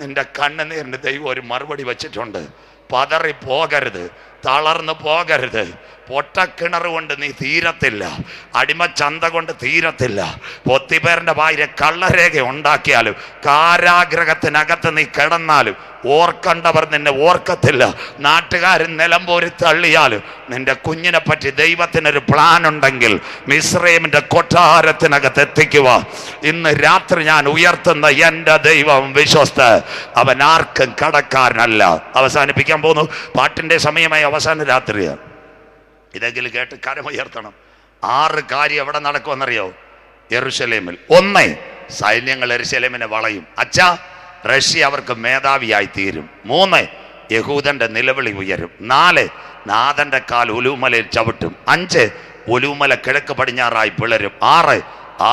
നിന്റെ കണ്ണുനീരിന് ദൈവം ഒരു മറുപടി വച്ചിട്ടുണ്ട്. പതറി പോകരുത്, തളർന്നു പോകരുത്. പൊട്ടക്കിണർ കൊണ്ട് നീ തീരത്തില്ല, അടിമച്ചന്ത കൊണ്ട് തീരത്തില്ല. പൊത്തിപ്പേരൻ്റെ വായിലെ കള്ളരേഖ ഉണ്ടാക്കിയാലും കാരാഗ്രഹത്തിനകത്ത് നീ കിടന്നാലും ഓർക്കണ്ടവർ നിന്നെ ഓർക്കത്തില്ല. നാട്ടുകാരൻ നിലമ്പൂരി തള്ളിയാലും നിന്റെ കുഞ്ഞിനെ പറ്റി ദൈവത്തിനൊരു പ്ലാൻ ഉണ്ടെങ്കിൽ മിസ്രൈമിന്റെ കൊട്ടാരത്തിനകത്ത് എത്തിക്കുക. ഇന്ന് രാത്രി ഞാൻ ഉയർത്തുന്ന എൻ്റെ ദൈവം വിശ്വസ്ത, അവൻ ആർക്കും കടക്കാരനല്ല. അവസാനിപ്പിക്കാൻ പോകുന്നു. പാട്ടിൻ്റെ സമയമായി അവസാന രാത്രിയാണ്. ഇതെങ്കിലും കേട്ട് കരമുയർത്തണം. 6 കാര്യം എവിടെ നടക്കുമെന്നറിയോ? യെരുശലേമിൽ. 1, സൈന്യങ്ങൾ യെരുശലേമിനെ വളയും. അച്ഛാ, റഷ്യ അവർക്ക് മേധാവിയായി തീരും. 3, യഹൂദന്റെ നിലവിളി ഉയരും. 4, നാഥന്റെ കാൽ ഒലൂമലയിൽ ചവിട്ടും. 5, ഒലൂമല കിഴക്ക് പടിഞ്ഞാറായി പിളരും. 6,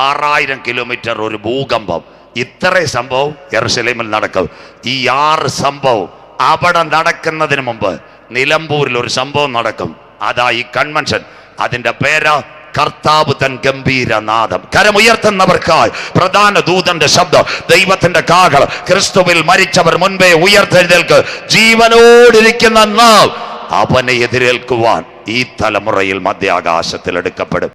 6000 കിലോമീറ്റർ ഒരു ഭൂകമ്പം. ഇത്രയും സംഭവം യെരുശലേമിൽ നടക്കും. ഈ 6 സംഭവം അവിടെ നടക്കുന്നതിന് മുമ്പ് നിലമ്പൂരിൽ ഒരു സംഭവം നടക്കും. അതാ ഈ കൺവെൻഷൻ. അതിന്റെ പേര് കർത്താവ് തൻ ഗംഭീരനാദം. കരമുയർത്തുന്നവർക്കായി പ്രധാന ദൂതന്റെ ശബ്ദം, ദൈവത്തിന്റെ കാഹളം. ക്രിസ്തുവിൽ മരിച്ചവർ മുൻപേ ഉയർത്തെഴുന്നേൽക്ക്. ജീവനോടിരിക്കുന്ന നാം അവനെ എതിരേൽക്കുവാൻ ഈ തലമുറയിൽ മധ്യാകാശത്തിൽ എടുക്കപ്പെടും.